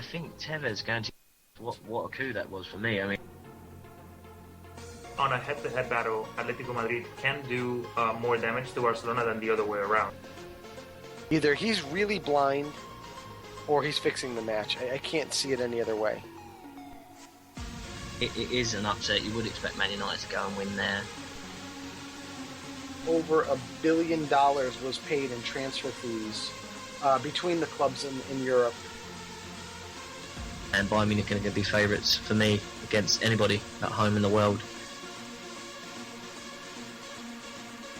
think Tevez going to... What a coup that was for me. I mean, on a head-to-head battle, Atletico Madrid can do more damage to Barcelona than the other way around. Either he's really blind or he's fixing the match. I can't see it any other way. it is an upset. You would expect Man United to go and win there. Over $1 billion was paid in transfer fees between the clubs in Europe. And Bayern Munich are going to be favourites for me against anybody at home in the world.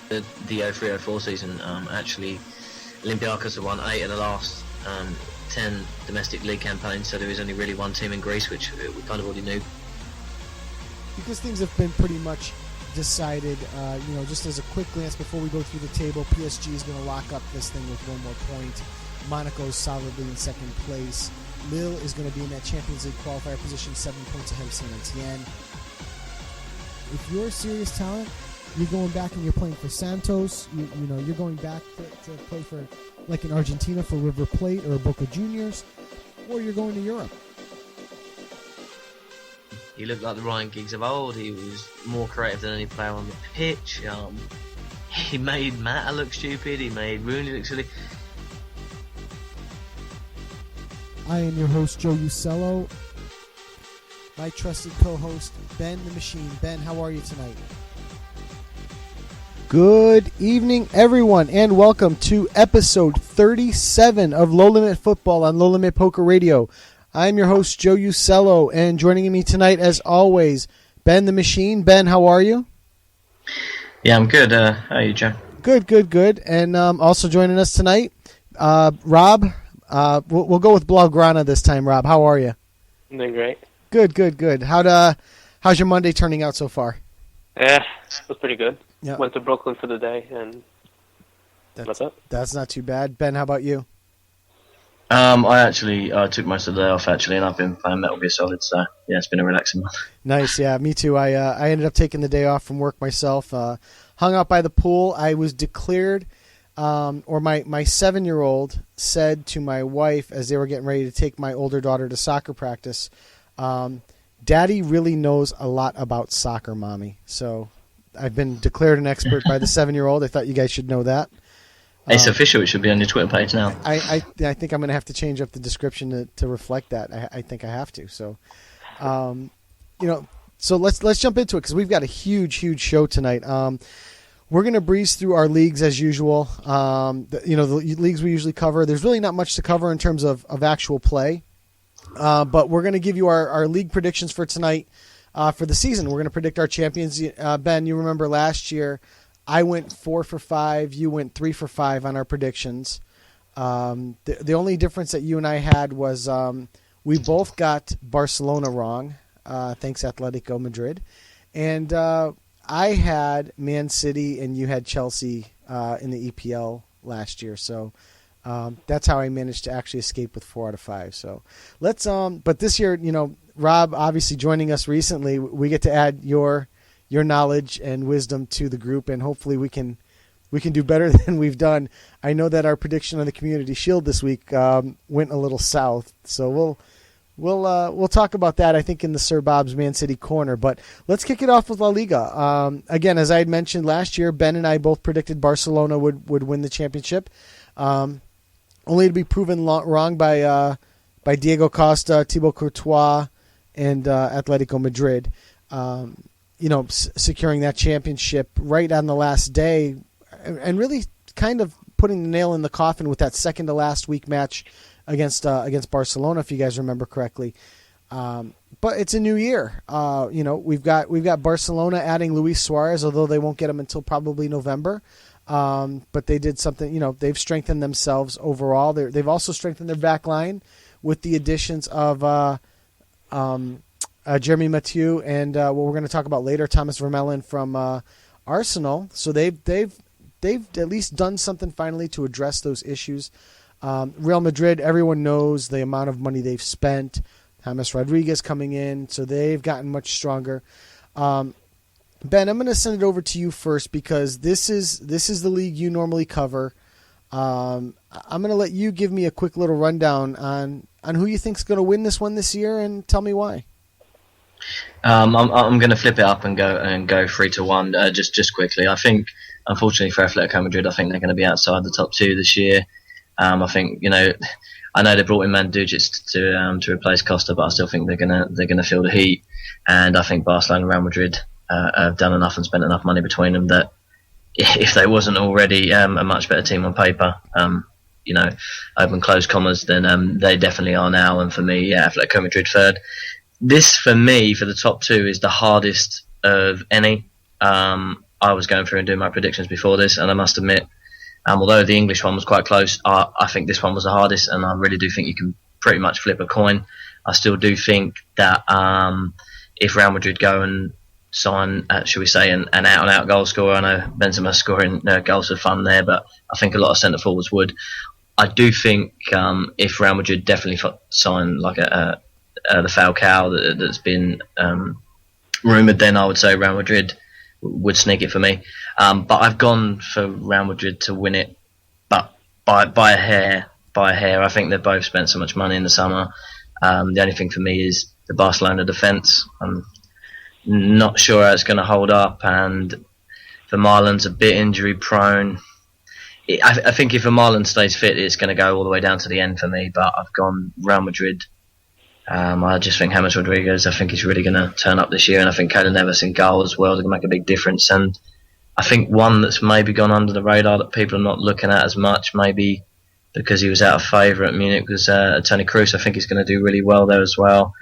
The 03-04 season, actually, Olympiacos have won 8 of the last 10 domestic league campaigns, so there is only really one team in Greece, which we kind of already knew. Because things have been pretty much decided, just as a quick glance before we go through the table, PSG is going to lock up this thing with 1 more point. Monaco is solidly in second place. Lille is going to be in that Champions League qualifier position, 7 points ahead of Saint Etienne. If you're a serious talent, you're going back and you're playing for Santos. You're going back to play for, like in Argentina, for River Plate or Boca Juniors, or you're going to Europe. He looked like the Ryan Giggs of old. He was more creative than any player on the pitch. He made Mata look stupid. He made Rooney look silly. I am your host, Joe Usello. My trusted co-host, Ben the Machine. Ben, how are you tonight? Good evening, everyone, and welcome to episode 37 of Low Limit Football on Low Limit Poker Radio. I'm your host, Joe Usello, and joining me tonight, as always, Ben the Machine. Ben, how are you? Yeah, I'm good. How are you, Joe? Good. And also joining us tonight, Rob. We'll go with Blaugrana this time, Rob. How are you? I'm doing great. Good. How's your Monday turning out so far? Yeah, it was pretty good. Yeah. Went to Brooklyn for the day, and what's up? That's not too bad. Ben, how about you? I actually took most of the day off, actually, and I've been playing Metal Gear Solid, so yeah, it's been a relaxing month. Nice, yeah, me too. I ended up taking the day off from work myself. Hung out by the pool. I was declared, or my 7-year-old said to my wife as they were getting ready to take my older daughter to soccer practice, Daddy really knows a lot about soccer, Mommy. So I've been declared an expert by the 7-year-old. I thought you guys should know that. It's official. It should be on your Twitter page now. I think I'm going to have to change up the description to reflect that. I think I have to. So, so let's jump into it because we've got a huge show tonight. We're going to breeze through our leagues as usual. The leagues we usually cover. There's really not much to cover in terms of actual play, but we're going to give you our league predictions for tonight for the season. We're going to predict our champions. Ben, you remember last year, I went 4 for 5. You went 3 for 5 on our predictions. The only difference that you and I had was we both got Barcelona wrong, thanks Atletico Madrid. And I had ManCity and you had Chelsea in the EPL last year. So that's how I managed to actually escape with 4 out of 5. So let's but this year, Rob obviously joining us recently, we get to add your knowledge and wisdom to the group, and hopefully we can do better than we've done. I know that our prediction on the Community Shield this week went a little south, so we'll talk about that, I think, in the SirBob's ManCity corner. But let's kick it off with La Liga. Again, as I had mentioned last year, Ben and I both predicted Barcelona would win the championship, only to be proven wrong by Diego Costa, Thibaut Courtois, and Atletico Madrid. Securing that championship right on the last day and really kind of putting the nail in the coffin with that second to last week match against Barcelona, if you guys remember correctly. But it's a new year. We've got Barcelona adding Luis Suarez, although they won't get him until probably November. But they did something, they've strengthened themselves overall. They've also strengthened their back line with the additions of Jeremy Mathieu and what we're going to talk about later, Thomas Vermaelen from Arsenal. So they've at least done something finally to address those issues. Real Madrid, everyone knows the amount of money they've spent. James Rodriguez coming in, so they've gotten much stronger. Ben, I'm going to send it over to you first because this is the league you normally cover. I'm going to let you give me a quick little rundown on who you think's going to win this one this year, and tell me why. I'm going to flip it up and go 3-1. Just quickly, I think, unfortunately for Atletico Madrid, I think they're going to be outside the top two this year. I think, I know they brought in Mandzukic to replace Costa, but I still think they're gonna feel the heat. And I think Barcelona and Real Madrid have done enough and spent enough money between them that if they wasn't already a much better team on paper, open close commas, then they definitely are now. And for me, Atletico Madrid third. This, for me, for the top two, is the hardest of any. I was going through and doing my predictions before this, and I must admit, although the English one was quite close, I think this one was the hardest, and I really do think you can pretty much flip a coin. I still do think that if Real Madrid go and sign, shall we say, an out-and-out goal scorer, I know Benzema scoring goals for fun there, but I think a lot of centre-forwards would. I do think if Real Madrid definitely sign like the Falcao that's been rumoured, then I would say Real Madrid would sneak it for me. But I've gone for Real Madrid to win it, but by a hair. I think they've both spent so much money in the summer. The only thing for me is the Barcelona defence. I'm not sure how it's going to hold up, and Vermaelen's a bit injury prone. I think if Vermaelen stays fit, it's going to go all the way down to the end for me, but I've gone Real Madrid. I just think James Rodriguez, I think he's really going to turn up this year, and I think Kaden Neves in goal as well is going to make a big difference. And I think one that's maybe gone under the radar that people are not looking at as much, maybe because he was out of favour at Munich, was Toni Kroos. I think he's going to do really well there as well.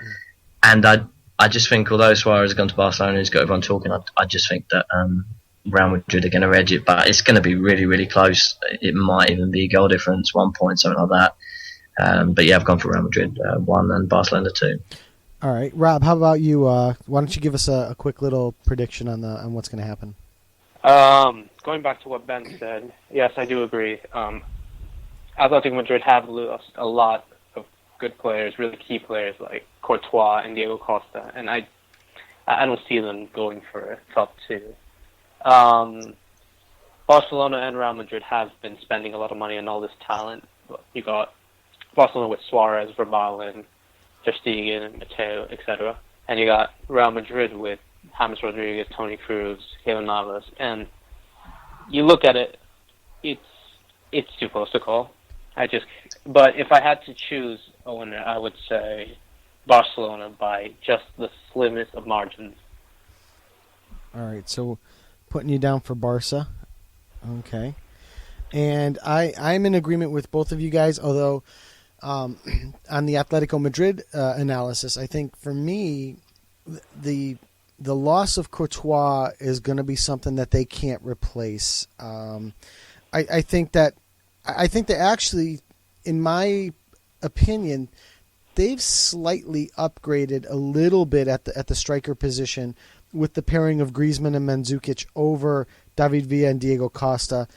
And I just think, although Suarez has gone to Barcelona and he's got everyone talking, I just think that Real Madrid are going to edge it, but it's going to be really, really close. It might even be a goal difference, 1 point, something like that. But yeah, I've gone for Real Madrid 1 and Barcelona 2. All right, Rob, how about you? Why don't you give us a quick little prediction on what's going to happen? Going back to what Ben said, yes, I do agree. Atletico Madrid have lost a lot of good players, really key players like Courtois and Diego Costa, and I don't see them going for a top two. Barcelona and Real Madrid have been spending a lot of money on all this talent. You got Barcelona with Suarez, Vermaelen, Ter Stegen, and Mateo, etc. And you got Real Madrid with James Rodriguez, Toni Kroos, Keylor Navas. And you look at it, it's too close to call. But if I had to choose a winner, I would say Barcelona by just the slimmest of margins. All right, so putting you down for Barca. Okay. And I'm in agreement with both of you guys, although on the Atletico Madrid analysis, I think for me, the loss of Courtois is going to be something that they can't replace. I think that actually, in my opinion, they've slightly upgraded a little bit at the striker position with the pairing of Griezmann and Mandzukic over David Villa and Diego Costa.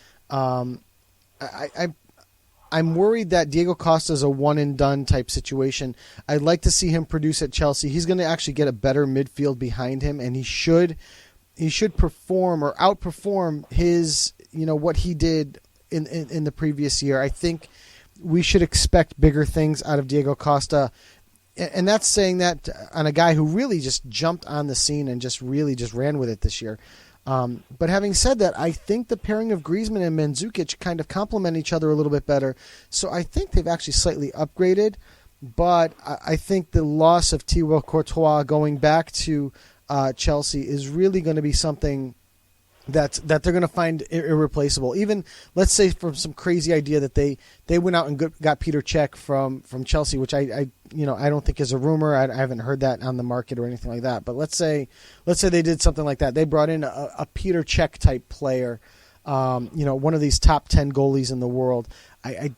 I'm worried that Diego Costa is a one-and-done type situation. I'd like to see him produce at Chelsea. He's going to actually get a better midfield behind him, and he should perform or outperform his, what he did in the previous year. I think we should expect bigger things out of Diego Costa, and that's saying that on a guy who really just jumped on the scene and just ran with it this year. But having said that, I think the pairing of Griezmann and Mandzukic kind of complement each other a little bit better. So I think they've actually slightly upgraded. But I think the loss of Thibaut Courtois going back to Chelsea is really going to be something that they're going to find irreplaceable. Even, let's say, from some crazy idea that they went out and got Peter Cech from Chelsea, which I don't think is a rumor. I haven't heard that on the market or anything like that. But let's say they did something like that. They brought in a Peter Cech type player, one of these top 10 goalies in the world. I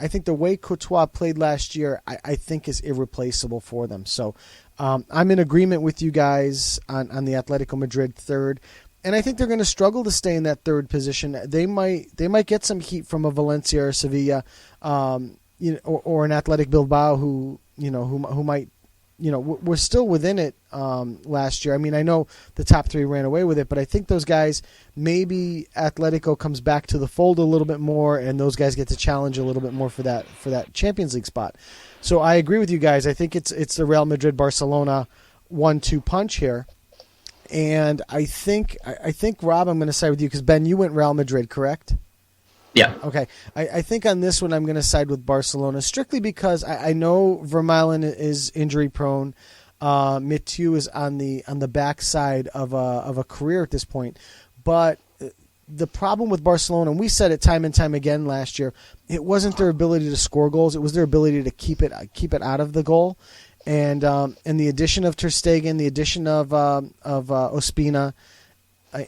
think the way Courtois played last year, I think is irreplaceable for them. So I'm in agreement with you guys on the Atletico Madrid third. And I think they're going to struggle to stay in that third position. They might get some heat from a Valencia or Sevilla, or an Athletic Bilbao who might we're still within it last year. I mean, I know the top three ran away with it, but I think those guys, maybe Atletico comes back to the fold a little bit more, and those guys get to challenge a little bit more for that Champions League spot. So I agree with you guys. I think it's the Real Madrid-Barcelona 1-2 punch here. And I think Rob, I'm going to side with you because Ben, you went Real Madrid, correct? Yeah. Okay. I think on this one I'm going to side with Barcelona strictly because I know Vermaelen is injury prone. Mathieu is on the backside of a career at this point. But the problem with Barcelona, and we said it time and time again last year, it wasn't their ability to score goals; it was their ability to keep it out of the goal. And the addition of Ter Stegen, the addition of Ospina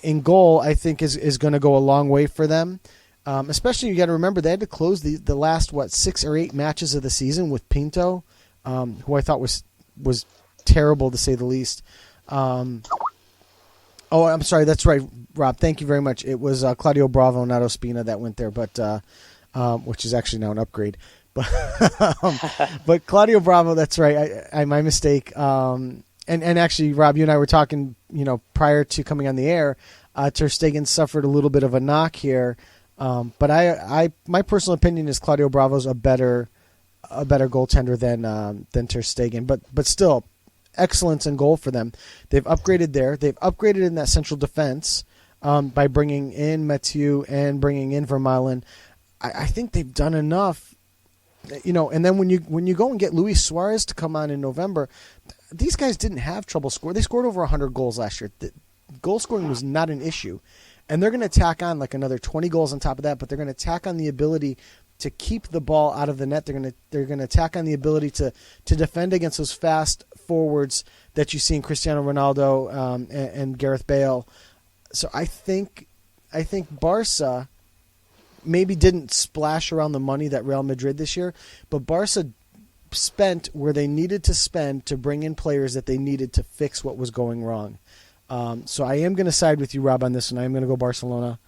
in goal, I think is going to go a long way for them. Especially, you got to remember they had to close the last 6 or 8 matches of the season with Pinto, who I thought was terrible to say the least. Oh, I'm sorry, that's right, Rob. Thank you very much. It was Claudio Bravo, not Ospina, that went there, but which is actually now an upgrade. But Claudio Bravo, that's right. I my mistake. And actually, Rob, you and I were talking, prior to coming on the air. Ter Stegen suffered a little bit of a knock here. But my personal opinion is Claudio Bravo's a better goaltender than Ter Stegen. But still, excellence in goal for them. They've upgraded there. They've upgraded in that central defense by bringing in Mathieu and bringing in Vermaelen. I think they've done enough. And then when you go and get Luis Suarez to come on in November, these guys didn't have trouble scoring. They scored over 100 goals last year. Goal scoring was not an issue. And they're going to tack on like another 20 goals on top of that, but they're going to tack on the ability to keep the ball out of the net. They're going to tack on the ability to defend against those fast forwards that you see in Cristiano Ronaldo and Gareth Bale. So I think Barca maybe didn't splash around the money that Real Madrid this year, but Barca spent where they needed to spend to bring in players that they needed to fix what was going wrong. So I am going to side with you, Rob, on this one. I am going to go Barcelona.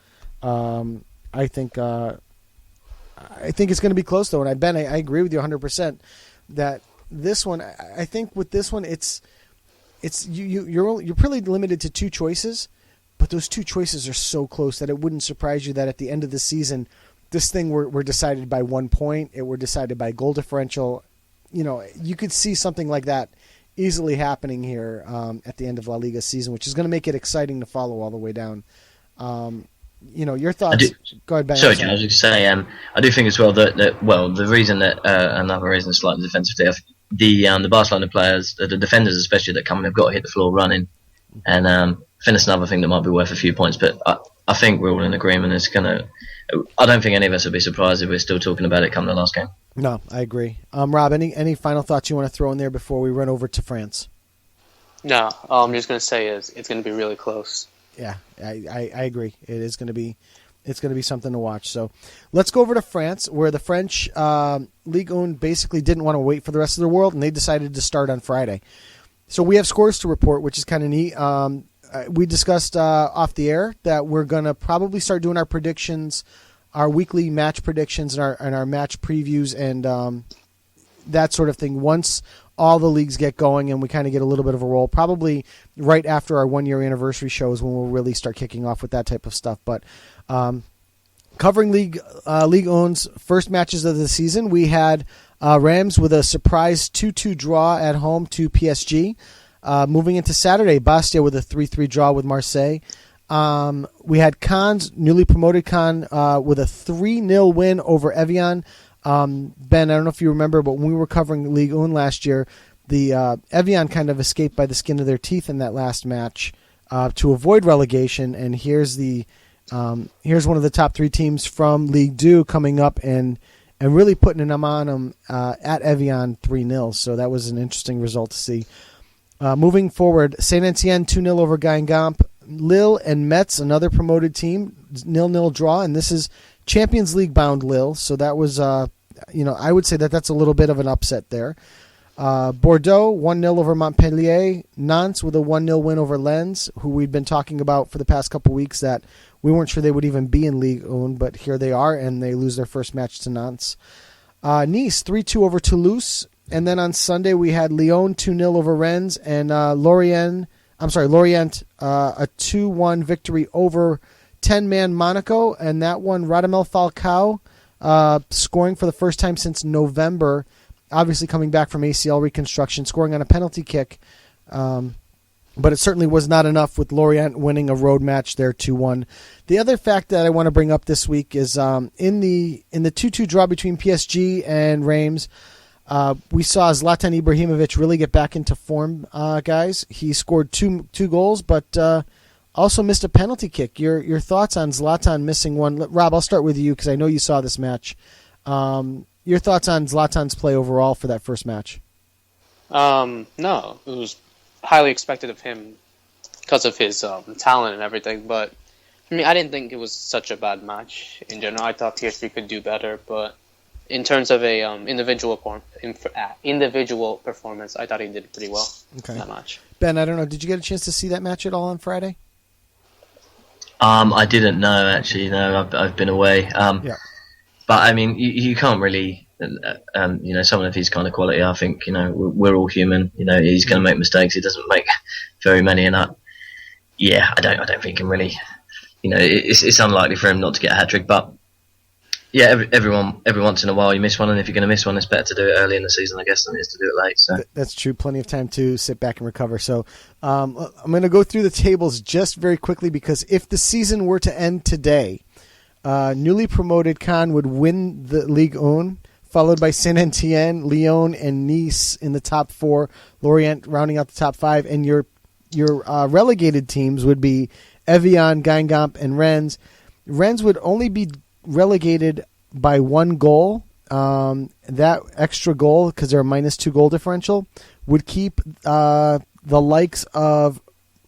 I think it's going to be close, though. And Ben, I agree with you 100% that this one. I think with this one, you're pretty limited to 2 choices, but those 2 choices are so close that it wouldn't surprise you that at the end of the season, this thing were decided by 1 point. It were decided by goal differential. You could see something like that easily happening here at the end of La Liga season, which is going to make it exciting to follow all the way down. Your thoughts? Go ahead, Ben. Sorry, John, I was going to say, I do think as well that the reason that another reason slightly defensively, the Barcelona players, the defenders especially that come in, have got to hit the floor running, and I think that's another thing that might be worth a few points. But I think we're all in agreement. I don't think any of us would be surprised if we're still talking about it come the last game. No, I agree. Rob, any final thoughts you want to throw in there before we run over to France? No, all I'm just going to say is it's going to be really close. Yeah, I agree. It is going to be something to watch. So let's go over to France, where the French Ligue 1 basically didn't want to wait for the rest of the world, and they decided to start on Friday. So we have scores to report, which is kind of neat. We discussed off the air that we're going to probably start doing our predictions, our weekly match predictions, and our match previews, and that sort of thing once all the leagues get going and we kind of get a little bit of a roll. Probably right after our 1-year anniversary shows when we'll really start kicking off with that type of stuff. But covering Ligue 1's first matches of the season, we had Rams with a surprise 2-2 draw at home to PSG. Moving into Saturday, Bastia with a 3-3 draw with Marseille. We had Cannes, newly promoted Cannes, with a 3-0 win over Evian. Ben, I don't know if you remember, but when we were covering Ligue 1 last year, the Evian kind of escaped by the skin of their teeth in that last match to avoid relegation. And here's one of the top 3 teams from Ligue 2 coming up and really putting them on them at Evian 3-0. So that was an interesting result to see. Moving forward, Saint Etienne 2-0 over Guingamp. Lille and Metz, another promoted team, 0-0 draw, and this is Champions League bound Lille. So that was, I would say that's a little bit of an upset there. Bordeaux 1-0 over Montpellier. Nantes with a 1-0 win over Lens, who we've been talking about for the past couple weeks that we weren't sure they would even be in Ligue 1, but here they are, and they lose their first match to Nantes. Nice 3-2 over Toulouse. And then on Sunday we had Lyon 2-0 over Rennes, and Lorient a 2-1 victory over 10-man Monaco, and that one Radamel Falcao scoring for the first time since November, obviously coming back from ACL reconstruction, scoring on a penalty kick. But it certainly was not enough with Lorient winning a road match there 2-1. The other fact that I want to bring up this week is in the 2-2 draw between PSG and Reims, we saw Zlatan Ibrahimovic really get back into form, guys. He scored two goals, but also missed a penalty kick. Your thoughts on Zlatan missing one? Rob, I'll start with you because I know you saw this match. Your thoughts on Zlatan's play overall for that first match? No, it was highly expected of him because of his talent and everything. But for me, I didn't think it was such a bad match in general. I thought PSG could do better, but in terms of a individual performance, I thought he did pretty well in that match. Ben, I don't know. Did you get a chance to see that match at all on Friday? I didn't know actually. No, I've been away. Yeah. But I mean, you can't really. Someone of his kind of quality, I think, we're all human. He's going to make mistakes. He doesn't make very many, and I don't think he can really. It's unlikely for him not to get a hat trick. But yeah, every once in a while you miss one, and if you're going to miss one, it's better to do it early in the season, I guess, than it is to do it late. So that's true. Plenty of time to sit back and recover. So I'm going to go through the tables just very quickly because if the season were to end today, newly promoted Caen would win the Ligue 1. Followed by Saint-Etienne, Lyon, and Nice in the top 4. Lorient rounding out the top 5. And your relegated teams would be Evian, Guingamp, and Rennes. Rennes would only be relegated by 1 goal. That extra goal, because they're a -2 goal differential, would keep the likes of,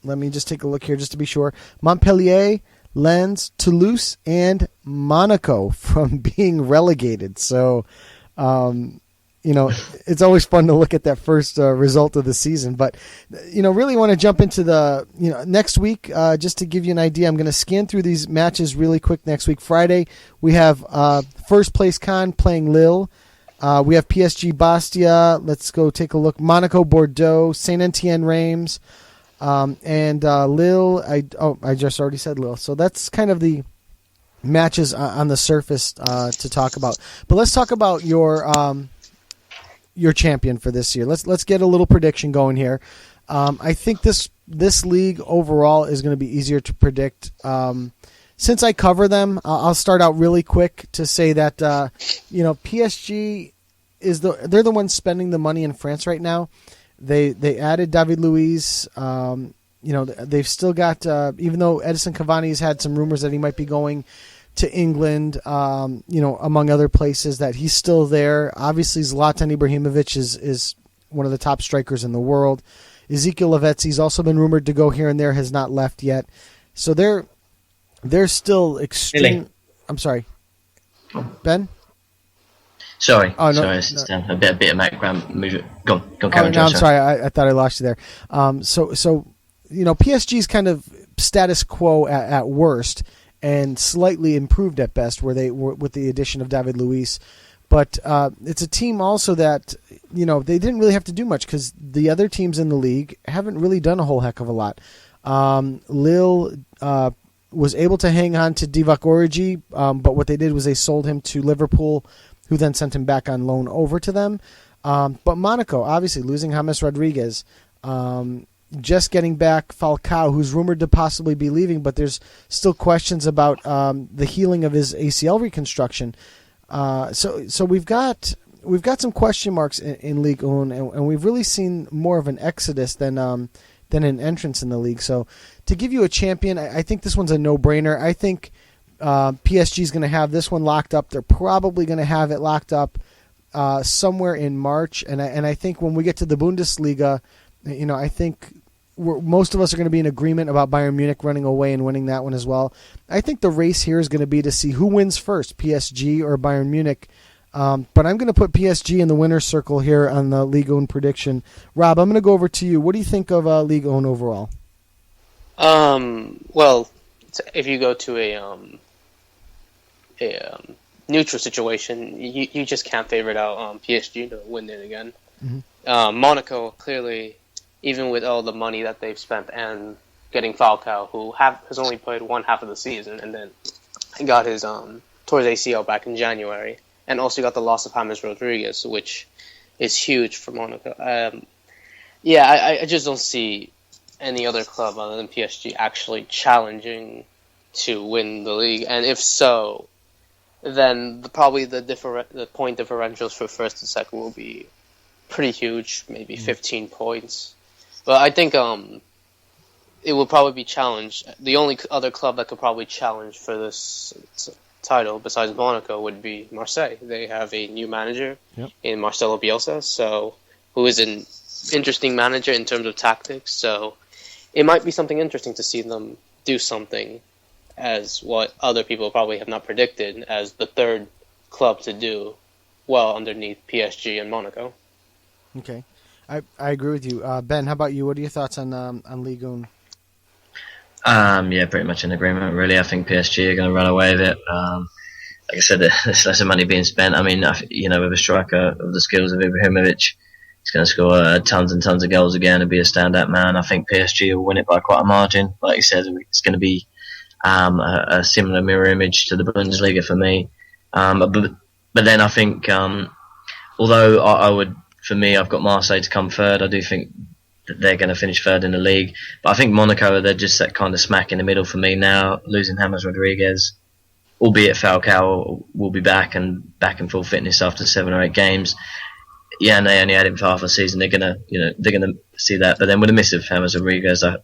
let me just take a look here just to be sure, Montpellier, Lens, Toulouse, and Monaco from being relegated. So, it's always fun to look at that first result of the season. But, really want to jump into the, next week, just to give you an idea. I'm going to scan through these matches really quick next week. Friday, we have first place Caen playing Lille. We have PSG Bastia. Let's go take a look. Monaco Bordeaux, Saint-Etienne Reims. And Lille, I just already said Lille. So that's kind of the matches on the surface to talk about. But let's talk about your champion for this year. Let's get a little prediction going here. I think this league overall is going to be easier to predict. Since I cover them, I'll start out really quick to say that PSG they're the ones spending the money in France right now. They added David Luiz. They've still got, even though Edison Cavani has had some rumors that he might be going to England, among other places, that he's still there. Obviously, Zlatan Ibrahimovic is one of the top strikers in the world. Ezekiel Lavezzi's also been rumored to go here and there, has not left yet. So they're still extreme. Really? I'm sorry, Ben? Sorry. Oh, no, sorry, it's just, a bit of background music. Go on, Karen. No, I'm sorry. I thought I lost you there. So PSG's kind of status quo at worst, and slightly improved at best, where they were with the addition of David Luiz. But it's a team also that they didn't really have to do much because the other teams in the league haven't really done a whole heck of a lot. Lille was able to hang on to Divock Origi, but what they did was they sold him to Liverpool, who then sent him back on loan over to them. But Monaco, obviously, losing James Rodriguez, just getting back Falcao, who's rumored to possibly be leaving, but there's still questions about the healing of his ACL reconstruction. So we've got some question marks in Ligue 1, and we've really seen more of an exodus than an entrance in the league. So to give you a champion, I think this one's a no-brainer. I think PSG is going to have this one locked up. They're probably going to have it locked up somewhere in March, and I think when we get to the Bundesliga, I think most of us are going to be in agreement about Bayern Munich running away and winning that one as well. I think the race here is going to be to see who wins first, PSG or Bayern Munich. But I'm going to put PSG in the winner's circle here on the Ligue 1 prediction. Rob, I'm going to go over to you. What do you think of Ligue 1 overall? Well, if you go to a neutral situation, you just can't favorite out PSG to win it again. Monaco clearly, even with all the money that they've spent and getting Falcao, who has only played one half of the season, and then he got his towards ACL back in January, and also got the loss of James Rodriguez, which is huge for Monaco. I just don't see any other club other than PSG actually challenging to win the league, and if so, then probably the point differentials for first and second will be pretty huge, maybe 15 points. But I think it will probably be challenged. The only other club that could probably challenge for this title besides Monaco would be Marseille. They have a new manager in Marcelo Bielsa, who is an interesting manager in terms of tactics. So it might be something interesting to see them do something as what other people probably have not predicted as the third club to do well underneath PSG and Monaco. Okay. I agree with you. Ben, how about you? What are your thoughts on Ligue 1? Pretty much in agreement, really. I think PSG are going to run away with it. Like I said, there's lots of money being spent. I mean, with a striker of the skills of Ibrahimovic, he's going to score tons and tons of goals again and be a standout man. I think PSG will win it by quite a margin. Like you said, it's going to be a similar mirror image to the Bundesliga for me. But then I think, although I've got Marseille to come third, I do think that they're going to finish third in the league. But I think Monaco, they're just that kind of smack in the middle for me now, losing James Rodriguez, albeit Falcao will be back in full fitness after 7 or 8 games. Yeah, and they only had him for half a season. They're gonna see that. But then with the miss of James Rodriguez, I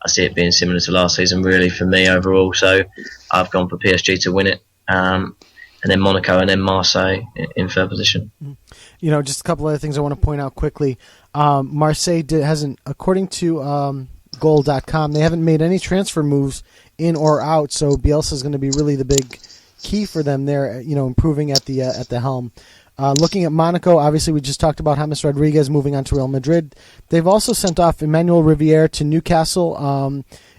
see it being similar to last season, really, for me overall. So I've gone for PSG to win it, and then Monaco, and then Marseille in third position. Just a couple other things I want to point out quickly. Marseille hasn't, according to Goal.com, they haven't made any transfer moves in or out. So Bielsa is going to be really the big key for them there. Improving at the helm. Looking at Monaco, obviously we just talked about James Rodriguez moving on to Real Madrid. They've also sent off Emmanuel Riviere to Newcastle,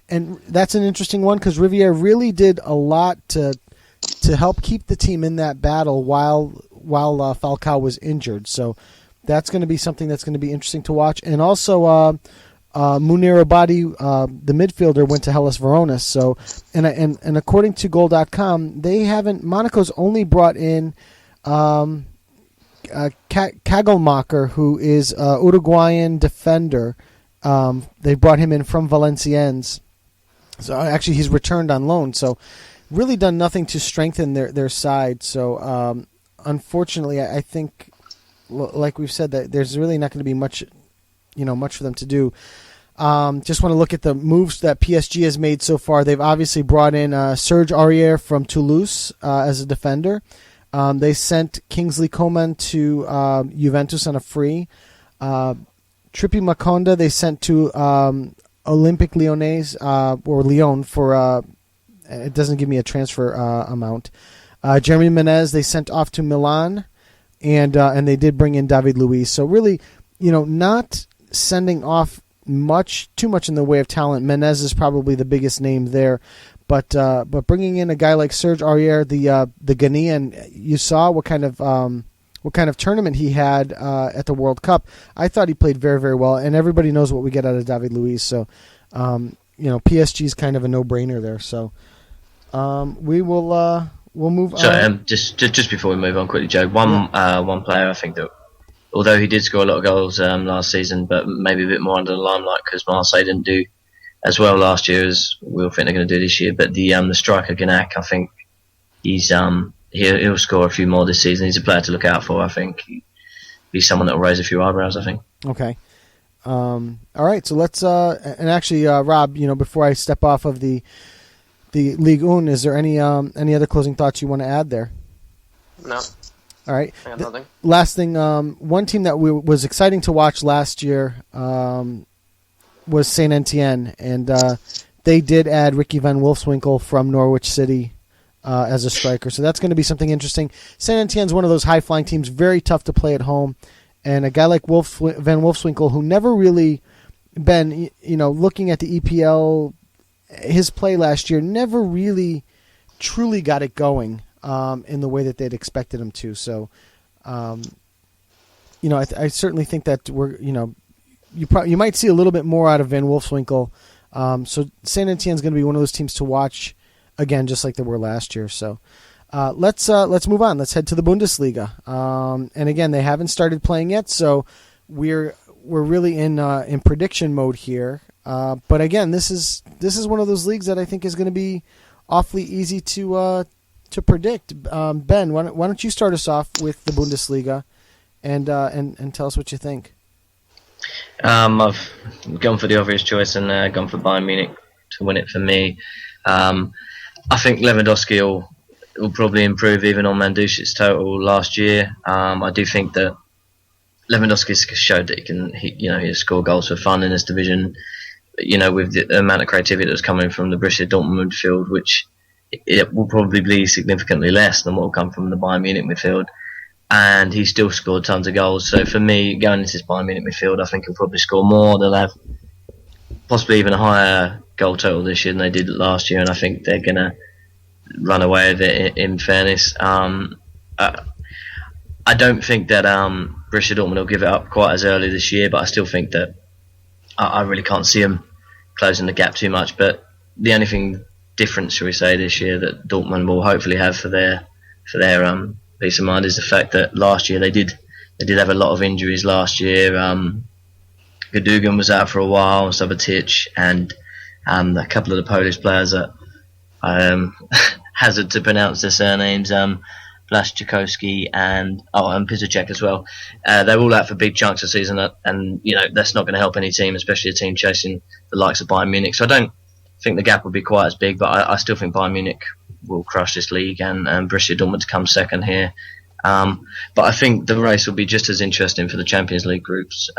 and that's an interesting one because Riviere really did a lot to help keep the team in that battle while Falcao was injured. So that's going to be something that's going to be interesting to watch. And also Munir Abadi, the midfielder, went to Hellas Verona. So and according to Goal.com, Monaco's only brought in Kagelmacher, who is a Uruguayan defender. They brought him in from Valenciennes. So actually he's returned on loan. So really done nothing to strengthen their side. So unfortunately, I think, like we've said, that there's really not going to be much for them to do. Just want to look at the moves that PSG has made so far. They've obviously brought in Serge Aurier from Toulouse as a defender. They sent Kingsley Coman to Juventus on a free. Trippy Makonda they sent to Olympique Lyonnais or Lyon for it doesn't give me a transfer amount. Jeremy Menez they sent off to Milan, and they did bring in David Luiz. So really, not sending off too much in the way of talent. Menez is probably the biggest name there. But bringing in a guy like Serge Aurier, the Ghanaian, you saw what kind of tournament he had at the World Cup. I thought he played very, very well, and everybody knows what we get out of David Luiz. So, PSG is kind of a no-brainer there. So, we'll move on. So, just before we move on quickly, Joe, one player I think that, although he did score a lot of goals last season, but maybe a bit more under the limelight because Marseille didn't do as well last year as we all think they're going to do this year. But the striker Ganac, I think he'll score a few more this season. He's a player to look out for. I think he's someone that will raise a few eyebrows. I think. Okay. All right. So let's and actually, Rob, before I step off of the Ligue 1, is there any other closing thoughts you want to add there? No. All right. I got nothing. Last thing, one team that was exciting to watch last year was Saint Etienne, and they did add Ricky van Wolfswinkel from Norwich City as a striker. So that's going to be something interesting. Saint Etienne's one of those high-flying teams, very tough to play at home, and a guy like van Wolfswinkel, who never really been, looking at the EPL, his play last year never really truly got it going in the way that they'd expected him to. So I certainly think that you might see a little bit more out of Van Wolfswinkel. So Saint Etienne's going to be one of those teams to watch again, just like they were last year. So let's move on. Let's head to the Bundesliga. And again, they haven't started playing yet, so we're really in prediction mode here. But again, this is one of those leagues that I think is going to be awfully easy to predict. Ben, why don't you start us off with the Bundesliga and tell us what you think? I've gone for the obvious choice and gone for Bayern Munich to win it for me. I think Lewandowski will probably improve even on Mandzukić's total last year. I do think that Lewandowski showed that he score goals for fun in this division. With the amount of creativity that's coming from the Borussia Dortmund midfield, which it will probably be significantly less than what will come from the Bayern Munich midfield. And he still scored tons of goals. So for me, going into this Bayern Munich midfield, I think he'll probably score more. They'll have possibly even a higher goal total this year than they did last year, and I think they're going to run away with it, in fairness. I don't think that Borussia Dortmund will give it up quite as early this year, but I still think that I really can't see them closing the gap too much. But the only difference, shall we say, this year that Dortmund will hopefully have for their peace of mind is the fact that last year they did have a lot of injuries last year. Gundogan was out for a while, Subotic, and a couple of the Polish players that I hazard to pronounce their surnames, Blaszczykowski and Piszczek as well. They're all out for big chunks of season, and that's not going to help any team, especially a team chasing the likes of Bayern Munich. So I don't think the gap will be quite as big, but I still think Bayern Munich will crush this league and Borussia Dortmund to come second here. But I think the race will be just as interesting for the Champions League groups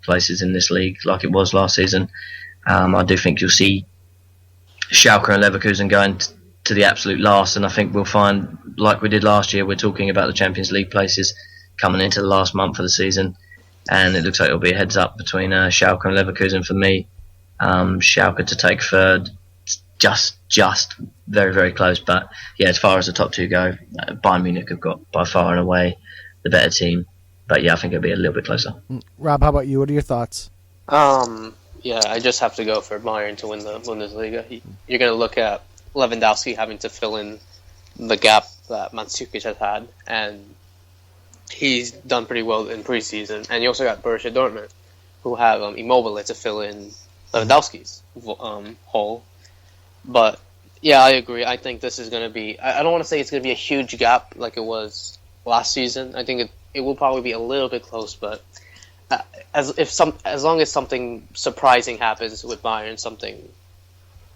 places in this league like it was last season. I do think you'll see Schalke and Leverkusen going to the absolute last, and I think we'll find, like we did last year, we're talking about the Champions League places coming into the last month of the season, and it looks like it'll be a heads up between Schalke and Leverkusen for me. Schalke to take third, just very, very close, but yeah, as far as the top two go, Bayern Munich have got by far and away the better team, but yeah, I think it'll be a little bit closer. Rob, how about you? What are your thoughts? Yeah, I just have to go for Bayern to win the Bundesliga. You're going to look at Lewandowski having to fill in the gap that ManCity has had, and he's done pretty well in preseason. And you also got Borussia Dortmund, who have Immobile to fill in Lewandowski's hole. But yeah, I agree. I think this is going to be. I don't want to say it's going to be a huge gap like it was last season. I think it will probably be a little bit close, but as long as something surprising happens with Bayern, something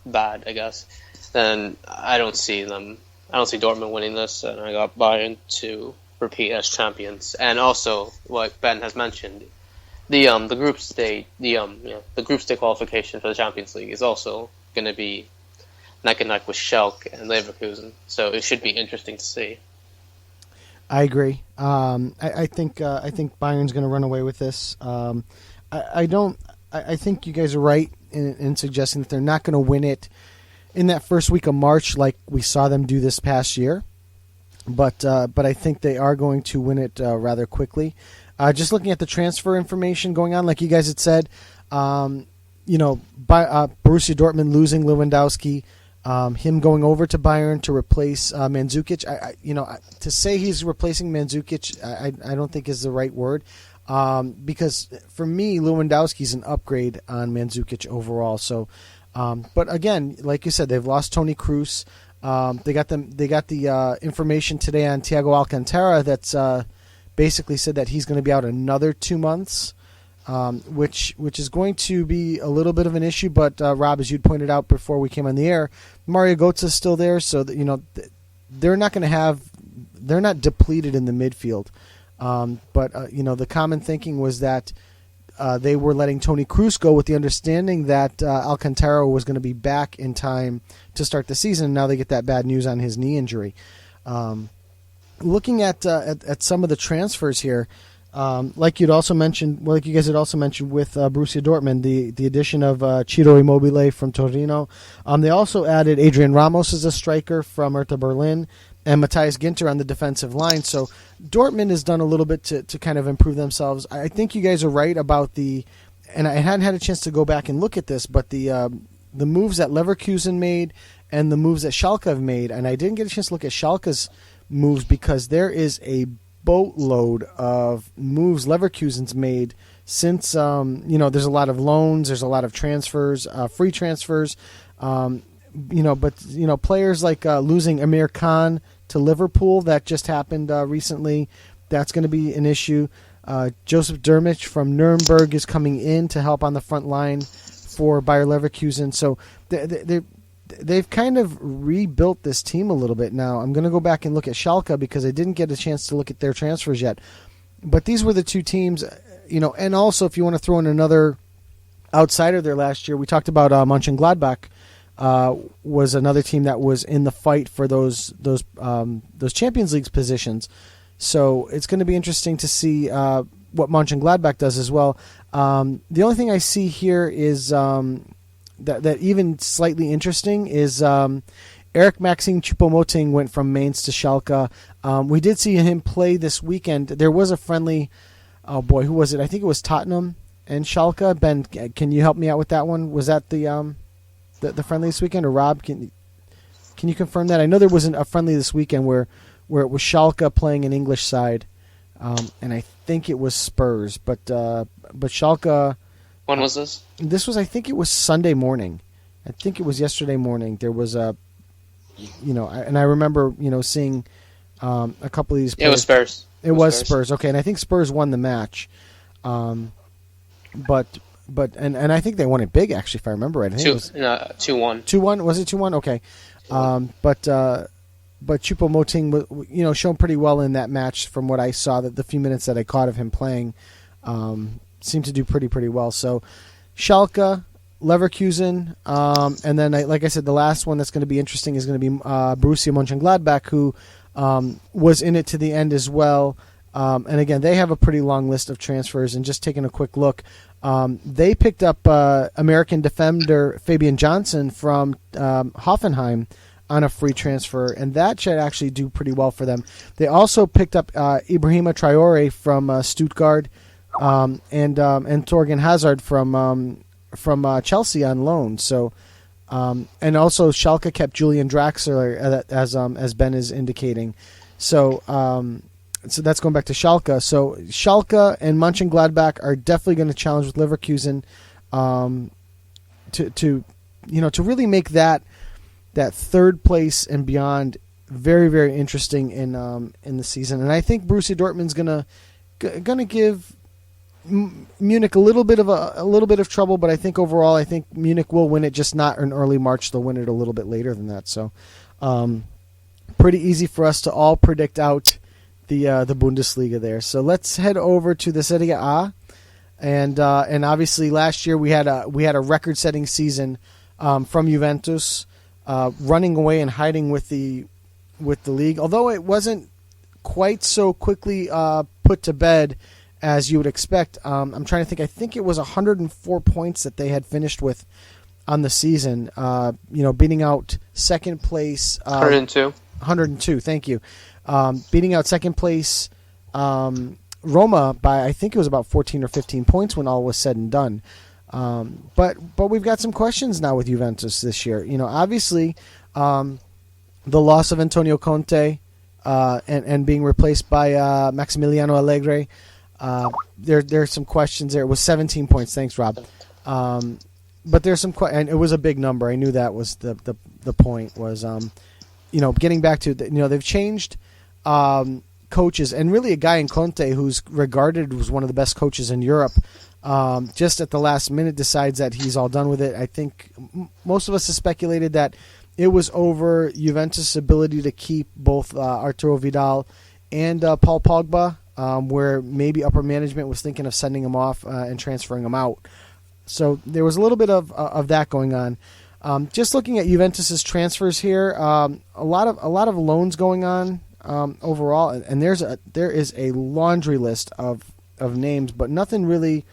bad, I guess, then I don't see Dortmund winning this, and I got Bayern to repeat as champions. And also, what Ben has mentioned, the group stage, the group stage qualification for the Champions League is also going to be neck and neck with Schalke and Leverkusen, so it should be interesting to see. I agree. I think Bayern's going to run away with this. I think you guys are right in suggesting that they're not going to win it in that first week of March like we saw them do this past year. But I think they are going to win it rather quickly. Just looking at the transfer information going on, like you guys had said, Borussia Dortmund losing Lewandowski. Him going over to Bayern to replace Mandzukic. To say he's replacing Mandzukic, I don't think is the right word, because for me, Lewandowski's an upgrade on Mandzukic overall. So, but again, like you said, they've lost Toni Kroos. They got the information today on Thiago Alcantara that's basically said that he's going to be out another 2 months. Which is going to be a little bit of an issue, but Rob, as you'd pointed out before we came on the air, Mario Götze's still there, so that, they're not depleted in the midfield. But the common thinking was that they were letting Toni Kroos go with the understanding that Alcantara was going to be back in time to start the season. And now they get that bad news on his knee injury. Looking at some of the transfers here. Like you'd also mentioned, like you guys had also mentioned with Borussia Dortmund, the addition of Ciro Immobile from Torino. They also added Adrian Ramos as a striker from Hertha Berlin, and Matthias Ginter on the defensive line. So Dortmund has done a little bit to kind of improve themselves. I think you guys are right about and I hadn't had a chance to go back and look at this, but the moves that Leverkusen made and the moves that Schalke have made, and I didn't get a chance to look at Schalke's moves because there is a boatload of moves Leverkusen's made since there's a lot of loans, there's a lot of transfers, free transfers, but players like losing Amir Khan to Liverpool, that just happened recently. That's going to be an issue. Joseph Dermich from Nuremberg is coming in to help on the front line for Bayer Leverkusen. So they've kind of rebuilt this team a little bit now. I'm going to go back and look at Schalke because I didn't get a chance to look at their transfers yet. But these were the two teams, and also if you want to throw in another outsider there last year, we talked about Mönchengladbach was another team that was in the fight for those Champions League positions. So it's going to be interesting to see what Mönchengladbach does as well. The only thing I see here is that even slightly interesting is Eric Maxime Choupo-Moting went from Mainz to Schalke. We did see him play this weekend. There was a friendly. Oh boy, who was it? I think it was Tottenham and Schalke. Ben, can you help me out with that one? Was that the friendly this weekend, or Rob? Can you confirm that? I know there wasn't a friendly this weekend where it was Schalke playing an English side, and I think it was Spurs. But Schalke. When was this? This was, I think it was Sunday morning. I think it was yesterday morning. There was and I remember, seeing a couple of these players. It was Spurs. It was Spurs. Okay, and I think Spurs won the match. But I think they won it big, actually, if I remember right. I think it was 2-1. 2-1? Was it 2-1? Okay. But Choupo-Moting, shown pretty well in that match from what I saw. That the few minutes that I caught of him playing, seemed to do pretty well. So Schalke, Leverkusen, and then like I said, the last one that's going to be interesting is going to be Borussia Mönchengladbach, who was in it to the end as well. And again, they have a pretty long list of transfers. And just taking a quick look, they picked up American defender Fabian Johnson from Hoffenheim on a free transfer, and that should actually do pretty well for them. They also picked up Ibrahima Traore from Stuttgart, and Torgan Hazard from Chelsea on loan. So, and also Schalke kept Julian Draxler as Ben is indicating. So that's going back to Schalke. So Schalke and Mönchengladbach are definitely going to challenge with Leverkusen to really make that third place and beyond very, very interesting in the season. And I think Borussia Dortmund's gonna give Munich a little bit of trouble, but I think overall, Munich will win it, just not in early March. They'll win it a little bit later than that. So, pretty easy for us to all predict out the Bundesliga there. So let's head over to the Serie A, and obviously last year we had a record-setting season from Juventus, running away and hiding with the league, although it wasn't quite so quickly put to bed as you would expect. I'm trying to think. I think it was 104 points that they had finished with on the season. Beating out second place. 102. 102. Thank you. Beating out second place Roma by, I think it was about 14 or 15 points when all was said and done. But we've got some questions now with Juventus this year. Obviously, the loss of Antonio Conte and being replaced by Maximiliano Allegri. There's some questions there. It was 17 points. Thanks, Rob. But there's some and it was a big number. I knew that was the point was getting back to they've changed coaches, and really a guy in Conte who's regarded as one of the best coaches in Europe. Just at the last minute decides that he's all done with it. I think most of us have speculated that it was over Juventus' ability to keep both Arturo Vidal and Paul Pogba, where maybe upper management was thinking of sending him off and transferring him out. So there was a little bit of that going on. Just looking at Juventus' transfers here, a lot of loans going on overall, and there is a laundry list of of names, but nothing really,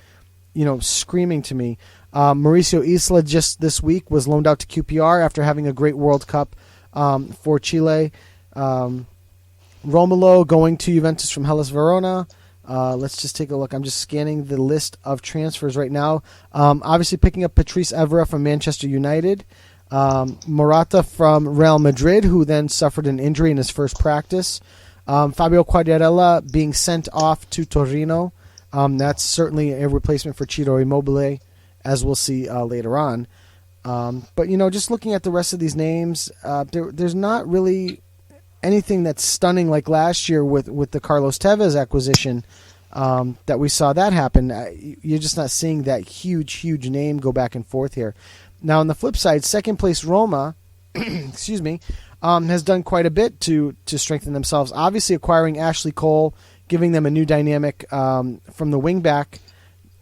screaming to me. Mauricio Isla just this week was loaned out to QPR after having a great World Cup for Chile. Romelu going to Juventus from Hellas Verona. Let's just take a look. I'm just scanning the list of transfers right now. Obviously picking up Patrice Evra from Manchester United. Morata from Real Madrid, who then suffered an injury in his first practice. Fabio Quagliarella being sent off to Torino. That's certainly a replacement for Ciro Immobile, as we'll see later on. But, just looking at the rest of these names, there's not really anything that's stunning like last year with the Carlos Tevez acquisition that we saw that happen. You're just not seeing that huge name go back and forth here. Now, on the flip side, second place Roma, excuse me, has done quite a bit to strengthen themselves. Obviously, acquiring Ashley Cole, giving them a new dynamic from the wing back,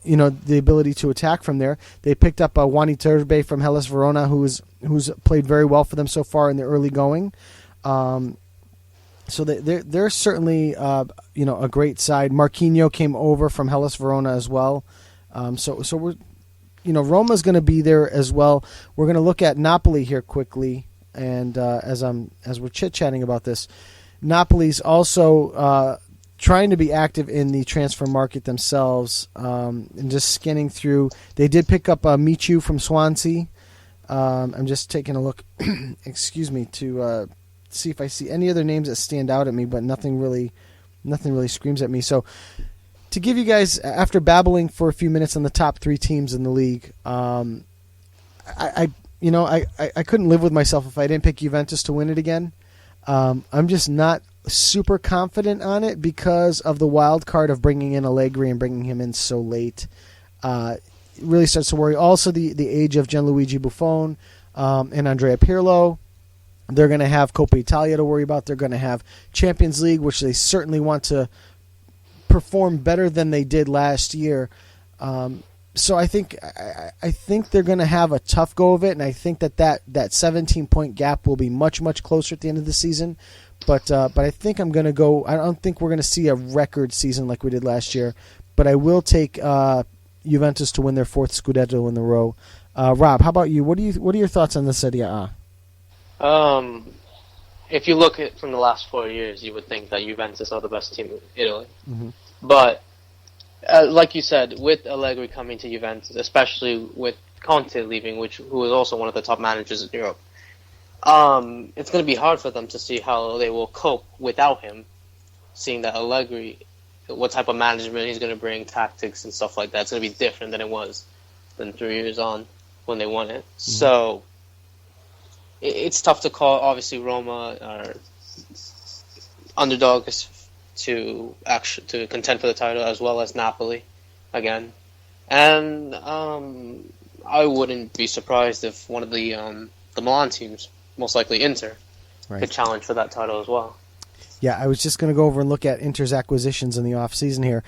the ability to attack from there. They picked up Wani Turbe from Hellas Verona, who's played very well for them so far in the early going. So they're certainly a great side. Marquinhos came over from Hellas Verona as well. So we're Roma's going to be there as well. We're going to look at Napoli here quickly, and as we're chit-chatting about this, Napoli's also trying to be active in the transfer market themselves, and just scanning through. They did pick up Michu from Swansea. I'm just taking a look, excuse me, to see if I see any other names that stand out at me, but nothing really screams at me. So, to give you guys, after babbling for a few minutes on the top three teams in the league, I couldn't live with myself if I didn't pick Juventus to win it again. I'm just not super confident on it because of the wild card of bringing in Allegri and bringing him in so late. It really starts to worry. Also, the age of Gianluigi Buffon and Andrea Pirlo. They're going to have Coppa Italia to worry about. They're going to have Champions League, which they certainly want to perform better than they did last year. So I think they're going to have a tough go of it, and I think that 17-point gap will be much, much closer at the end of the season. But I think I'm going to go. I don't think we're going to see a record season like we did last year, but I will take Juventus to win their fourth Scudetto in a row. Rob, how about you? What are your thoughts on the Serie A? If you look at from the last 4 years, you would think that Juventus are the best team in Italy. Mm-hmm. But like you said, with Allegri coming to Juventus, especially with Conte leaving, who is also one of the top managers in Europe, it's going to be hard for them to see how they will cope without him, seeing that Allegri, what type of management he's going to bring, tactics and stuff like that. It's going to be different than it was 3 years on when they won it. Mm-hmm. So it's tough to call. Obviously, Roma are underdogs to contend for the title, as well as Napoli again. And I wouldn't be surprised if one of the Milan teams, most likely Inter, could challenge for that title as well. Yeah, I was just going to go over and look at Inter's acquisitions in the offseason here.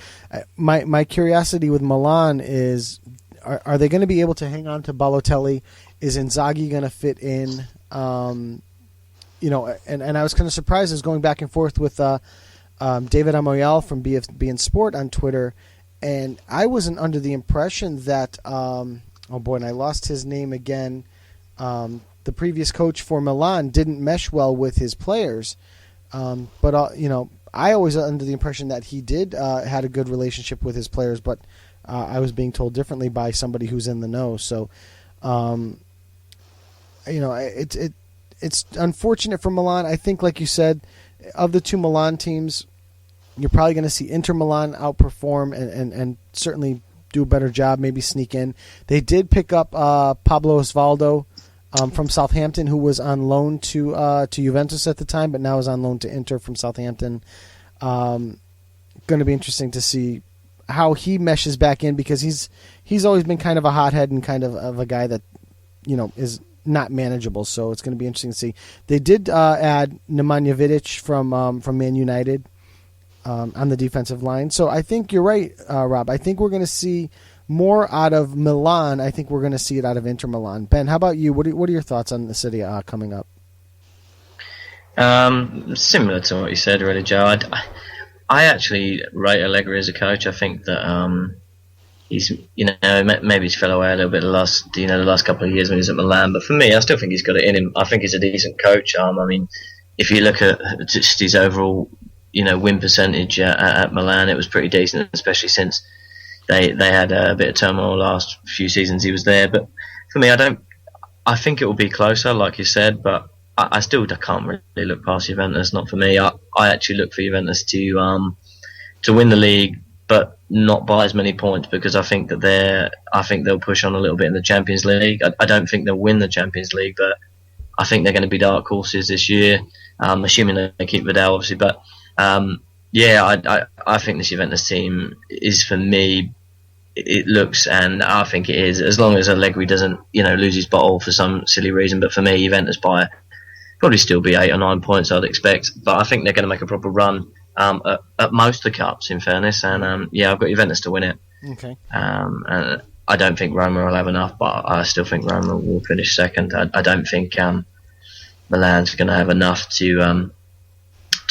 My curiosity with Milan is, are they going to be able to hang on to Balotelli? Is Inzaghi going to fit in? And I was kind of surprised. I was going back and forth with David Amoyal from BFB Sport on Twitter, and I wasn't under the impression that and I lost his name again. The previous coach for Milan didn't mesh well with his players, but I always under the impression that he did had a good relationship with his players, but I was being told differently by somebody who's in the know. So, it's unfortunate for Milan. I think, like you said, of the two Milan teams, you're probably going to see Inter Milan outperform and certainly do a better job, maybe sneak in. They did pick up Pablo Osvaldo from Southampton, who was on loan to Juventus at the time, but now is on loan to Inter from Southampton. Going to be interesting to see how he meshes back in, because he's always been kind of a hothead and kind of a guy that is not manageable. So it's going to be interesting to see. They did add Nemanja Vidic from Man United on the defensive line. So I think you're right, Rob. I think we're going to see more out of Milan. I think we're going to see it out of Inter Milan. Ben, how about you? What are your thoughts on the Serie A coming up? Similar to what you said, really, Joe. I actually rate Allegri as a coach. I think that he's, maybe he's fell away a little bit the last couple of years when he was at Milan. But for me, I still think he's got it in him. I think he's a decent coach. I mean, if you look at just his overall, win percentage at Milan, it was pretty decent, especially since they had a bit of turmoil last few seasons he was there. But for me, I think it will be closer, like you said, but I still can't really look past Juventus. Not for me. I actually look for Juventus to win the league, but not by as many points, because I think they'll push on a little bit in the Champions League. I don't think they'll win the Champions League, but I think they're going to be dark horses this year. Assuming they keep Vidal, obviously, but I think this Juventus team is, for me, it looks, and I think it is, as long as Allegri doesn't lose his bottle for some silly reason. But for me, Juventus by probably still be 8 or 9 points, I'd expect. But I think they're going to make a proper run at most of the cups, in fairness. And I've got Juventus to win it. Okay. And I don't think Roma will have enough, but I still think Roma will finish second. I don't think Milan's going to have enough to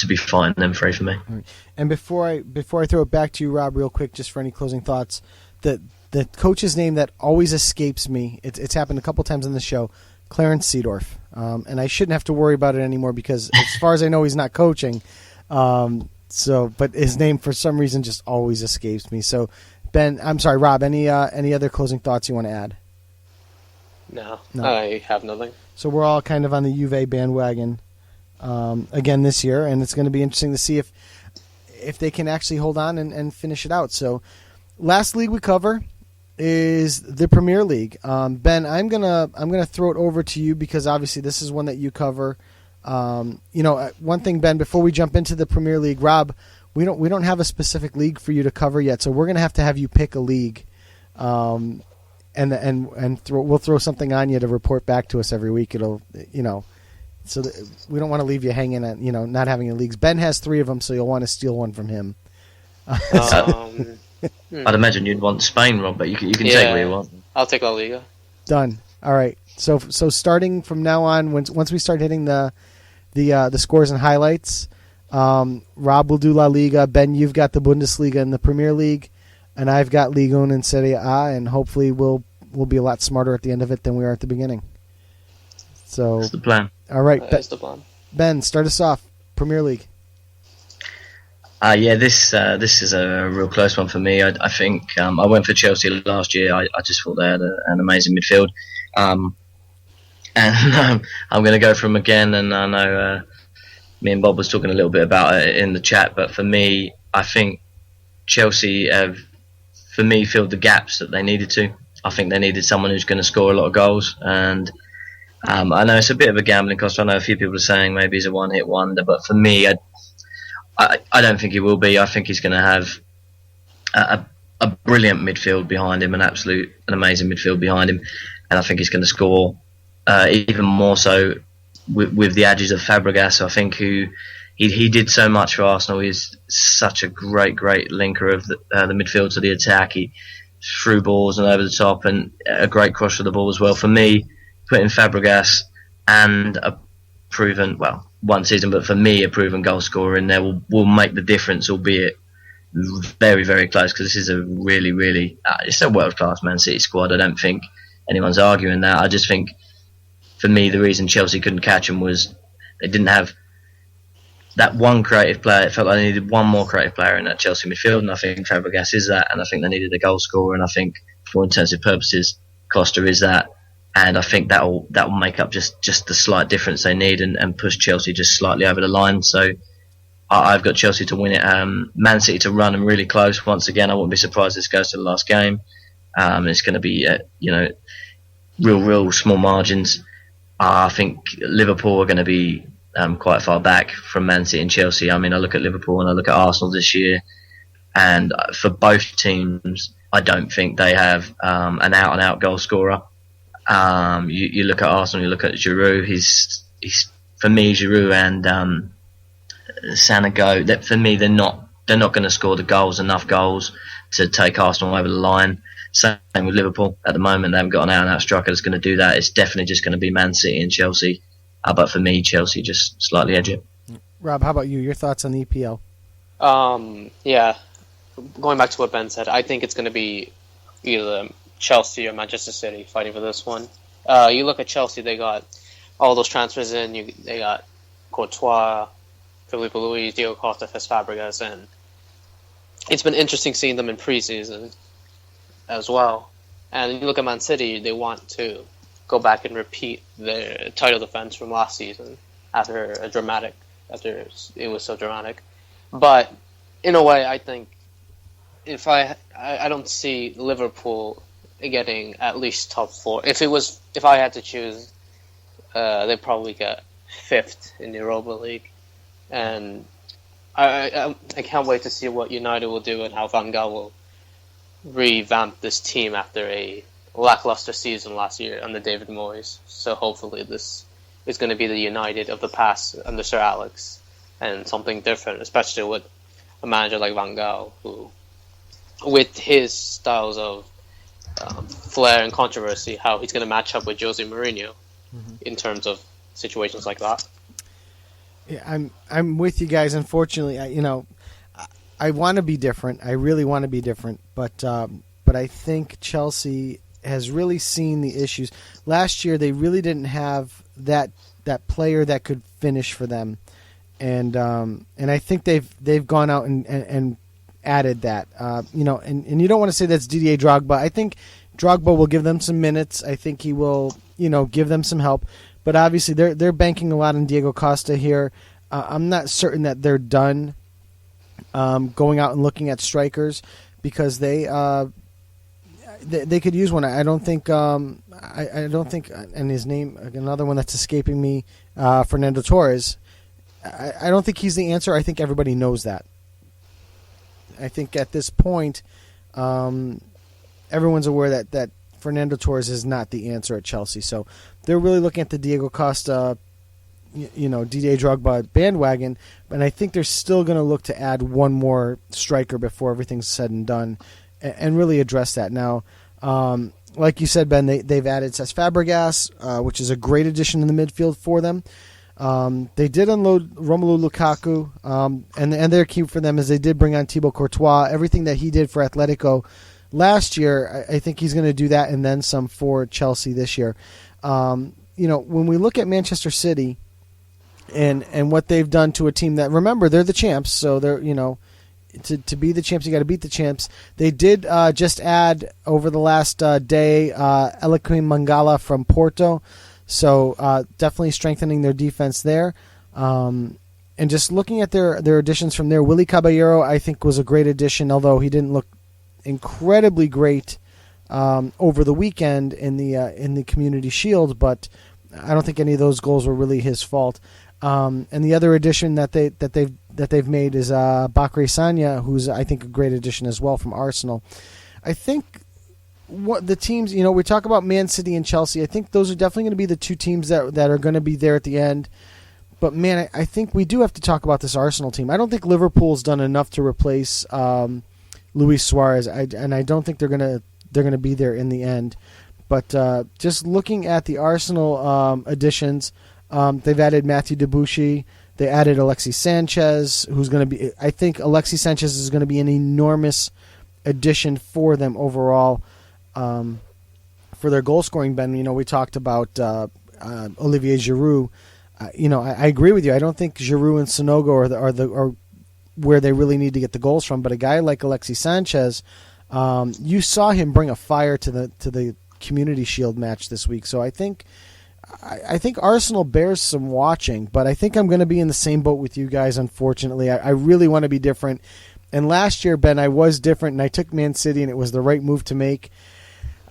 be fighting them free for me. Right. And before I throw it back to you, Rob, real quick, just for any closing thoughts, the coach's name that always escapes me, it's happened a couple times on the show, Clarence Seedorf. And I shouldn't have to worry about it anymore, because as far as I know, he's not coaching. But his name for some reason just always escapes me. So Rob, any other closing thoughts you want to add? No, I have nothing. So we're all kind of on the Juve bandwagon again this year, and it's going to be interesting to see if they can actually hold on and finish it out. So last league we cover is the Premier League. Ben, I'm gonna throw it over to you, because obviously this is one that you cover. One thing, Ben, before we jump into the Premier League, Rob, we don't have a specific league for you to cover yet, so we're gonna have you pick a league, and we'll throw something on you to report back to us every week. It'll so that we don't want to leave you hanging at not having any leagues. Ben has 3 of them, so you'll want to steal one from him. I'd imagine you'd want Spain, Rob, but you can take what you want. I'll take La Liga. Done. All right. So starting from now on, once we start hitting the scores and highlights, Rob will do La Liga. Ben, you've got the Bundesliga and the Premier League, and I've got Ligue 1 and Serie A, and hopefully we'll be a lot smarter at the end of it than we are at the beginning. So that's the plan. All right, That's the plan. Ben, start us off. Premier League. This is a real close one for me. I think I went for Chelsea last year. I just thought they had an amazing midfield, and I'm going to go for them again. And I know me and Bob was talking a little bit about it in the chat, but for me, I think Chelsea have, for me, filled the gaps that they needed to. I think they needed someone who's going to score a lot of goals, and I know it's a bit of a gambling cost. I know a few people are saying maybe he's a one-hit wonder, but for me, I don't think he will be. I think he's going to have a brilliant midfield behind him, an amazing midfield behind him, and I think he's going to score even more so with the edges of Fabregas. I think he did so much for Arsenal. He's such a great linker of the midfield to the attack. He threw balls and over the top, and a great cross for the ball as well. For me, putting Fabregas and a proven, one season, but for me, a proven goal scorer in there will make the difference, albeit very, very close, because this is a really, really, it's a world-class Man City squad. I don't think anyone's arguing that. I just think, for me, the reason Chelsea couldn't catch him was they didn't have that one creative player. It felt like they needed one more creative player in that Chelsea midfield, and I think Fabregas is that, and I think they needed a goal scorer, and I think, for intensive purposes, Costa is that. And I think that will make up just the slight difference they need and push Chelsea just slightly over the line. So I've got Chelsea to win it. Man City to run them really close. Once again, I wouldn't be surprised if this goes to the last game. It's going to be real small margins. I think Liverpool are going to be quite far back from Man City and Chelsea. I mean, I look at Liverpool and I look at Arsenal this year, and for both teams, I don't think they have an out-and-out goal scorer. You look at Arsenal, you look at Giroud. He's for me, Giroud and Sanago. That for me, they're not going to score enough goals to take Arsenal over the line. Same with Liverpool at the moment. They haven't got an out-and-out striker that's going to do that. It's definitely just going to be Man City and Chelsea. But for me, Chelsea just slightly edge it. Rob, how about you? Your thoughts on the EPL? Yeah, going back to what Ben said, I think it's going to be either Chelsea or Manchester City fighting for this one. You look at Chelsea; they got all those transfers in. They got Courtois, Filipe Luis, Diego Costa, Fabregas, and it's been interesting seeing them in preseason as well. And you look at Man City; they want to go back and repeat their title defense from last season after it was so dramatic. But in a way, I think if I don't see Liverpool getting at least top four. If I had to choose, they'd probably get fifth in the Europa League, and I can't wait to see what United will do and how Van Gaal will revamp this team after a lackluster season last year under David Moyes. So hopefully this is going to be the United of the past under Sir Alex, and something different, especially with a manager like Van Gaal, who, with his styles of flair and controversy, how he's going to match up with Jose Mourinho in terms of situations like that. Yeah, I'm with you guys. Unfortunately, I want to be different. I really want to be different, but I think Chelsea has really seen the issues. Last year, they really didn't have that player that could finish for them, and I think they've gone out and added that. And you don't want to say that's Didier Drogba. I think Drogba will give them some minutes. I think he will, give them some help. But obviously, they're banking a lot on Diego Costa here. I'm not certain that they're done going out and looking at strikers, because they could use one. I don't think and his name, another one that's escaping me, Fernando Torres. I don't think he's the answer. I think everybody knows that. I think at this point, everyone's aware that Fernando Torres is not the answer at Chelsea. So they're really looking at the Diego Costa, Didier Drogba bandwagon. But I think they're still going to look to add one more striker before everything's said and done, and really address that. Now, like you said, Ben, they've added Cesc Fabregas, which is a great addition in the midfield for them. They did unload Romelu Lukaku, and their key for them is they did bring on Thibaut Courtois. Everything that he did for Atletico last year, I think he's going to do that and then some for Chelsea this year. When we look at Manchester City and what they've done to a team that, remember, they're the champs, so they're, to be the champs, you got to beat the champs. They did just add over the last day Eliaquim Mangala from Porto. So definitely strengthening their defense there. And just looking at their additions from there, Willy Caballero, I think, was a great addition, although he didn't look incredibly great over the weekend in the Community Shield, but I don't think any of those goals were really his fault. And the other addition that they've made is Bakary Sagna, who's, I think, a great addition as well from Arsenal. I think what the teams, we talk about Man City and Chelsea. I think those are definitely going to be the two teams that are going to be there at the end. But man, I think we do have to talk about this Arsenal team. I don't think Liverpool's done enough to replace Luis Suarez, and I don't think they're gonna be there in the end. But just looking at the Arsenal additions, they've added Matthew Debuchy. They added Alexis Sanchez, who's going to be. I think Alexis Sanchez is going to be an enormous addition for them overall. For their goal scoring, Ben, we talked about Olivier Giroud. I agree with you. I don't think Giroud and Sonogo are where they really need to get the goals from. But a guy like Alexis Sanchez, you saw him bring a fire to the Community Shield match this week. So I think Arsenal bears some watching. But I think I'm going to be in the same boat with you guys. Unfortunately, I really want to be different. And last year, Ben, I was different, and I took Man City, and it was the right move to make.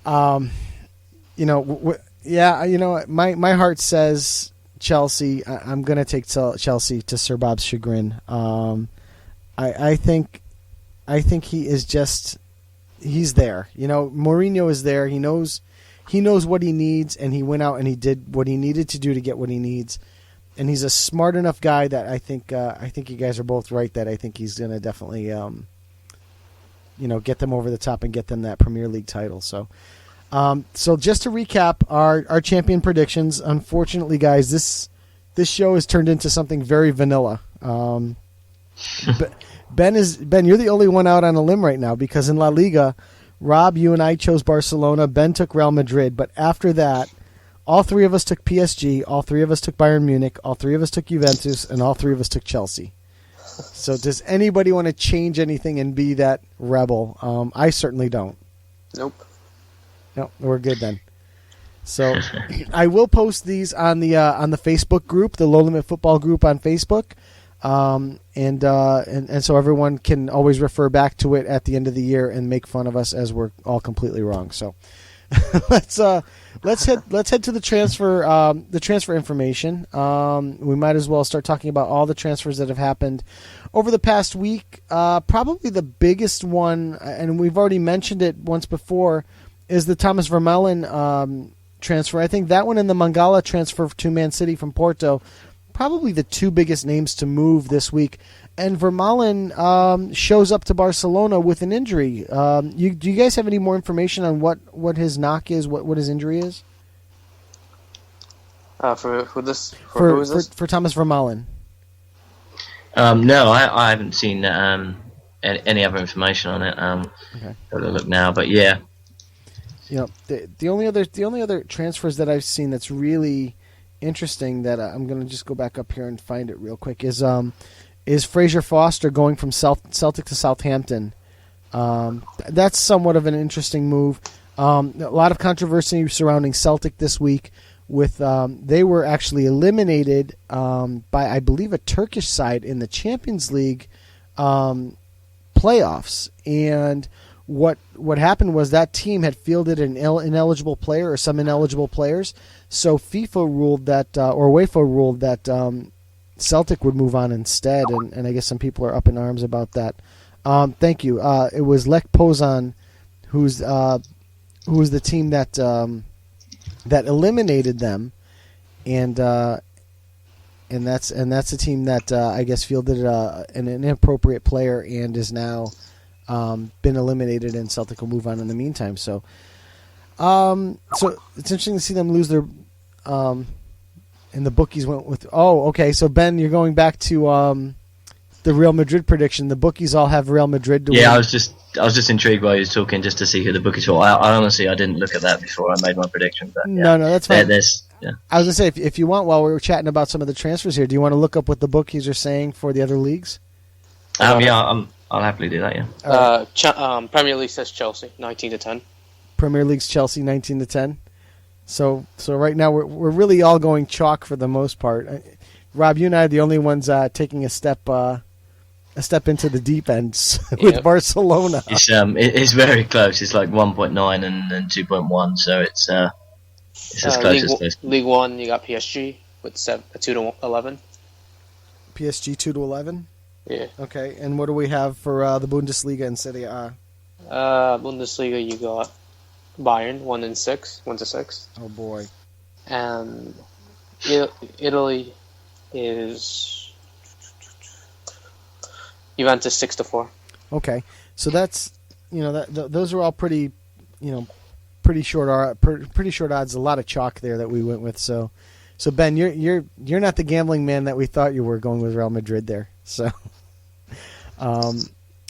My heart says Chelsea. I'm going to take Chelsea to Sir Bob's chagrin. I think he is just, he's there. Mourinho is there. He knows what he needs, and he went out and he did what he needed to do to get what he needs. And he's a smart enough guy that I think you guys are both right that I think he's going to definitely get them over the top and get them that Premier League title. So just to recap our champion predictions, unfortunately, guys, this show has turned into something very vanilla. Ben, you're the only one out on a limb right now because in La Liga, Rob, you and I chose Barcelona. Ben took Real Madrid, but after that, all three of us took PSG, all three of us took Bayern Munich, all three of us took Juventus, and all three of us took Chelsea. So does anybody want to change anything and be that rebel? I certainly don't. Nope. No, we're good then. So I will post these on the Facebook group, the Low Limit Football group on Facebook, and so everyone can always refer back to it at the end of the year and make fun of us as we're all completely wrong. So let's head to the transfer information. We might as well start talking about all the transfers that have happened over the past week. Probably the biggest one, and we've already mentioned it once before, is the Thomas Vermaelen transfer. I think that one and the Mangala transfer to ManCity from Porto, probably the two biggest names to move this week. And Vermaelen shows up to Barcelona with an injury. Do you guys have any more information on what his knock is, what his injury is? For who this? Who is this? For Thomas Vermaelen. No, I haven't seen any other information on it. Okay. Got to look now, but yeah. You know, the only other transfers that I've seen that's really interesting that I'm going to just go back up here and find it real quick is Fraser Foster going from Celtic to Southampton. That's somewhat of an interesting move. A lot of controversy surrounding Celtic this week. With they were actually eliminated by, I believe, a Turkish side in the Champions League playoffs, and what happened was that team had fielded an ineligible player or some ineligible players, so FIFA ruled that or UEFA ruled that Celtic would move on instead, and I guess some people are up in arms about that. Thank you. It was Lech Poznan, who's the team that eliminated them, and that's a team that I guess fielded an inappropriate player and is now been eliminated, and Celtic will move on in the meantime. So it's interesting to see them lose their. And the bookies went with. Oh, okay. So Ben, you're going back to the Real Madrid prediction. The bookies all have Real Madrid to win. I was just intrigued while you were talking just to see who the bookies were. I honestly didn't look at that before I made my prediction. But No, that's fine. Yeah. I was gonna say if you want, while we were chatting about some of the transfers here, do you want to look up what the bookies are saying for the other leagues? I'll happily do that. Yeah. Premier League says Chelsea 19-10. Premier League's Chelsea 19-10. So right now we're really all going chalk for the most part. Rob, you and I are the only ones taking a step into the deep ends with Barcelona. It's very close. It's like 1.9 and 2.1. So it's as close as close. League One, you got PSG with 2-11. PSG 2-11. Yeah. Okay, and what do we have for the Bundesliga and Serie A? Bundesliga, you got Bayern 1-6. Oh boy. And Italy is Juventus 6-4. Okay, so that's those are all pretty short odds. A lot of chalk there that we went with. So Ben, you're not the gambling man that we thought you were, going with Real Madrid there. So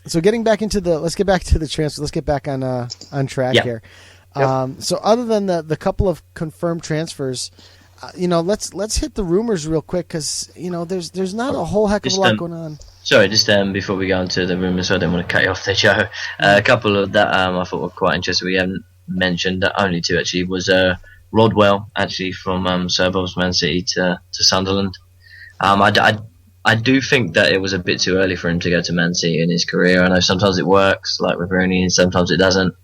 so getting back into let's get back to the transfer. Let's get back on track here. Yep. So other than the couple of confirmed transfers, let's hit the rumors real quick because there's not a whole heck of a lot going on. Sorry, just before we go into the rumours, so I didn't want to cut you off there, Joe. A couple of that I thought were quite interesting. We haven't mentioned, only two actually, was Rodwell actually from SirBob's ManCity to Sunderland. I do think that it was a bit too early for him to go to ManCity in his career. I know sometimes it works, like with Rooney, and sometimes it doesn't.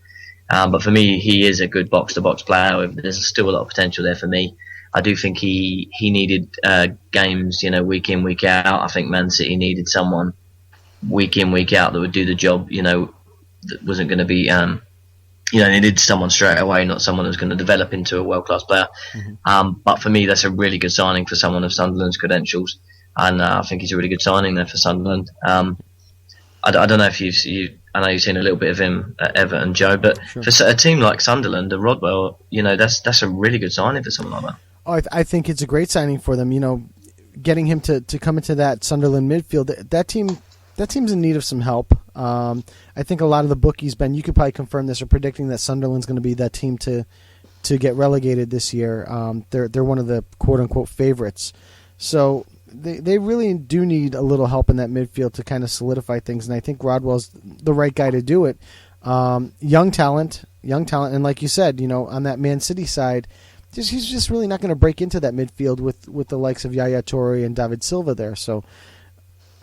But for me, he is a good box-to-box player. There's still a lot of potential there for me. I do think he needed games, week in, week out. I think ManCity needed someone week in, week out that would do the job, that wasn't going to be, they needed someone straight away, not someone who's going to develop into a world-class player. Mm-hmm. But for me, that's a really good signing for someone of Sunderland's credentials. And I think he's a really good signing there for Sunderland. I don't know if I know you've seen a little bit of him at Everton, Joe, but sure. For a team like Sunderland, Rodwell, that's a really good signing for someone like that. Oh, I think it's a great signing for them. Getting him to come into that Sunderland midfield. That team that team's in need of some help. I think a lot of the bookies, Ben, you could probably confirm this, are predicting that Sunderland's going to be that team to get relegated this year. They're one of the quote unquote favorites. So they really do need a little help in that midfield to kind of solidify things, and I think Rodwell's the right guy to do it. Young talent, and like you said, on that Man City side, he's just really not going to break into that midfield with the likes of Yaya Toure and David Silva there. So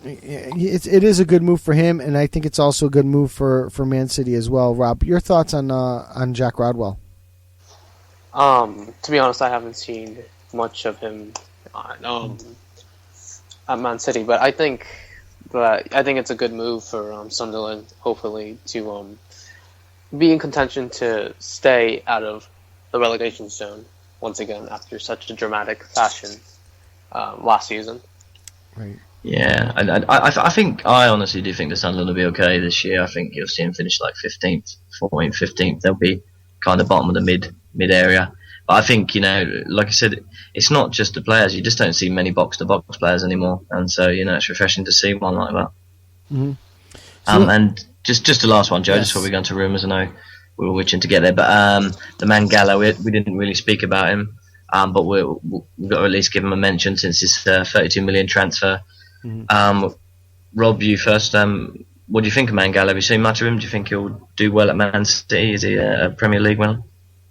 it is a good move for him, and I think it's also a good move for Man City as well. Rob, your thoughts on Jack Rodwell? To be honest, I haven't seen much of him at Man City, but I think it's a good move for Sunderland, hopefully, to be in contention to stay out of the relegation zone once again after such a dramatic fashion last season. Right. Yeah, I honestly do think the Sunderland will be okay this year. I think you'll see them finish like 15th, 14th, 15th. They'll be kind of bottom of the mid area. But I think, like I said, it's not just the players. You just don't see many box-to-box players anymore. And so, it's refreshing to see one like that. Mm-hmm. And just the last one, Joe, just before we go into rumours. I know we were wishing to get there. But the Mangala, we didn't really speak about him. But we've got to at least give him a mention since his 32 million transfer. Mm-hmm. Rob, you first. What do you think of Mangala? Have you seen much of him? Do you think he'll do well at Man City? Is he a Premier League winner?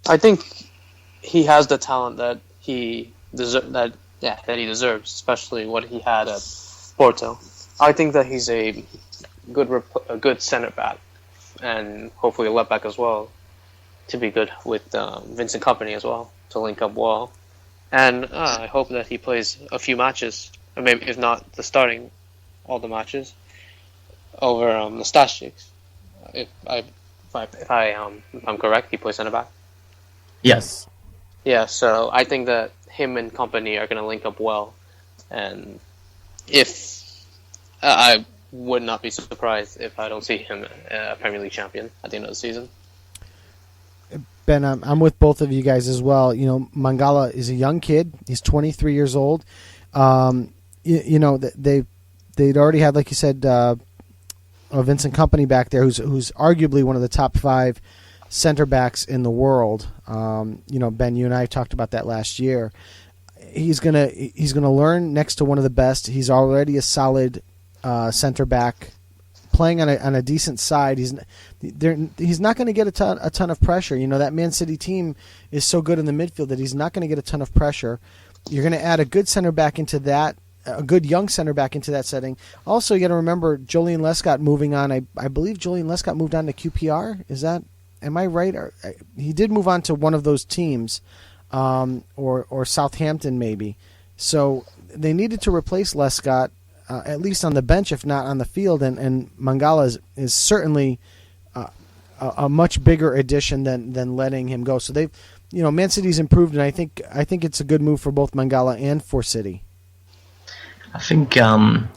I think he has the talent that he deserves, especially what he had at Porto. I think that he's a good centre back, and hopefully a left back as well, to be good with Vincent Kompany as well, to link up well. And I hope that he plays a few matches, or maybe if not all the matches, over the Stashik. If I'm correct, he plays centre back. Yes. Yeah, so I think that him and Kompany are going to link up well, and if I would not be surprised if I don't see him a Premier League champion at the end of the season. Ben, I'm with both of you guys as well. Mangala is a young kid. He's 23 years old. They'd already had, like you said, Vincent Kompany back there, who's arguably one of the top 5 center backs in the world. Ben, you and I talked about that last year. He's gonna learn next to one of the best. He's already a solid center back, playing on a decent side. He's not going to get a ton of pressure. That Man City team is so good in the midfield that he's not going to get a ton of pressure. You're going to add a good center back into that, a good young center back into that setting. Also, you got to remember Julian Lescott moving on. I believe Julian Lescott moved on to QPR. Am I right? He did move on to one of those teams, or Southampton maybe. So they needed to replace Lescott, at least on the bench, if not on the field. And Mangala is certainly a much bigger addition than letting him go. So they've, Man City's improved, and I think it's a good move for both Mangala and for City. I think I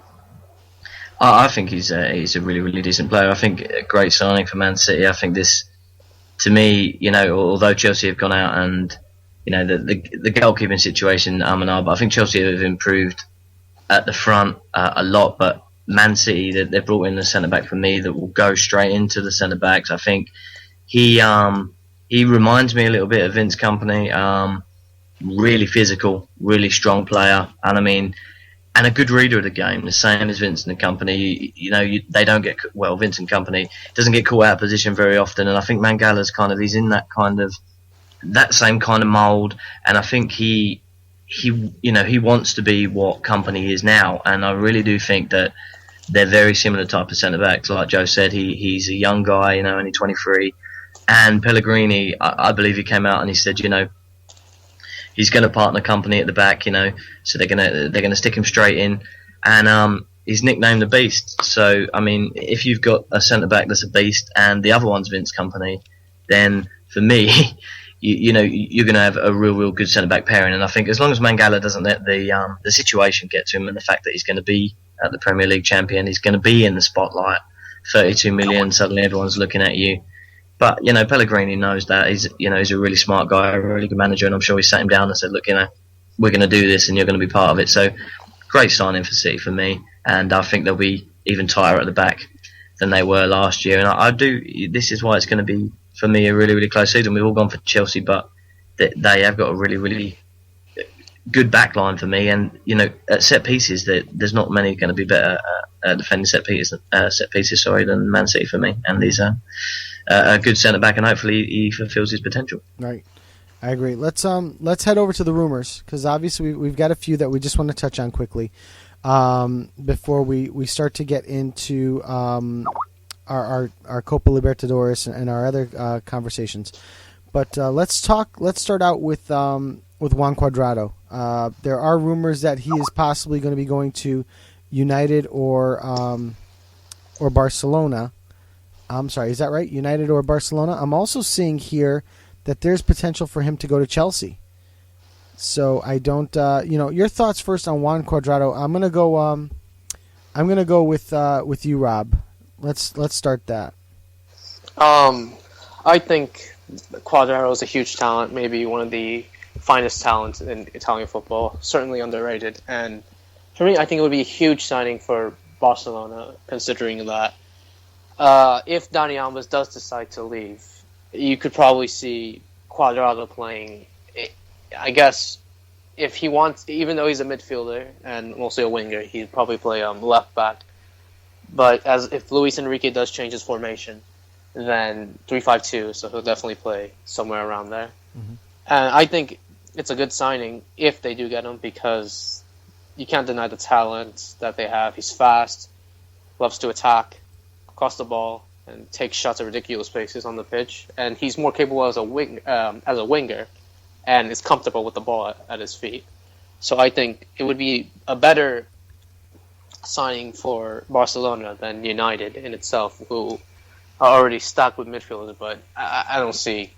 think he's a really, really decent player. I think a great signing for Man City. I think this, to me, although Chelsea have gone out and the goalkeeping situation, but I think Chelsea have improved at the front a lot. But Man City, they brought in a centre back for me that will go straight into the centre backs. I think he reminds me a little bit of Vince Kompany. Really physical, really strong player, and a good reader of the game, the same as Vincent Kompany. They don't get Vincent Kompany doesn't get caught out of position very often, and I think Mangala's he's in that same kind of mould, and I think he wants to be what Kompany is now, and I really do think that they're very similar type of centre backs. Like Joe said, he's a young guy, only 23, and Pellegrini, I believe he came out and he said, he's going to partner Kompany at the back, so they're going to stick him straight in, and he's nicknamed the Beast. So if you've got a centre back that's a beast and the other one's Vince Kompany, then for me, you're going to have a real good centre back pairing. And I think as long as Mangala doesn't let the situation get to him, and the fact that he's going to be at the Premier League champion, he's going to be in the spotlight, 32 million, suddenly everyone's looking at you. But Pellegrini knows that he's a really smart guy, a really good manager, and I'm sure he sat him down and said, "Look, we're going to do this, and you're going to be part of it." So, great signing for City for me, and I think they'll be even tighter at the back than they were last year. And I do. This is why it's going to be for me a really, really close season. We've all gone for Chelsea, but they have got a really, really good back line for me. And at set pieces, there's not many going to be better at defending set pieces than ManCity for me. And he's a good centre back, and hopefully he fulfills his potential. Right. I agree. Let's head over to the rumors, because obviously we've got a few that we just want to touch on quickly before we start to get into our Copa Libertadores and our other conversations. But let's start out with Juan Cuadrado. There are rumors that he is possibly going to be going to United or Barcelona. I'm sorry, is that right? United or Barcelona? I'm also seeing here that there's potential for him to go to Chelsea. So I don't, your thoughts first on Juan Cuadrado. I'm gonna go with you, Rob. Let's start that. I think Cuadrado is a huge talent, maybe one of the finest talents in Italian football, certainly underrated. And for me, I think it would be a huge signing for Barcelona, considering that if Dani Alves does decide to leave, you could probably see Cuadrado playing. I guess if he wants, even though he's a midfielder and mostly a winger, he'd probably play left back. But if Luis Enrique does change his formation, then 3-5-2, so he'll definitely play somewhere around there. Mm-hmm. And I think it's a good signing if they do get him, because you can't deny the talent that they have. He's fast, loves to attack, cross the ball, and take shots at ridiculous places on the pitch. And he's more capable as a winger, and is comfortable with the ball at his feet. So I think it would be a better signing for Barcelona than United in itself, who are already stacked with midfielders. But I don't see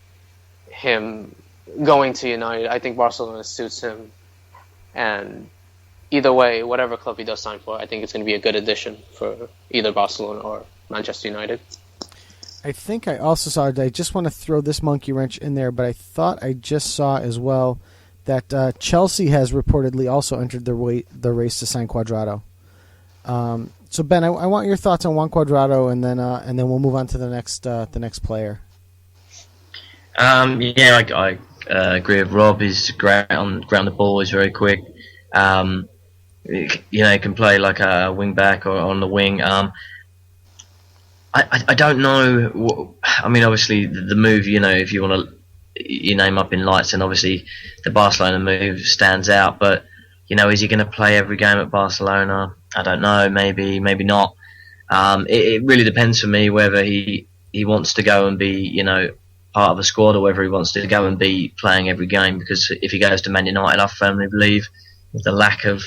him going to United. I think Barcelona suits him. And either way, whatever club he does sign for, I think it's going to be a good addition for either Barcelona or Manchester United. I think I also saw, I just want to throw this monkey wrench in there, but I thought I just saw as well that Chelsea has reportedly also entered the race to sign Cuadrado. So Ben, I want your thoughts on Juan Cuadrado, and then we'll move on to the next player. I agree with Rob. He's great on ground the ball. He's very quick. He can play like a wing back or on the wing. I don't know. Obviously the move. If you want to, you name up in lights, and obviously the Barcelona move stands out. But is he going to play every game at Barcelona? I don't know. Maybe not. It really depends for me whether he wants to go and be part of a squad, or whether he wants to go and be playing every game. Because if he goes to Man United, I firmly believe with the lack of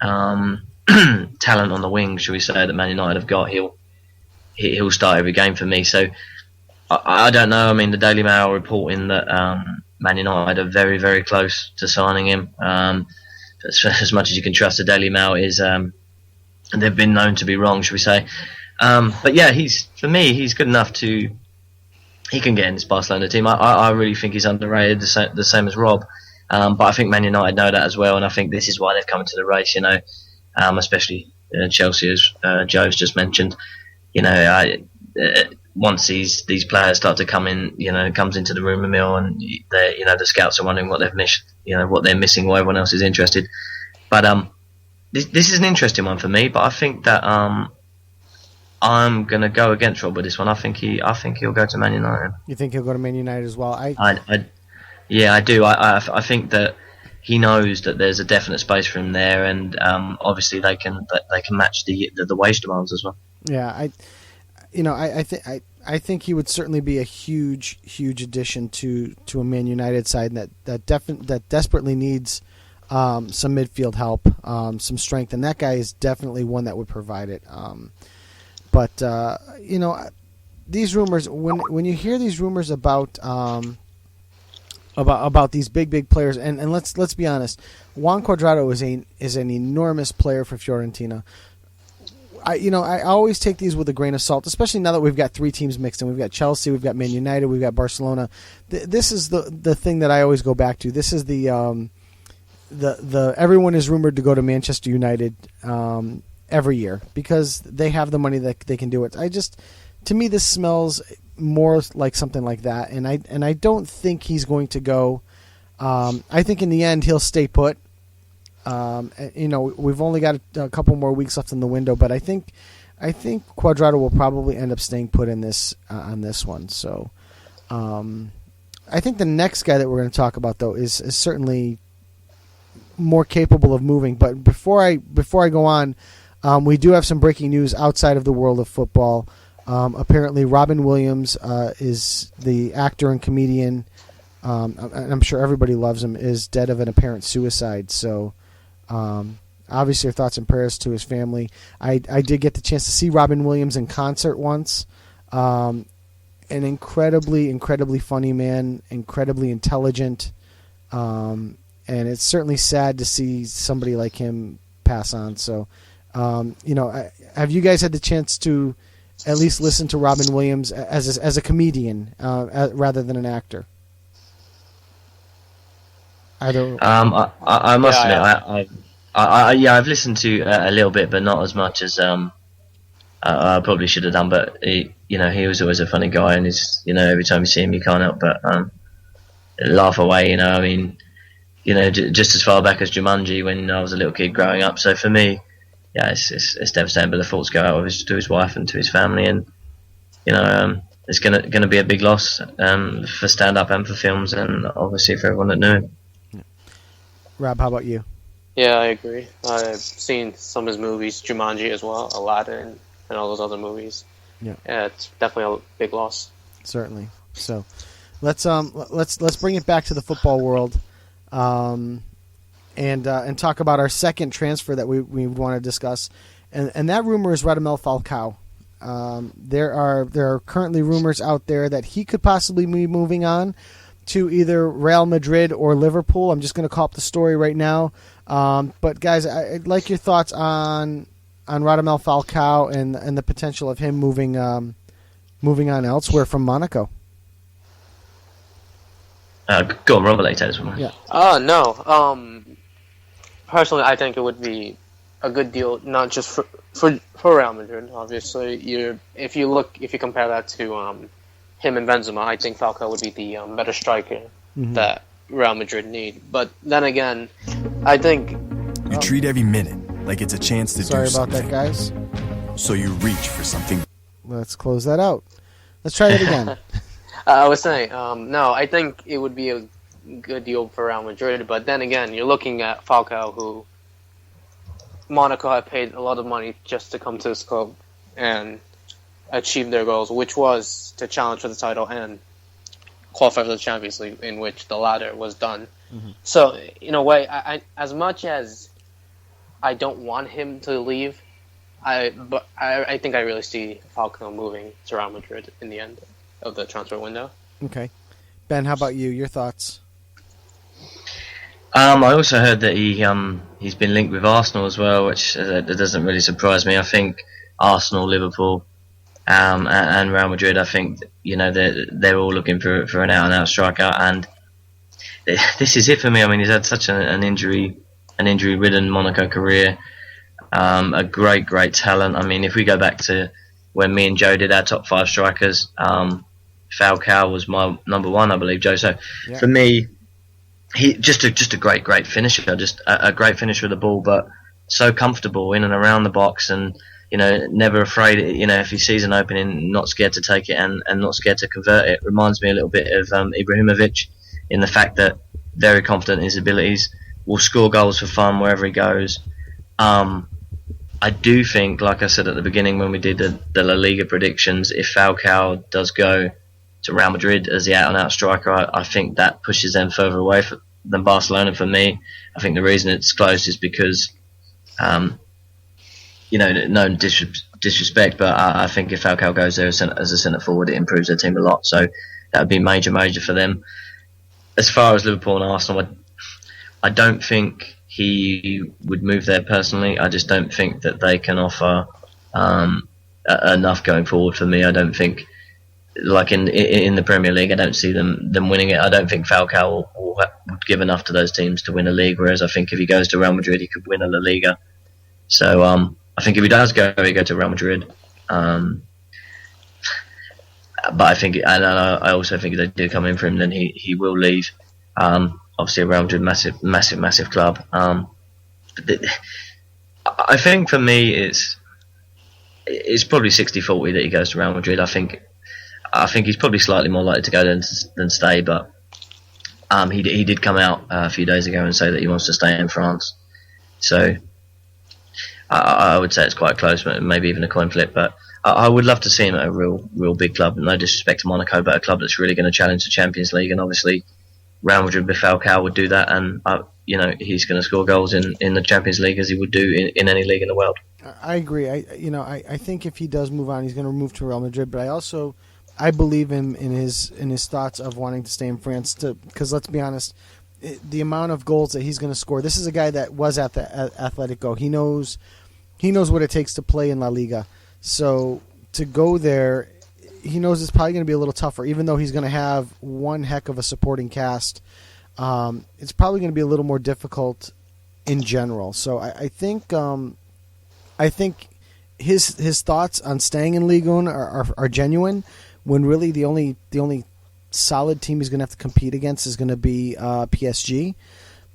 talent on the wing, shall we say, that Man United have got, he'll start every game for me. So I don't know. The Daily Mail reporting that Man United are very, very close to signing him. As much as you can trust the Daily Mail is, they've been known to be wrong, shall we say. But yeah, he's good enough to, he can get in this Barcelona team. I really think he's underrated, the same as Rob. But I think Man United know that as well, and I think this is why they've come into the race, especially Chelsea, as Joe's just mentioned. Once these players start to come in, comes into the rumour mill, and the scouts are wondering what they've missed, what they're missing, why everyone else is interested. But this is an interesting one for me. But I think that I'm gonna go against Rob with this one. I think he'll go to Man United. You think he'll go to Man United as well? Yeah, I do. I think that he knows that there's a definite space for him there, and obviously they can match the wage demands as well. Yeah, I think he would certainly be a huge addition to a Man United side that desperately needs some midfield help, some strength, and that guy is definitely one that would provide it. But these rumors, when you hear these rumors about these big players, and let's be honest, Juan Cuadrado is an enormous player for Fiorentina. I always take these with a grain of salt, especially now that we've got three teams mixed in. We've got Chelsea, we've got Man United, we've got Barcelona. This is the thing that I always go back to. This is the everyone is rumored to go to Manchester United, every year because they have the money that they can do it. To me, this smells more like something like that, and I don't think he's going to go. I think in the end he'll stay put. We've only got a couple more weeks left in the window, but I think Cuadrado will probably end up staying put in this on this one. So, I think the next guy that we're going to talk about though is certainly more capable of moving. But before I go on, we do have some breaking news outside of the world of football. Apparently, Robin Williams is the actor and comedian. I'm sure everybody loves him. Is dead of an apparent suicide. So, obviously, our thoughts and prayers to his family. I did get the chance to see Robin Williams in concert once. An incredibly, incredibly funny man, incredibly intelligent, and it's certainly sad to see somebody like him pass on. So, have you guys had the chance to at least listen to Robin Williams as a comedian rather than an actor? I must admit, I've listened to a little bit, but not as much as I probably should have done. But he was always a funny guy, and he's, every time you see him, you can't help but laugh away. Just as far back as Jumanji when I was a little kid growing up. So for me, yeah, it's devastating. But the thoughts go out to his wife and to his family, and it's gonna be a big loss for stand up and for films, and obviously for everyone that knew him. Rob, how about you? Yeah, I agree. I've seen some of his movies, Jumanji as well, Aladdin, and all those other movies. Yeah, it's definitely a big loss. Certainly. So, let's bring it back to the football world, and talk about our second transfer that we want to discuss, and that rumor is Radamel Falcao. There are currently rumors out there that he could possibly be moving on to either Real Madrid or Liverpool. I'm just going to call up the story right now. But guys, I'd like your thoughts on Radamel Falcao and the potential of him moving on elsewhere from Monaco. Go on, Robert, later as well. Yeah. No. Personally, I think it would be a good deal, not just for Real Madrid. Obviously, if you compare that to him and Benzema, I think Falcao would be the better striker that Real Madrid need. But then again, I think you treat every minute like it's a chance to do something. Sorry about that, guys. So you reach for something. Let's close that out. Let's try that again. I was saying, no, I think it would be a good deal for Real Madrid. But then again, you're looking at Falcao, who Monaco have paid a lot of money just to come to this club and achieve their goals, which was to challenge for the title and qualify for the Champions League, in which the latter was done. So, in a way, I as much as I don't want him to leave, I think I really see Falcao moving to Real Madrid in the end of the transfer window. Okay. Ben, how about you? Your thoughts? I also heard that he's been linked with Arsenal as well, which that doesn't really surprise me. I think Arsenal, Liverpool, and Real Madrid, I think they're all looking for an out-and-out striker, and this is it for me. I mean, he's had such an injury-ridden Monaco career, a great talent. I mean, if we go back to when me and Joe did our top 5 strikers, Falcao was my number 1, I believe, Joe. So for me, he just a great finisher, just a great finisher of the ball, but so comfortable in and around the box, and never afraid. If he sees an opening, not scared to take it and not scared to convert it. Reminds me a little bit of Ibrahimovic in the fact that very confident in his abilities, will score goals for fun wherever he goes. I do think, like I said at the beginning when we did the La Liga predictions, if Falcao does go to Real Madrid as the out-and-out striker, I think that pushes them further away than Barcelona for me. I think the reason it's close is because, no disrespect, but I think if Falcao goes there as a centre-forward, it improves their team a lot. So that would be major for them. As far as Liverpool and Arsenal, I don't think he would move there personally. I just don't think that they can offer enough going forward for me. I don't think, like in the Premier League, I don't see them winning it. I don't think Falcao would give enough to those teams to win a league, whereas I think if he goes to Real Madrid, he could win a La Liga. So I think if he does go, he go to Real Madrid. But I think, and I also think if they do come in for him, then he will leave. Obviously, Real Madrid, massive club. But I think for me, it's probably 60-40 that he goes to Real Madrid. I think he's probably slightly more likely to go than stay. But he did come out a few days ago and say that he wants to stay in France. So I would say it's quite close, maybe even a coin flip. But I would love to see him at a real big club. No disrespect to Monaco, but a club that's really going to challenge the Champions League. And obviously, Real Madrid with Falcao would do that, and he's going to score goals in the Champions League as he would do in any league in the world. I agree. I think if he does move on, he's going to move to Real Madrid. But I believe him in his thoughts of wanting to stay in France. Because let's be honest, the amount of goals that he's going to score. This is a guy that was at the Atletico. He knows what it takes to play in La Liga. So to go there, he knows it's probably going to be a little tougher. Even though he's going to have one heck of a supporting cast, it's probably going to be a little more difficult in general. So I think his thoughts on staying in Ligue 1 are genuine. When really the only solid team he's going to have to compete against is going to be PSG.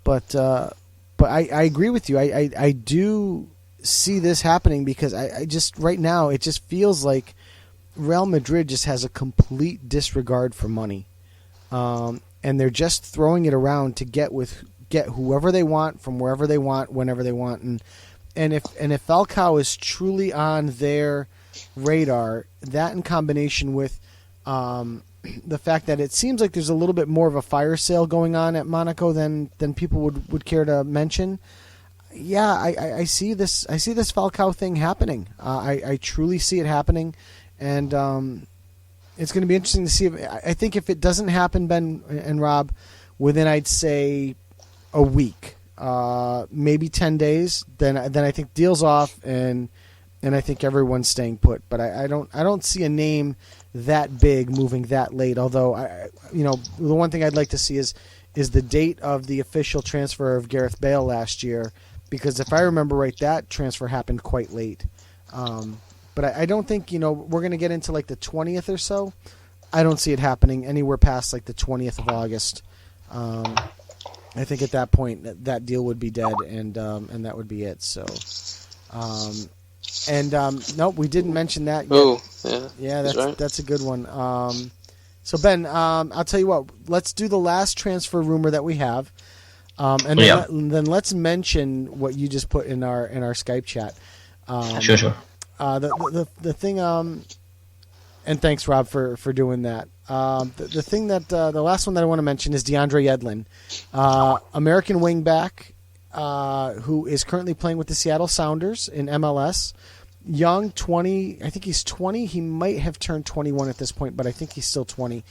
But I agree with you. I do see this happening because I just right now it just feels like Real Madrid just has a complete disregard for money, and they're just throwing it around to get whoever they want from wherever they want, whenever they want, and if Falcao is truly on their radar, that in combination with the fact that it seems like there's a little bit more of a fire sale going on at Monaco than people would care to mention. Yeah, I see this Falcao thing happening. I truly see it happening, and it's going to be interesting to see. I think if it doesn't happen, Ben and Rob, within I'd say a week, maybe 10 days, then I think deal's off, and I think everyone's staying put. But I don't see a name that big moving that late. Although the one thing I'd like to see is the date of the official transfer of Gareth Bale last year. Because if I remember right, that transfer happened quite late. But I don't think, we're going to get into like the 20th or so. I don't see it happening anywhere past like the 20th of August. I think at that point that deal would be dead, and that would be it. So, nope, we didn't mention that yet. Oh, yeah, right. That's a good one. So Ben, I'll tell you what. Let's do the last transfer rumor that we have. Then let's mention what you just put in our Skype chat. Sure. The thing, and thanks Rob for doing that. The thing that the last one that I want to mention is DeAndre Yedlin, American wingback, who is currently playing with the Seattle Sounders in MLS. Young, 20. I think he's 20. He might have turned 21 at this point, but I think he's still 20.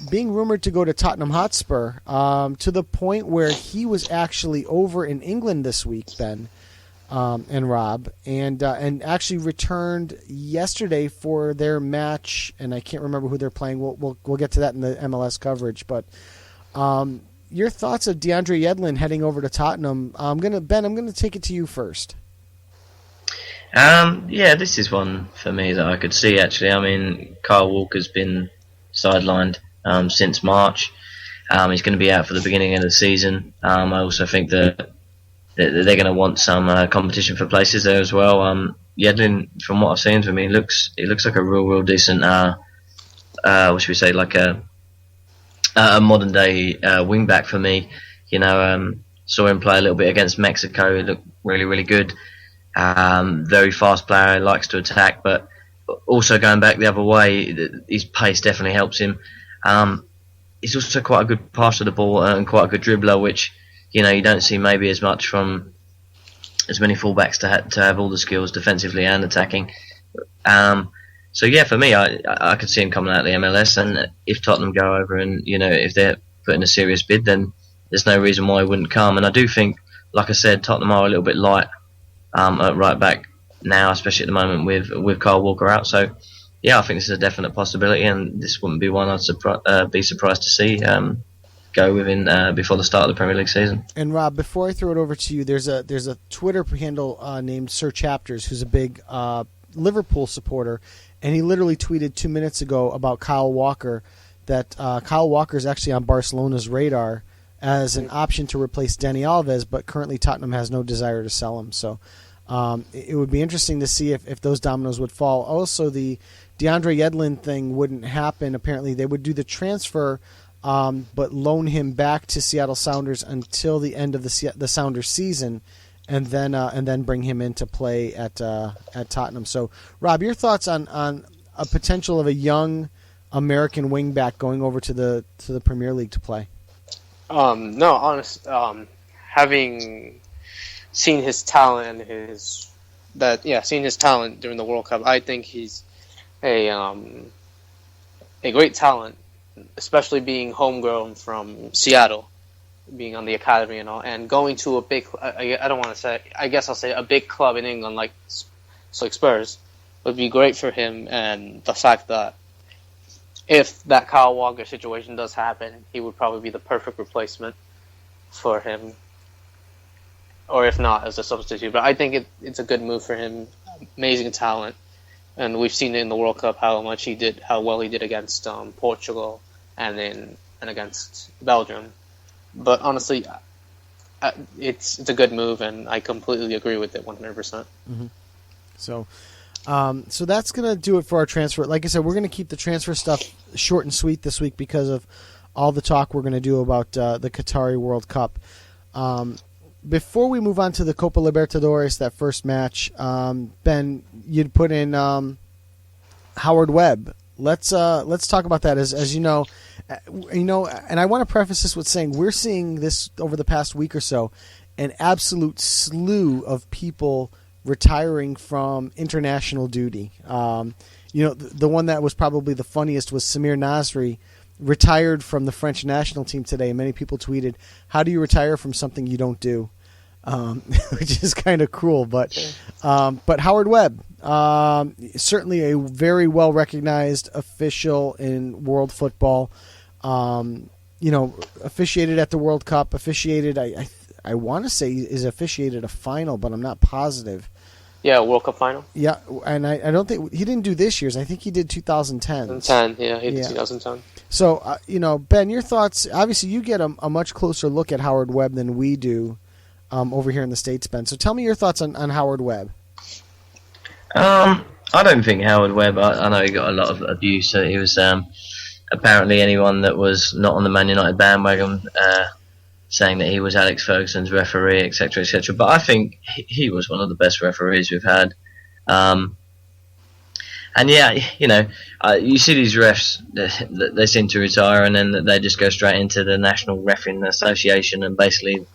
Being rumored to go to Tottenham Hotspur, to the point where he was actually over in England this week, Ben and Rob, and actually returned yesterday for their match, and I can't remember who they're playing. We'll get to that in the MLS coverage. But your thoughts of DeAndre Yedlin heading over to Tottenham? I'm gonna take it to you first. This is one for me that I could see actually. I mean, Kyle Walker's been sidelined since March. He's going to be out for the beginning of the season. I also think that they're going to want some competition for places there as well. Yedlin, from what I've seen from him, it looks like a real decent. What should we say? Like a modern day wing back for me. Saw him play a little bit against Mexico. He looked really good. Very fast player. Likes to attack, but also going back the other way, his pace definitely helps him. He's also quite a good passer of the ball and quite a good dribbler, which you don't see maybe as much from as many fullbacks to have all the skills defensively and attacking. So yeah, for me, I could see him coming out of the MLS, and if Tottenham go over and if they're putting a serious bid, then there's no reason why he wouldn't come. And I do think, like I said, Tottenham are a little bit light at right back now, especially at the moment with Kyle Walker out. So yeah, I think this is a definite possibility, and this wouldn't be one I'd be surprised to see go within before the start of the Premier League season. And Rob, before I throw it over to you, there's a Twitter handle named Sir Chapters, who's a big Liverpool supporter, and he literally tweeted 2 minutes ago about Kyle Walker, that Kyle Walker is actually on Barcelona's radar as an option to replace Dani Alves, but currently Tottenham has no desire to sell him. So it would be interesting to see if those dominoes would fall. Also, the DeAndre Yedlin thing wouldn't happen. Apparently, they would do the transfer, but loan him back to Seattle Sounders until the end of the Sounders season, and then bring him into play at Tottenham. So, Rob, your thoughts on a potential of a young American wingback going over to the Premier League to play? No, honest. Having seen his talent and seen his talent during the World Cup, I think he's a great talent, especially being homegrown from Seattle, being on the academy and all, and going to a big. I don't want to say. I guess I'll say a big club in England like Spurs would be great for him, and the fact that if that Kyle Walker situation does happen, he would probably be the perfect replacement for him, or if not, as a substitute. But I think it's a good move for him. Amazing talent, and we've seen it in the World Cup how well he did against Portugal and against Belgium. But honestly, it's a good move, and I completely agree with it 100%. Mm-hmm. So that's going to do it for our transfer. Like I said, we're going to keep the transfer stuff short and sweet this week because of all the talk we're going to do about the Qatari World Cup. Before we move on to the Copa Libertadores, that first match, Ben, you'd put in Howard Webb. Let's talk about that. As you know, and I want to preface this with saying we're seeing this over the past week or so, an absolute slew of people retiring from international duty. The one that was probably the funniest was Samir Nasri, retired from the French national team today. Many people tweeted, "How do you retire from something you don't do?" Which is kind of cruel, but Howard Webb, certainly a very well recognized official in world football. Officiated at the World Cup. Officiated, I want to say, is officiated a final, but I'm not positive. Yeah, World Cup final. Yeah, and I don't think he didn't do this year's. I think he did 2010. 2010, yeah, he did 2010. So, Ben, your thoughts? Obviously, you get a much closer look at Howard Webb than we do over here in the States, Ben. So, tell me your thoughts on Howard Webb. I don't think Howard Webb. I know he got a lot of abuse. He was apparently anyone that was not on the Man United bandwagon. Saying that he was Alex Ferguson's referee, etc., etc. But I think he was one of the best referees we've had. And yeah, you see these refs, they seem to retire and then they just go straight into the National Refereeing Association, and basically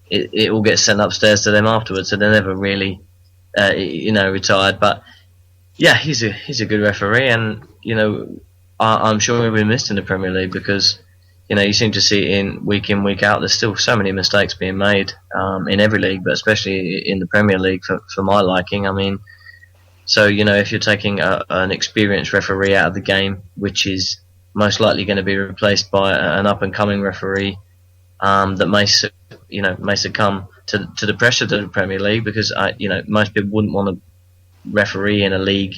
it all gets sent upstairs to them afterwards. So they're never really, retired. But yeah, he's a good referee, and I'm sure he'll be missed in the Premier League because. You seem to see in, week out, there's still so many mistakes being made in every league, but especially in the Premier League for my liking. I mean, so, if you're taking an experienced referee out of the game, which is most likely going to be replaced by an up-and-coming referee that may succumb to the pressure of the Premier League, because, most people wouldn't want to referee in a league,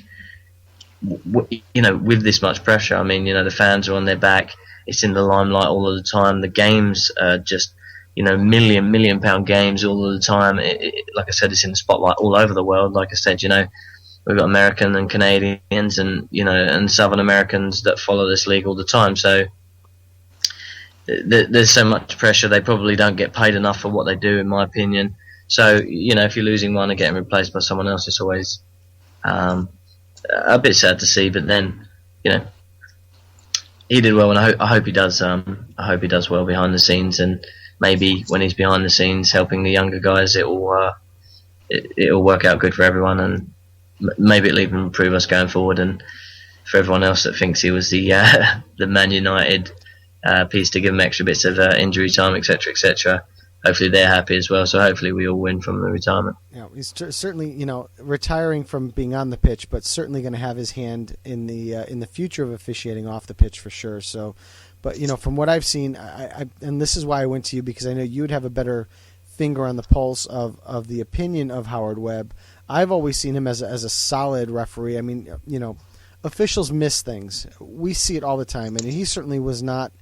with this much pressure. I mean, the fans are on their back. It's in the limelight all of the time. The games are just, million pound games all of the time. Like I said, it's in the spotlight all over the world. Like I said, we've got American and Canadians and, and Southern Americans that follow this league all the time. So there's so much pressure. They probably don't get paid enough for what they do, in my opinion. So, if you're losing one and getting replaced by someone else, it's always a bit sad to see. But then, he did well, and I hope he does. I hope he does well behind the scenes, and maybe when he's behind the scenes helping the younger guys, it'll work out good for everyone, and maybe it'll even improve us going forward. And for everyone else that thinks he was the Man United piece to give him extra bits of injury time, etc., etc. Hopefully they're happy as well. So hopefully we all win from the retirement. Yeah, he's certainly retiring from being on the pitch, but certainly going to have his hand in the future of officiating off the pitch for sure. So, But from what I've seen, I and this is why I went to you, because I know you would have a better finger on the pulse of the opinion of Howard Webb. I've always seen him as a solid referee. I mean, officials miss things. We see it all the time, and he certainly was not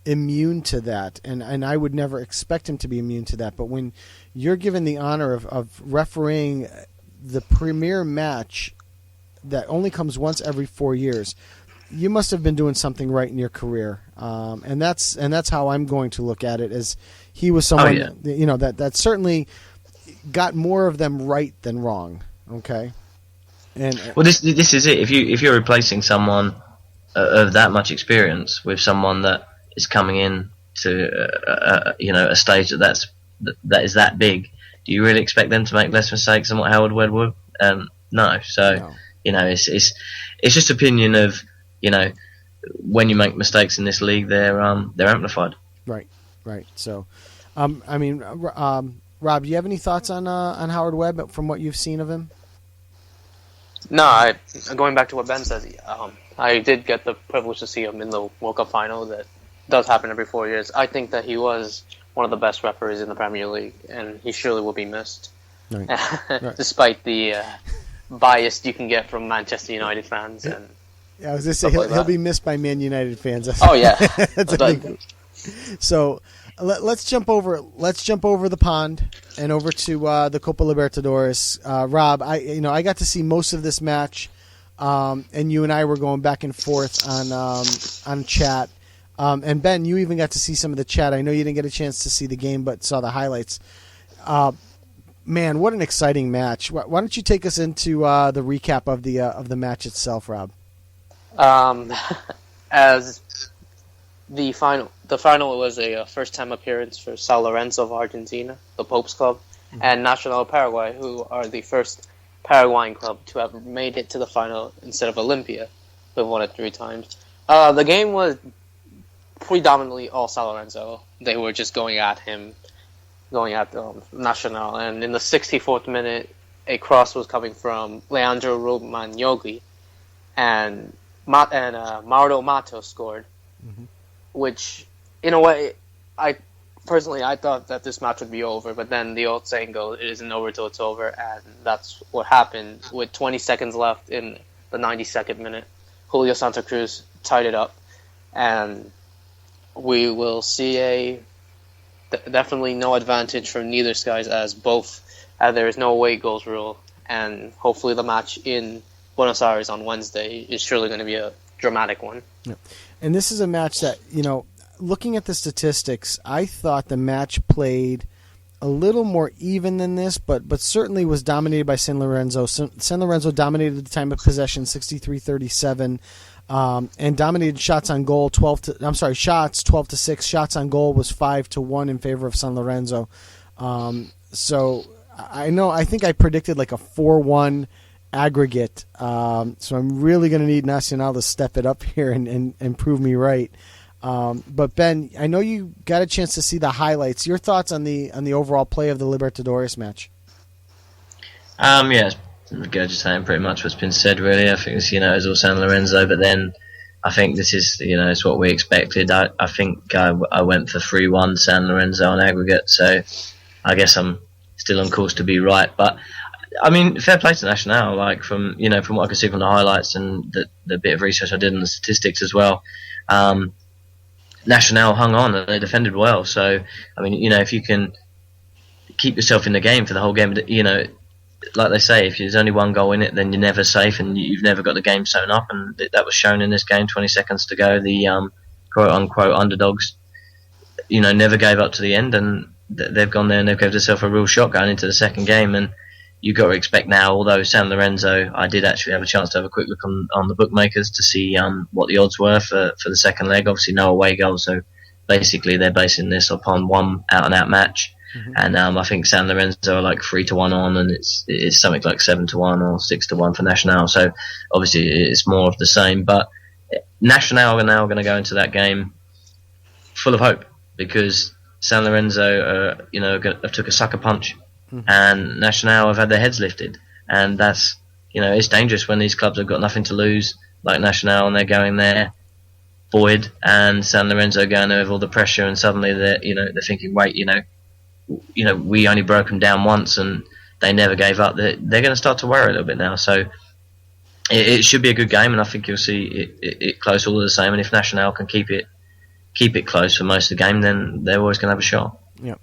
immune to that, and I would never expect him to be immune to that. But when you're given the honor of refereeing the premier match that only comes once every 4 years, you must have been doing something right in your career, and that's how I'm going to look at it. As he was someone, that certainly got more of them right than wrong. Okay, and well, this is it. If you're replacing someone of that much experience with someone that is coming in to a stage that is that big, do you really expect them to make less mistakes than what Howard Webb would? No. So it's just opinion of when you make mistakes in this league, they're amplified. Right. So, Rob, do you have any thoughts on Howard Webb from what you've seen of him? No, going back to what Ben says, I did get the privilege to see him in the World Cup final. That does happen every 4 years. I think that he was one of the best referees in the Premier League, and he surely will be missed. Right. Despite the bias you can get from Manchester United fans. And I was going to say he'll be missed by Man United fans. Oh yeah. So let's jump over the pond and over to the Copa Libertadores. Rob, I got to see most of this match, and you and I were going back and forth on chat. And Ben, you even got to see some of the chat. I know you didn't get a chance to see the game, but saw the highlights. Man, what an exciting match! Why don't you take us into the recap of the match itself, Rob? As the final was a first-time appearance for San Lorenzo of Argentina, the Pope's club, and Nacional Paraguay, who are the first Paraguayan club to have made it to the final instead of Olimpia, who have won it 3 times. The game was predominantly all San Lorenzo. They were just going at Nacional, and in the 64th minute, a cross was coming from Leandro Romagnoli, and Mauro Mato scored, which, in a way, I thought that this match would be over, but then the old saying goes, it isn't over till it's over, and that's what happened. With 20 seconds left in the 92nd minute, Julio Santa Cruz tied it up, and we will see definitely no advantage for neither skies, as there is no away goals rule, and hopefully the match in Buenos Aires on Wednesday is surely going to be a dramatic one. Yeah. And this is a match that, looking at the statistics, I thought the match played a little more even than this, but certainly was dominated by San Lorenzo. San Lorenzo dominated the time of possession 63-37, and dominated shots on goal 12-6. Shots on goal was 5-1 in favor of San Lorenzo. So I think I predicted like a 4-1 aggregate. So I'm really going to need Nacional to step it up here and prove me right. But Ben, I know you got a chance to see the highlights. Your thoughts on the overall play of the Libertadores match? Yeah, regurgitating pretty much what's been said. Really, I think it's all San Lorenzo, but then I think this is it's what we expected. I think I went for 3-1 San Lorenzo on aggregate, so I guess I'm still on course to be right. But I mean, fair play to Nacional. Like from what I could see from the highlights and the bit of research I did on the statistics as well. Nacional hung on and they defended well. So I mean, if you can keep yourself in the game for the whole game, like they say, if there's only one goal in it, then you're never safe and you've never got the game sewn up. And that was shown in this game. 20 seconds to go. The quote unquote underdogs, never gave up to the end, and they've gone there and they've given themselves a real shot going into the second game. And you've got to expect now, although San Lorenzo, I did actually have a chance to have a quick look on the bookmakers to see what the odds were for the second leg. Obviously, no away goal, so basically they're basing this upon one out-and-out match. Mm-hmm. And I think San Lorenzo are like 3-1 on, and it's something like 7-1 or 6-1 for Nacional. So obviously it's more of the same. But Nacional are now going to go into that game full of hope because San Lorenzo, took a sucker punch. And Nacional have had their heads lifted, and that's it's dangerous when these clubs have got nothing to lose like Nacional, and they're going there Boyd and San Lorenzo going there with all the pressure, and suddenly they're thinking, wait, we only broke them down once and they never gave up. They're going to start to worry a little bit now. So it should be a good game, and I think you'll see it close all the same. And if Nacional can keep it close for most of the game, then they're always going to have a shot. Yeah.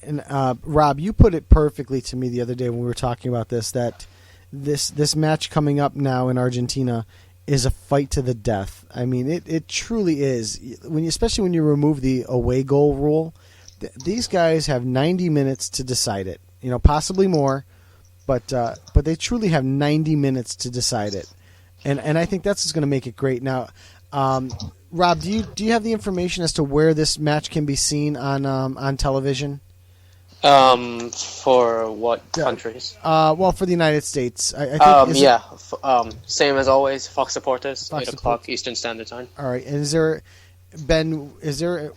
And Rob, you put it perfectly to me the other day when we were talking about this, that this match coming up now in Argentina is a fight to the death. I mean, it truly is. Especially when you remove the away goal rule, these guys have 90 minutes to decide it. Possibly more, but they truly have 90 minutes to decide it, and I think that's what's going to make it great. Now, Rob, do you have the information as to where this match can be seen on television? For what countries? Well, for the United States. I think, same as always, Fox Supporters, Fox 8 o'clock Eastern Standard Time. All right, and is there,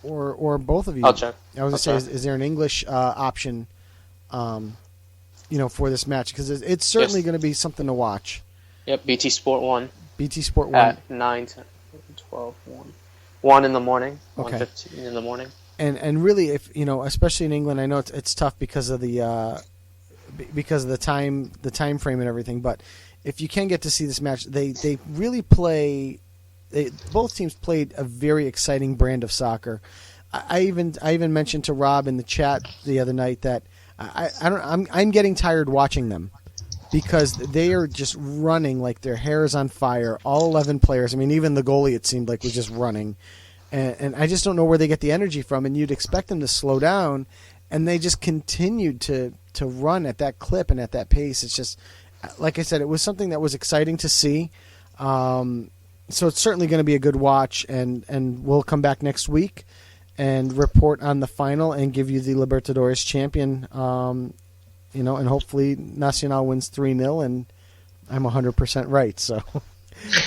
or both of you? I'll check. I was going to say, is there an English option, for this match? Because it's certainly going to be something to watch. Yep, BT Sport 1. BT Sport 1. At 9, 10, 12, 1 in the morning, okay. 1:15 in the morning. And really, if especially in England, I know it's tough because of the time frame and everything. But if you can get to see this match, they really play. Both teams played a very exciting brand of soccer. I even mentioned to Rob in the chat the other night that I'm getting tired watching them, because they are just running like their hair is on fire. All 11 players. I mean, even the goalie, it seemed like, was just running. And I just don't know where they get the energy from. And you'd expect them to slow down, and they just continued to run at that clip and at that pace. It's just, like I said, it was something that was exciting to see. So it's certainly going to be a good watch, and we'll come back next week and report on the final and give you the Libertadores champion. And hopefully Nacional wins 3-0, and I'm 100% right. So.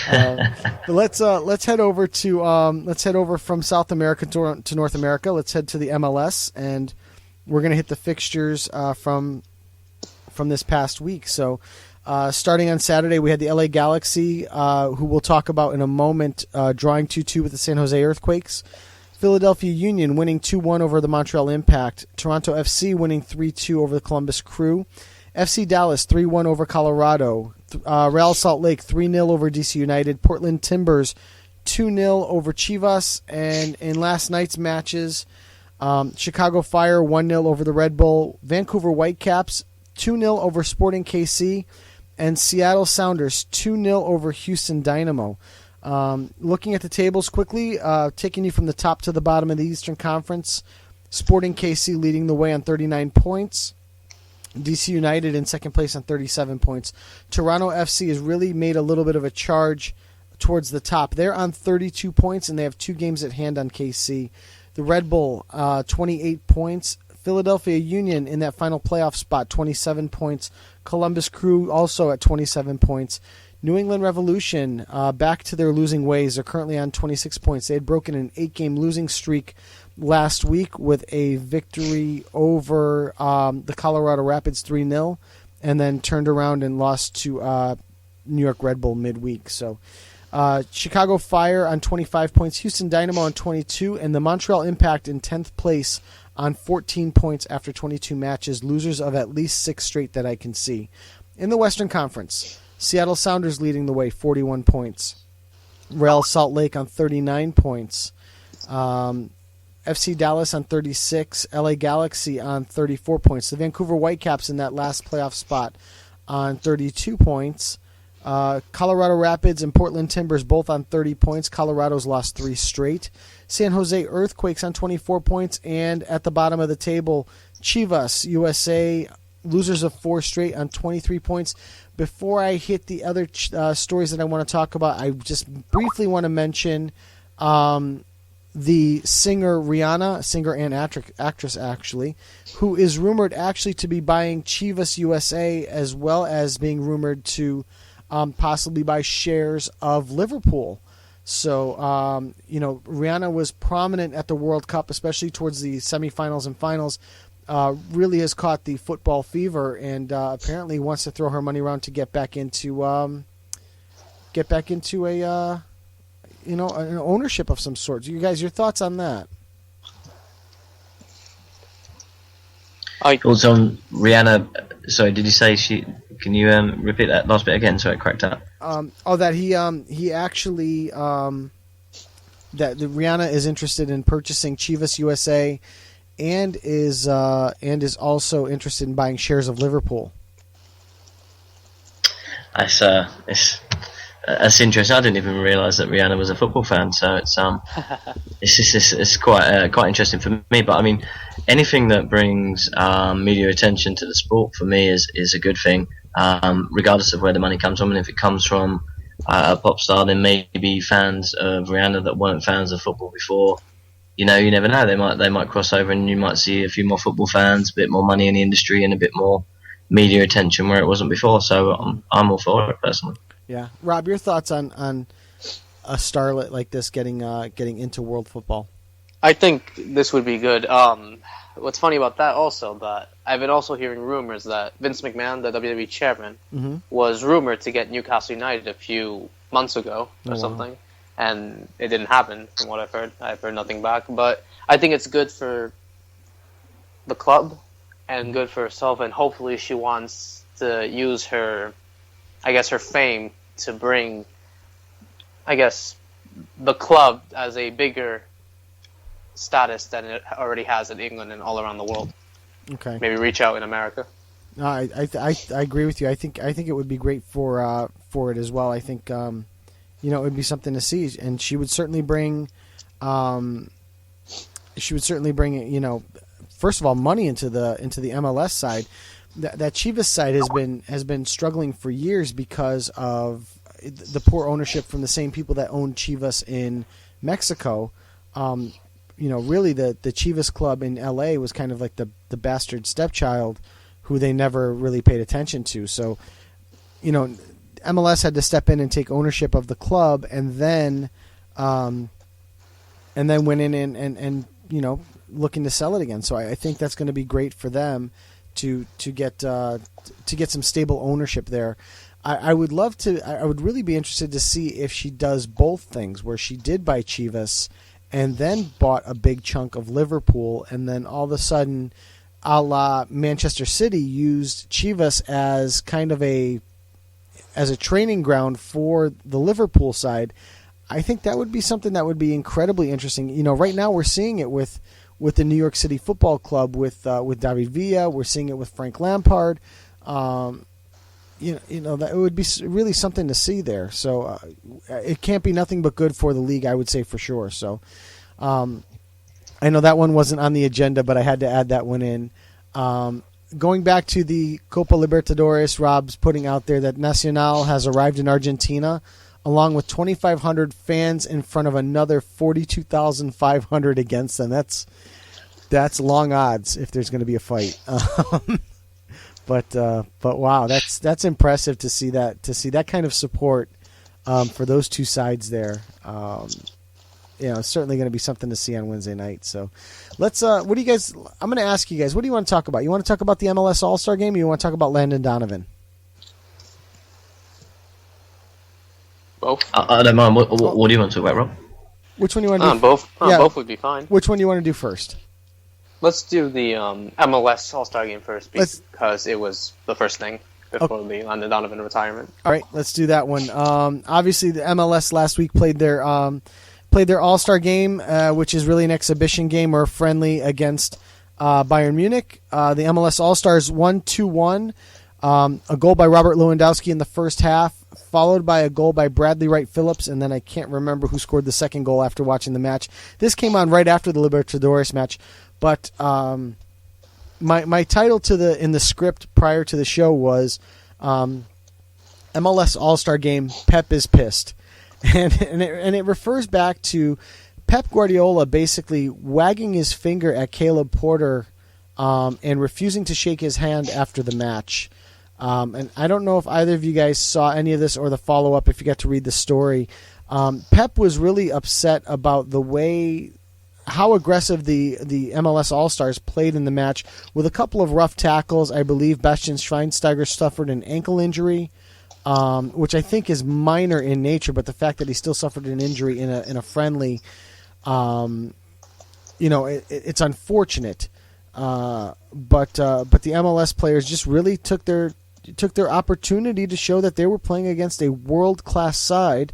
But let's head over from South America to North America. Let's head to the MLS, and we're going to hit the fixtures from this past week. So starting on Saturday, we had the LA Galaxy, who we'll talk about in a moment, drawing 2-2 with the San Jose Earthquakes. Philadelphia Union winning 2-1 over the Montreal Impact. Toronto FC winning 3-2 over the Columbus Crew. FC Dallas 3-1 over Colorado. Real Salt Lake 3-0 over DC United. Portland Timbers 2-0 over Chivas. And in last night's matches, Chicago Fire 1-0 over the Red Bull. Vancouver Whitecaps 2-0 over Sporting KC. And Seattle Sounders 2-0 over Houston Dynamo. Looking at the tables quickly, taking you from the top to the bottom of the Eastern Conference, Sporting KC leading the way on 39 points. DC United in second place on 37 points. Toronto FC has really made a little bit of a charge towards the top. They're on 32 points, and they have 2 games at hand on KC. The Red Bull, 28 points. Philadelphia Union in that final playoff spot, 27 points. Columbus Crew also at 27 points. New England Revolution, back to their losing ways. They're currently on 26 points. They had broken an 8-game losing streak last week with a victory over the Colorado Rapids 3-0, and then turned around and lost to New York Red Bull midweek. So Chicago Fire on 25 points, Houston Dynamo on 22, and the Montreal Impact in 10th place on 14 points after 22 matches, losers of at least 6 straight that I can see. In the Western Conference, Seattle Sounders leading the way, 41 points. Real Salt Lake on 39 points. FC Dallas on 36, LA Galaxy on 34 points. The Vancouver Whitecaps in that last playoff spot on 32 points. Colorado Rapids and Portland Timbers both on 30 points. Colorado's lost 3 straight. San Jose Earthquakes on 24 points. And at the bottom of the table, Chivas USA, losers of 4 straight on 23 points. Before I hit the other stories that I want to talk about, I just briefly want to mention the singer Rihanna, singer and actress actually, who is rumored actually to be buying Chivas USA, as well as being rumored to possibly buy shares of Liverpool. So, Rihanna was prominent at the World Cup, especially towards the semifinals and finals. Really has caught the football fever, and apparently wants to throw her money around to get back into a an ownership of some sort. You guys, your thoughts on that? Also, on Rihanna. Sorry, did you say she? Can you repeat that last bit again? So it cracked up. That he actually that the Rihanna is interested in purchasing Chivas USA, and is also interested in buying shares of Liverpool. That's interesting. I didn't even realise that Rihanna was a football fan. So it's quite interesting for me. But I mean, anything that brings media attention to the sport for me is a good thing, regardless of where the money comes from. And if it comes from a pop star, then maybe fans of Rihanna that weren't fans of football before, you never know. They might cross over, and you might see a few more football fans, a bit more money in the industry, and a bit more media attention where it wasn't before. So I'm all for it personally. Yeah, Rob, your thoughts on a starlet like this getting into world football? I think this would be good. What's funny about that also, that I've been also hearing rumors that Vince McMahon, the WWE chairman, was rumored to get Newcastle United a few months ago or something, and it didn't happen from what I've heard. I've heard nothing back, but I think it's good for the club and good for herself, and hopefully she wants to use her fame to bring, the club as a bigger status than it already has in England and all around the world. Okay. Maybe reach out in America. I agree with you. I think it would be great for it as well. I think it would be something to see, and she would certainly bring first of all, money into the MLS side. That Chivas side has been struggling for years because of the poor ownership from the same people that own Chivas in Mexico. Really the Chivas club in LA was kind of like the bastard stepchild who they never really paid attention to. So, MLS had to step in and take ownership of the club, and then went in and looking to sell it again. So I think that's going to be great for them to get some stable ownership there. I would really be interested to see if she does both things, where she did buy Chivas and then bought a big chunk of Liverpool, and then all of a sudden, a la Manchester City, used Chivas as kind of a training ground for the Liverpool side. I think that would be something that would be incredibly interesting. Right now we're seeing it with the New York City Football Club with David Villa. We're seeing it with Frank Lampard. That it would be really something to see there. So it can't be nothing but good for the league, I would say, for sure. So I know that one wasn't on the agenda, but I had to add that one in. Going back to the Copa Libertadores, Rob's putting out there that Nacional has arrived in Argentina along with 2,500 fans in front of another 42,500 against them. That's long odds if there's going to be a fight. But wow, that's impressive to see that kind of support for those two sides there. It's certainly going to be something to see on Wednesday night. So let's. What do you guys? I'm going to ask you guys. What do you want to talk about? You want to talk about the MLS All-Star Game, or you want to talk about Landon Donovan? Both. I don't mind. What do you want to talk about, Rob? Which one do you want to do? Both. Both would be fine. Which one do you want to do first? Let's do the MLS All-Star Game first, because it was the first thing before the Landon Donovan retirement. All right, let's do that one. Obviously, the MLS last week played their All-Star Game, which is really an exhibition game or friendly against Bayern Munich. The MLS All-Stars won 2-1. A goal by Robert Lewandowski in the first half, followed by a goal by Bradley Wright Phillips, and then I can't remember who scored the second goal after watching the match. This came on right after the Libertadores match, but my title in the script prior to the show was MLS All-Star Game, Pep is pissed. And it refers back to Pep Guardiola basically wagging his finger at Caleb Porter and refusing to shake his hand after the match. And I don't know if either of you guys saw any of this or the follow-up if you got to read the story. Pep was really upset about how aggressive the MLS All-Stars played in the match, with a couple of rough tackles. I believe Bastian Schweinsteiger suffered an ankle injury. which I think is minor in nature, but the fact that he still suffered an injury in a friendly, it's unfortunate. But the MLS players just really took their opportunity to show that they were playing against a world-class side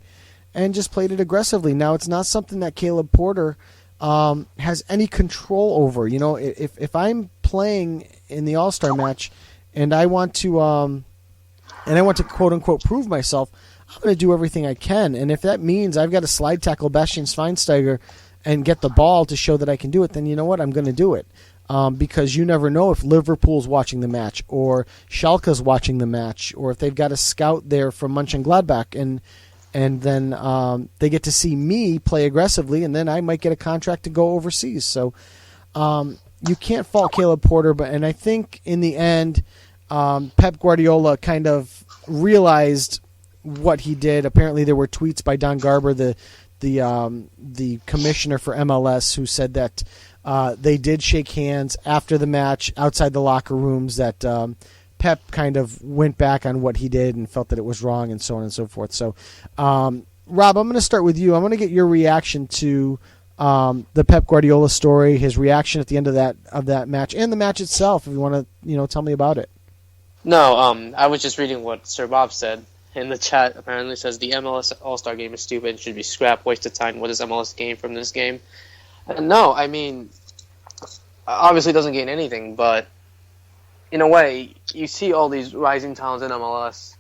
and just played it aggressively. Now, it's not something that Caleb Porter has any control over. If I'm playing in the All-Star match and I want to quote unquote prove myself, I'm going to do everything I can. And if that means I've got to slide tackle Bastian Schweinsteiger and get the ball to show that I can do it, then you know what? I'm going to do it. Because you never know if Liverpool's watching the match or Schalke's watching the match, or if they've got a scout there from Mönchengladbach, and then they get to see me play aggressively, and then I might get a contract to go overseas. So you can't fault Caleb Porter, and I think in the end, Pep Guardiola kind of realized what he did. Apparently, there were tweets by Don Garber, the commissioner for MLS, who said that they did shake hands after the match outside the locker rooms, that Pep kind of went back on what he did and felt that it was wrong, and so on and so forth. So, Rob, I'm going to start with you. I'm going to get your reaction to the Pep Guardiola story, his reaction at the end of that match, and the match itself, if you want to tell me about it. No, I was just reading what SirBob said in the chat. Apparently says the MLS All-Star game is stupid and should be scrapped, waste of time. What does MLS gain from this game? No, I mean, obviously it doesn't gain anything, but in a way, you see all these rising talents in MLS,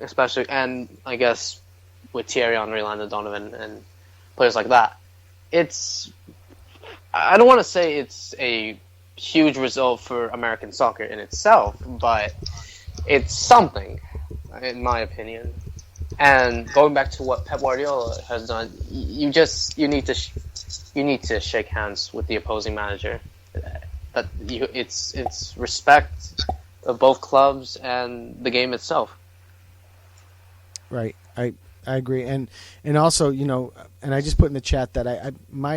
especially, and I guess with Thierry Henry, Landon, Donovan, and players like that. I don't want to say it's a huge result for American soccer in itself, but it's something, in my opinion. And going back to what Pep Guardiola has done, you need to shake hands with the opposing manager. It's respect of both clubs and the game itself. Right, I agree, and also and I just put in the chat that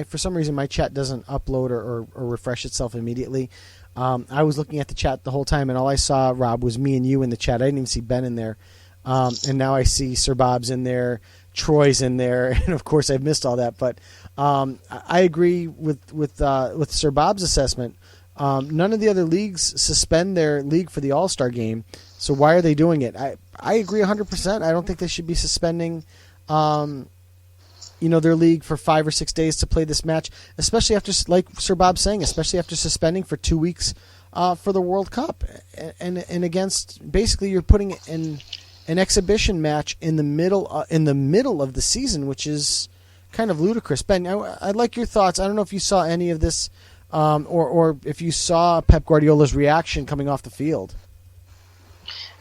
for some reason my chat doesn't upload or refresh itself immediately. I was looking at the chat the whole time, and all I saw, Rob, was me and you in the chat. I didn't even see Ben in there. And now I see SirBob's in there, Troy's in there, and of course I've missed all that. But I agree with SirBob's assessment. None of the other leagues suspend their league for the All-Star game, so why are they doing it? I agree 100%. I don't think they should be suspending their league for 5 or 6 days to play this match, especially after, like SirBob's saying, especially after suspending for 2 weeks for the World Cup, and against, basically you're putting in an exhibition match in the middle of the season, which is kind of ludicrous. Ben, I'd like your thoughts. I don't know if you saw any of this, or if you saw Pep Guardiola's reaction coming off the field.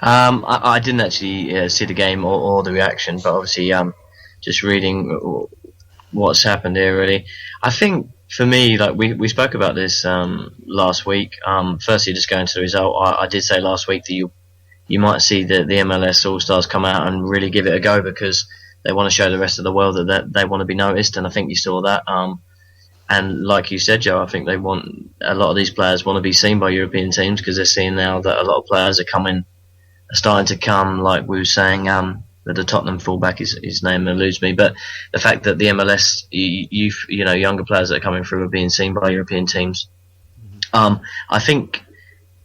I didn't actually see the game or the reaction, but obviously just reading what's happened here, really. I think for me, like we spoke about this last week. Firstly, just going to the result, I did say last week that you might see the MLS All-Stars come out and really give it a go, because they want to show the rest of the world that they want to be noticed, and I think you saw that. And like you said, Joe, I think a lot of these players want to be seen by European teams, because they're seeing now that a lot of players are starting to come, like we were saying, the Tottenham fullback, his name eludes me, but the fact that the MLS, younger players that are coming through are being seen by European teams. I think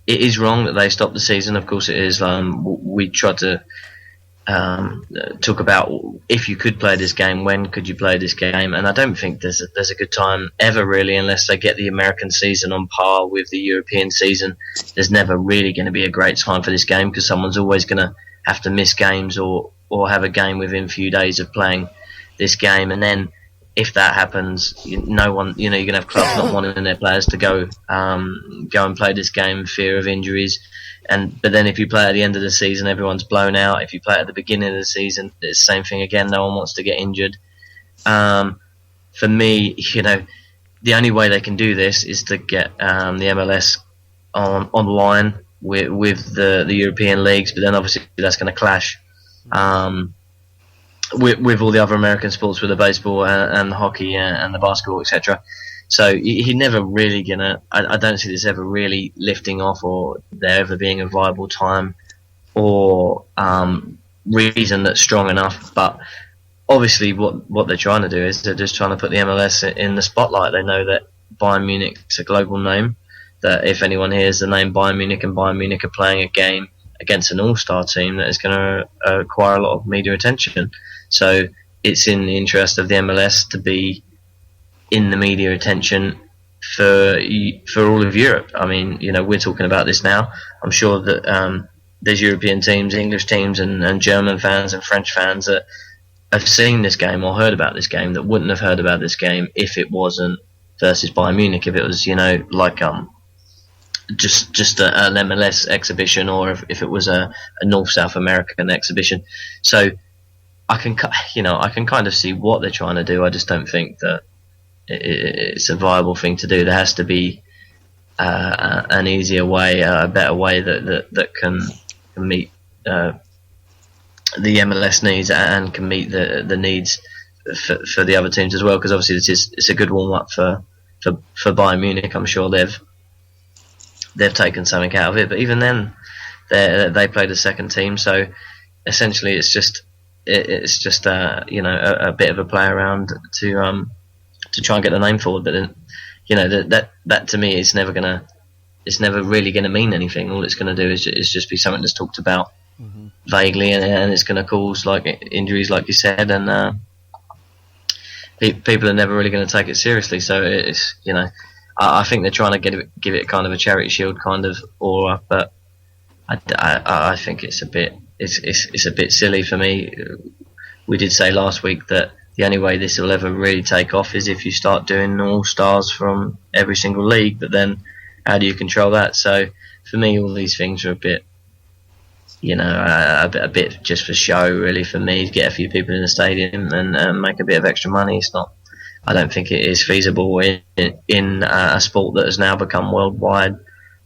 it is wrong that they stopped the season. Of course it is. We tried to talk about, if you could play this game, when could you play this game, and I don't think there's a good time ever, really, unless they get the American season on par with the European season. There's never really going to be a great time for this game, because someone's always going to have to miss games or have a game within a few days of playing this game, and then if that happens, no one, you're going to have clubs not wanting their players to go and play this game, fear of injuries. But then if you play at the end of the season, everyone's blown out. If you play at the beginning of the season, it's the same thing again. No one wants to get injured. For me, the only way they can do this is to get the MLS online with the European leagues, but then obviously that's going to clash with all the other American sports, with the baseball and the hockey and the basketball, etc. So he's never really gonna. I don't see this ever really lifting off, or there ever being a viable time, or reason that's strong enough. But obviously, what they're trying to do is they're just trying to put the MLS in the spotlight. They know that Bayern Munich's a global name. That if anyone hears the name Bayern Munich and Bayern Munich are playing a game against an all-star team, that is going to acquire a lot of media attention. So it's in the interest of the MLS to be in the media attention for all of Europe. I mean, we're talking about this now. I'm sure that there's European teams, English teams, and German fans and French fans that have seen this game or heard about this game that wouldn't have heard about this game if it wasn't versus Bayern Munich. If it was, like just an MLS exhibition, or if it was a North South American exhibition. So I can kind of see what they're trying to do. I just don't think that it's a viable thing to do. There has to be an easier way, a better way that can meet the MLS needs and can meet the needs for the other teams as well. Because obviously it's a good warm up for Bayern Munich. I'm sure they've taken something out of it, but even then, they played a second team. So essentially, it's just a bit of a play around to try and get the name forward. But then, that to me is never really gonna mean anything. All it's gonna do is just be something that's talked about vaguely, and it's gonna cause like injuries, like you said, and people are never really going to take it seriously. So it's I think they're trying to give it kind of a charity shield kind of aura, but I think it's a bit silly for me. We did say last week that the only way this will ever really take off is if you start doing all stars from every single league, but then how do you control that? So for me, all these things are a bit a bit just for show, really, for me, to get a few people in the stadium and make a bit of extra money. It's not. I don't think it is feasible in a sport that has now become worldwide,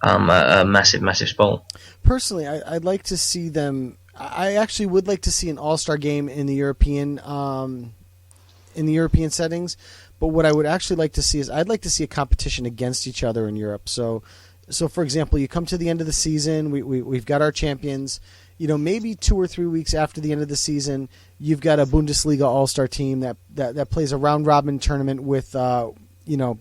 a massive sport. Personally, I'd like to see them. I actually would like to see an all-star game in the European settings. But what I would actually like to see is I'd like to see a competition against each other in Europe. So for example, you come to the end of the season, we've got our champions. Maybe 2 or 3 weeks after the end of the season, you've got a Bundesliga all-star team that plays a round-robin tournament with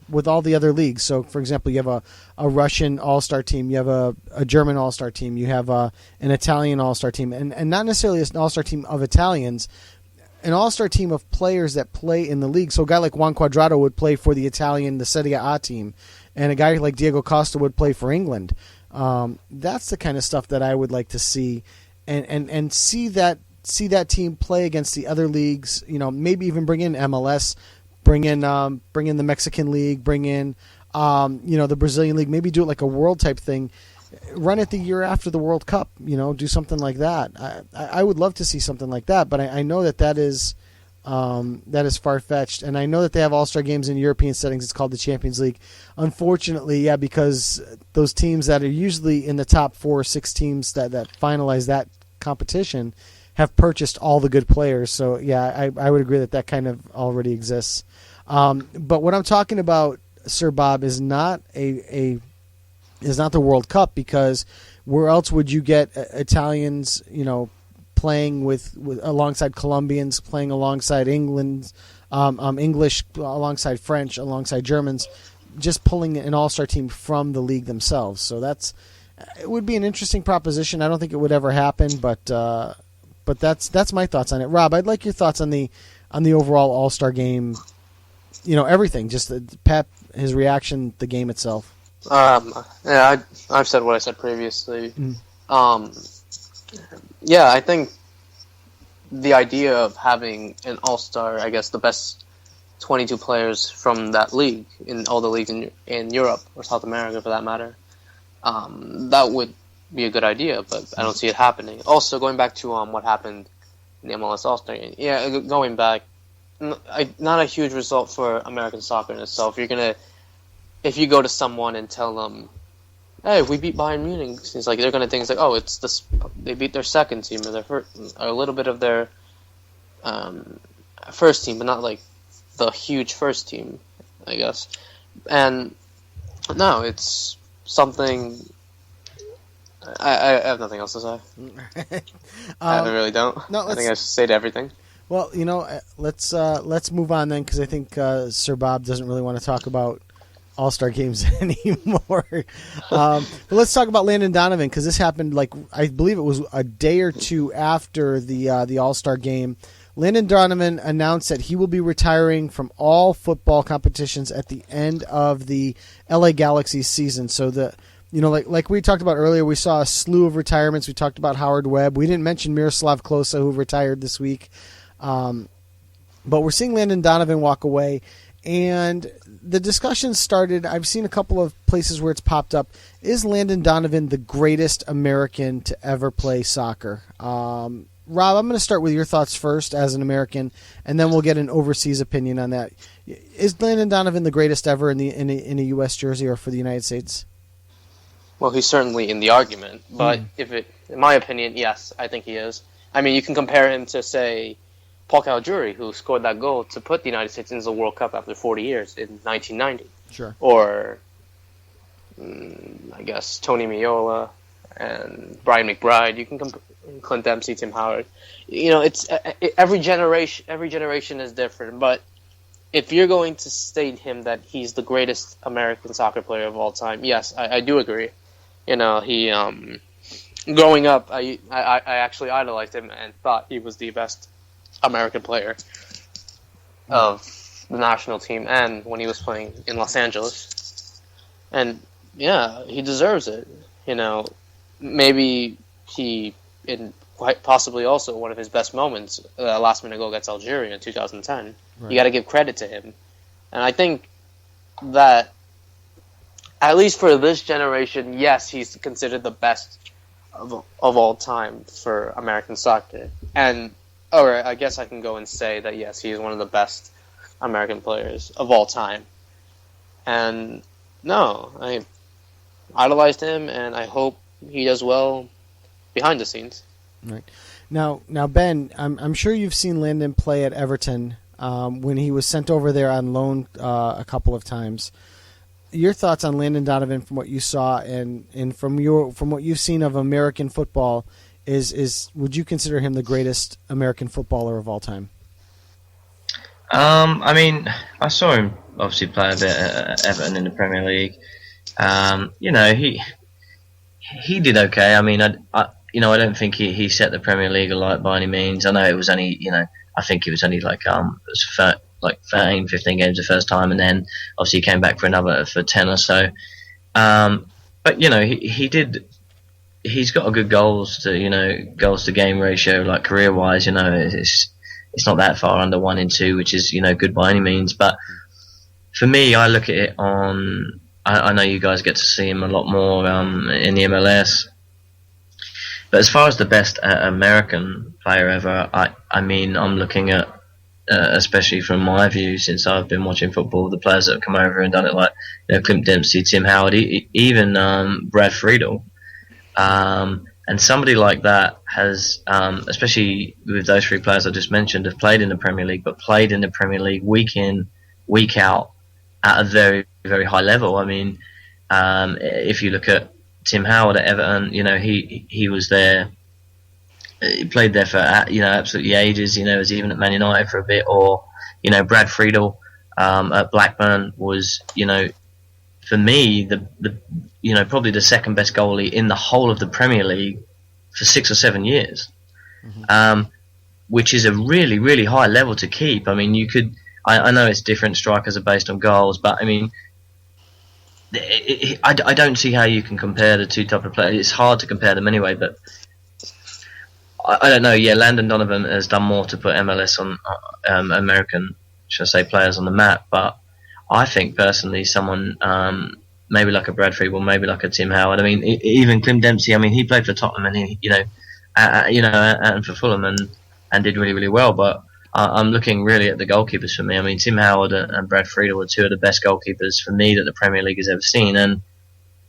with all the other leagues. So, for example, you have a Russian all-star team, you have a German all-star team, you have an Italian all-star team, and not necessarily an all-star team of Italians, an all-star team of players that play in the league. So a guy like Juan Cuadrado would play for the Serie A team, and a guy like Diego Costa would play for England. That's the kind of stuff that I would like to see, and see that team play against the other leagues. Maybe even bring in MLS, bring in the Mexican League, bring in the Brazilian League. Maybe do it like a world type thing. Run it the year after the World Cup. Do something like that. I would love to see something like that, but I know that is far-fetched, and I know that they have all-star games in European settings. It's called the Champions League. Unfortunately, because those teams that are usually in the top 4 or 6 teams that finalize that competition have purchased all the good players. So, I would agree that kind of already exists. But what I'm talking about, SirBob, is not is not the World Cup, because where else would you get Italians, playing with alongside Colombians, playing alongside England, English alongside French, alongside Germans, just pulling an all-star team from the league themselves. So it would be an interesting proposition. I don't think it would ever happen, but that's my thoughts on it. Rob, I'd like your thoughts on the overall all-star game. Everything, just Pep, his reaction, the game itself. I've said what I said previously. I think the idea of having an all-star, I guess the best 22 players from that league, in all the leagues in Europe, or South America for that matter, that would be a good idea, but I don't see it happening. Also, going back to what happened in the MLS All-Star game, going back, not a huge result for American soccer in itself. If you go to someone and tell them, hey, we beat Bayern Munich, it's like they're going to think, oh, it's this. They beat their second team, or a little bit of their first team, but not like the huge first team, I guess. And no, it's something I have nothing else to say. I really don't. No, I think I said everything. Well, let's move on then, because I think SirBob doesn't really want to talk about All-Star games anymore. But let's talk about Landon Donovan, because this happened, I believe it was a day or two after the All-Star game. Landon Donovan announced that he will be retiring from all football competitions at the end of the LA Galaxy season. So like we talked about earlier, we saw a slew of retirements. We talked about Howard Webb. We didn't mention Miroslav Klose, who retired this week. But we're seeing Landon Donovan walk away. And the discussion started, I've seen a couple of places where it's popped up. Is Landon Donovan the greatest American to ever play soccer? Rob, I'm going to start with your thoughts first as an American, and then we'll get an overseas opinion on that. Is Landon Donovan the greatest ever in a U.S. jersey or for the United States? Well, he's certainly in the argument, but in my opinion, yes, I think he is. I mean, you can compare him to, say, Paul Caligiuri, who scored that goal to put the United States into the World Cup after 40 years in 1990. Sure. Or, I guess, Tony Meola and Brian McBride. You can Clint Dempsey, Tim Howard. It's every generation is different. But if you're going to state him that he's the greatest American soccer player of all time, yes, I do agree. He growing up, I actually idolized him and thought he was the best American player of the national team, and when he was playing in Los Angeles. And yeah, he deserves it. Maybe he, in quite possibly also one of his best moments, last minute goal against Algeria in 2010. Right. You got to give credit to him. And I think that, at least for this generation, yes, he's considered the best of all time for American soccer. Or I guess I can go and say that, yes, he is one of the best American players of all time. And no, I idolized him, and I hope he does well behind the scenes. Right. Now, Ben, I'm sure you've seen Landon play at Everton when he was sent over there on loan a couple of times. Your thoughts on Landon Donovan from what you saw and from what you've seen of American football is would you consider him the greatest American footballer of all time? I mean, I saw him obviously play a bit at Everton in the Premier League. He did okay. I mean, I don't think he set the Premier League alight by any means. I know it was only, I think it was only like 13, 15 games the first time, and then obviously he came back for 10 or so. But he did. He's got a good goals to game ratio, like career wise. It's not that far under 1 in 2, which is good by any means. But for me, I look at it on. I know you guys get to see him a lot more in the MLS. But as far as the best American player ever, I mean, I'm looking at, especially from my view, since I've been watching football, the players that have come over and done it, like Clint Dempsey, Tim Howard, even Brad Friedel. And somebody like that has, especially with those 3 players I just mentioned, have played in the Premier League, but played in the Premier League week in, week out at a very, very high level. I mean, if you look at Tim Howard at Everton, he was there. He played there for absolutely ages. Was even at Man United for a bit. Or Brad Friedel at Blackburn was for me the probably the second best goalie in the whole of the Premier League for 6 or 7 years, which is a really, really high level to keep. I mean, you could. I know it's different. Strikers are based on goals, but I mean, I don't see how you can compare the two type of players. It's hard to compare them anyway, but I don't know. Yeah, Landon Donovan has done more to put MLS on American, should I say, players on the map. But I think personally, someone maybe like a Brad Friedel, maybe like a Tim Howard. I mean, even Clint Dempsey. I mean, he played for Tottenham and he, and for Fulham and did really, really well. But I'm looking really at the goalkeepers for me. I mean, Tim Howard and Brad Friedel were 2 of the best goalkeepers for me that the Premier League has ever seen, and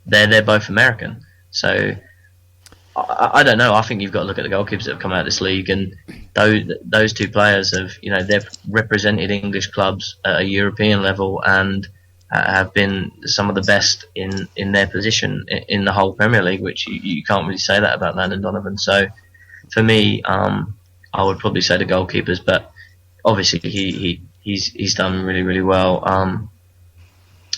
they're both American. So I don't know. I think you've got to look at the goalkeepers that have come out of this league, and those 2 players have, they've represented English clubs at a European level, and have been some of the best in their position in the whole Premier League, which you can't really say that about Landon Donovan. So for me, I would probably say the goalkeepers, but obviously he's done really, really well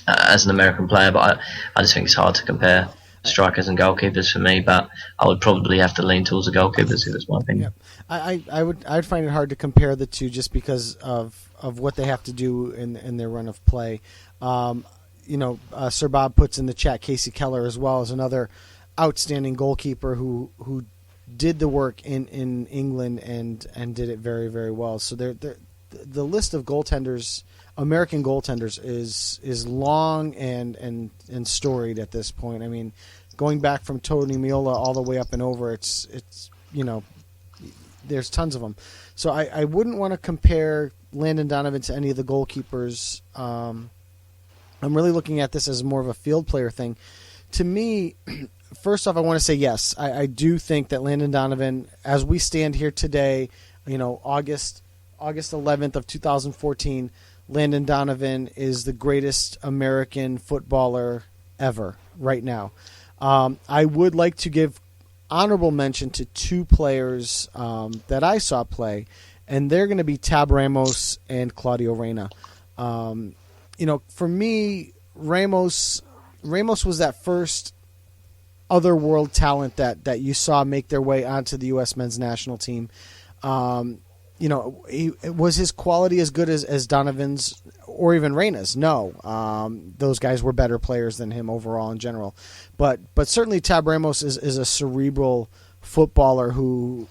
as an American player, but I just think it's hard to compare strikers and goalkeepers for me, but I would probably have to lean towards the goalkeepers if it's my opinion. Yeah. I'd find it hard to compare the two just because of what they have to do in their run of play. SirBob puts in the chat Casey Keller as well as another outstanding goalkeeper who did the work in England and did it very, very well. So the list of goaltenders, American goaltenders, is long and storied at this point. I mean, going back from Tony Meola all the way up and over, it's there's tons of them. So I wouldn't want to compare Landon Donovan to any of the goalkeepers. I'm really looking at this as more of a field player thing. To me, first off, I want to say yes. I do think that Landon Donovan, as we stand here today, August 11th of 2014, Landon Donovan is the greatest American footballer ever right now. I would like to give honorable mention to two players that I saw play, and they're going to be Tab Ramos and Claudio Reyna. For me, Ramos was that first otherworld talent that you saw make their way onto the U.S. men's national team. Was his quality as good as Donovan's or even Reyna's? No. Those guys were better players than him overall in general. But certainly Tab Ramos is a cerebral footballer who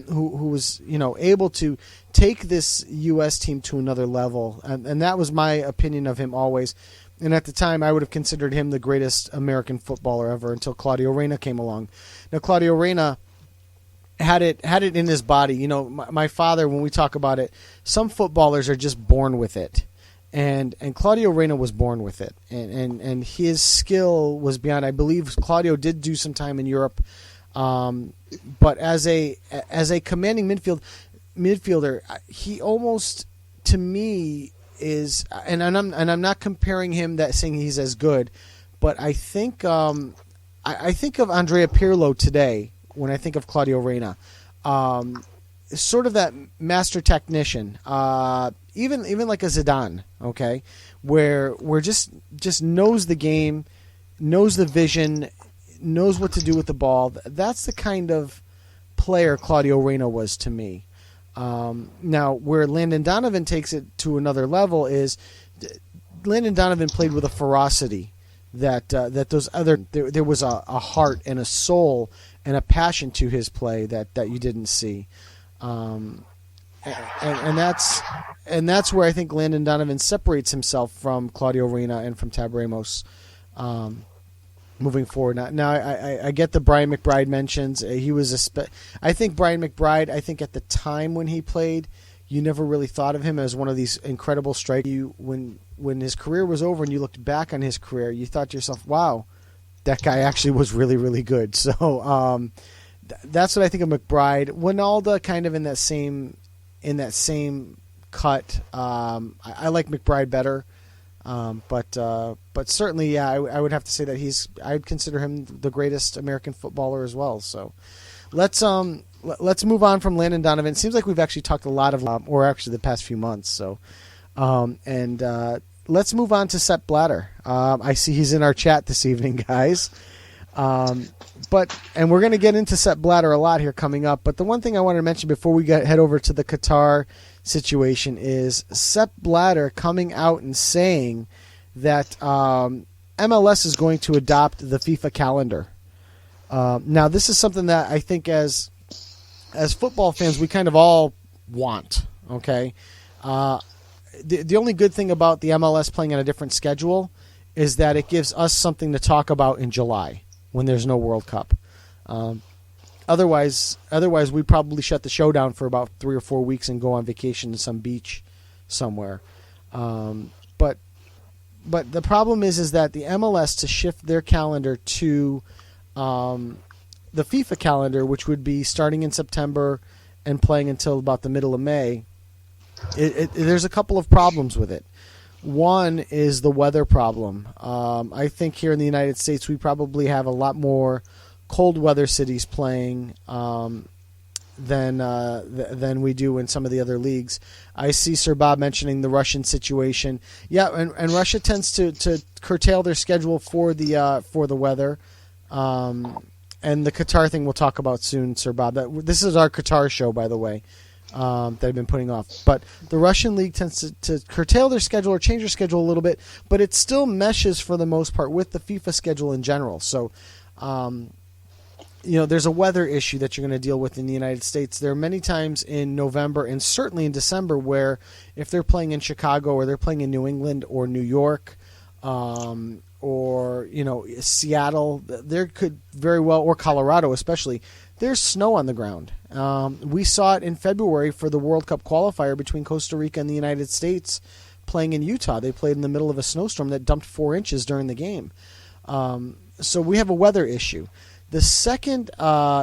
was able to take this U.S. team to another level, and that was my opinion of him always. And at the time, I would have considered him the greatest American footballer ever until Claudio Reyna came along. Now, Claudio Reyna had it in his body. My father, when we talk about it, some footballers are just born with it, and Claudio Reyna was born with it, and his skill was beyond. I believe Claudio did do some time in Europe. But as a commanding midfielder, he almost, to me, is, and I'm not comparing him saying he's as good, but I think I think of Andrea Pirlo today when I think of Claudio Reyna, sort of that master technician, even like a Zidane, okay, where just knows the game, knows the vision, knows what to do with the ball. That's the kind of player Claudio Reyna was to me. Now, where Landon Donovan takes it to another level is Landon Donovan played with a ferocity that those other there was a heart and a soul and a passion to his play that you didn't see, and that's where I think Landon Donovan separates himself from Claudio Reyna and from Tab Ramos. Moving forward now, I get the Brian McBride mentions. He was I think Brian McBride. I think at the time when he played, you never really thought of him as one of these incredible strikers. When his career was over and you looked back on his career, you thought to yourself, "Wow, that guy actually was really, really good." So that's what I think of McBride. Winalda kind of in that same cut. I like McBride better. But certainly, yeah, I would have to say that I'd consider him the greatest American footballer as well. So let's move on from Landon Donovan. It seems like we've actually talked a lot or actually the past few months. So, let's move on to Sepp Blatter. I see he's in our chat this evening, guys. And we're going to get into Sepp Blatter a lot here coming up. But the one thing I wanted to mention before we head over to the Qatar situation is Sepp Blatter coming out and saying that MLS is going to adopt the FIFA calendar. Now, this is something that I think as football fans we kind of all want. Okay, the only good thing about the MLS playing on a different schedule is that it gives us something to talk about in July when there's no World Cup. Otherwise, we probably shut the show down for about 3 or 4 weeks and go on vacation to some beach somewhere. But the problem is that the MLS, to shift their calendar to the FIFA calendar, which would be starting in September and playing until about the middle of May, there's a couple of problems with it. One is the weather problem. I think here in the United States we probably have a lot more cold weather cities playing than we do in some of the other leagues. I see SirBob mentioning the Russian situation. Yeah, and Russia tends to curtail their schedule for the weather. And the Qatar thing we'll talk about soon, SirBob. This is our Qatar show, by the way, that I've been putting off. But the Russian league tends to curtail their schedule or change their schedule a little bit, but it still meshes for the most part with the FIFA schedule in general. So, there's a weather issue that you're going to deal with in the United States. There are many times in November and certainly in December where if they're playing in Chicago or they're playing in New England or New York, or Seattle, there could very well, or Colorado especially, there's snow on the ground. We saw it in February for the World Cup qualifier between Costa Rica and the United States playing in Utah. They played in the middle of a snowstorm that dumped 4 inches during the game. So we have a weather issue. The second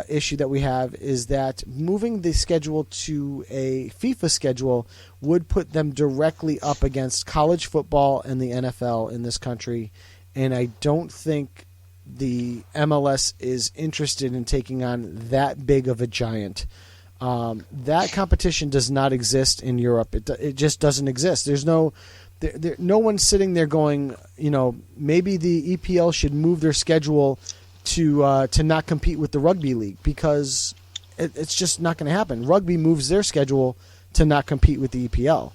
issue that we have is that moving the schedule to a FIFA schedule would put them directly up against college football and the NFL in this country, and I don't think the MLS is interested in taking on that big of a giant. That competition does not exist in Europe. It just doesn't exist. There's no one's sitting there going, maybe the EPL should move their schedule to not compete with the rugby league, because it's just not going to happen. Rugby moves their schedule to not compete with the EPL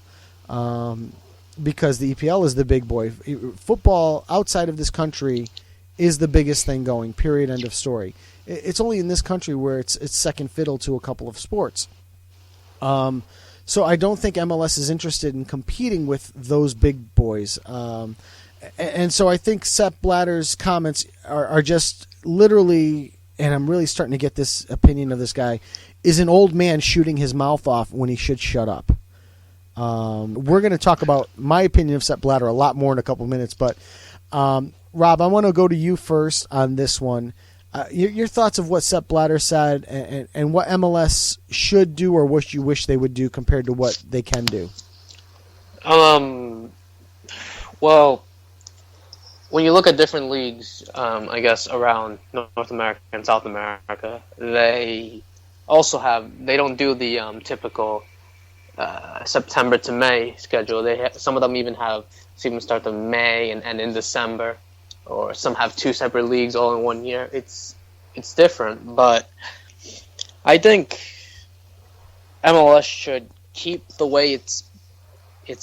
because the EPL is the big boy. Football outside of this country is the biggest thing going, period, end of story. It's only in this country where it's second fiddle to a couple of sports. So I don't think MLS is interested in competing with those big boys. And so I think Sepp Blatter's comments are just literally, and I'm really starting to get this opinion of this guy, is an old man shooting his mouth off when he should shut up. We're going to talk about my opinion of Sepp Blatter a lot more in a couple of minutes, but Rob, I want to go to you first on this one. Your thoughts of what Sepp Blatter said and what MLS should do or what you wish they would do compared to what they can do. Well, when you look at different leagues, I guess around North America and South America, they don't do the typical September to May schedule. Some of them even have season start in May and end in December, or some have 2 separate leagues all in 1 year. It's different, but I think MLS should keep the way it's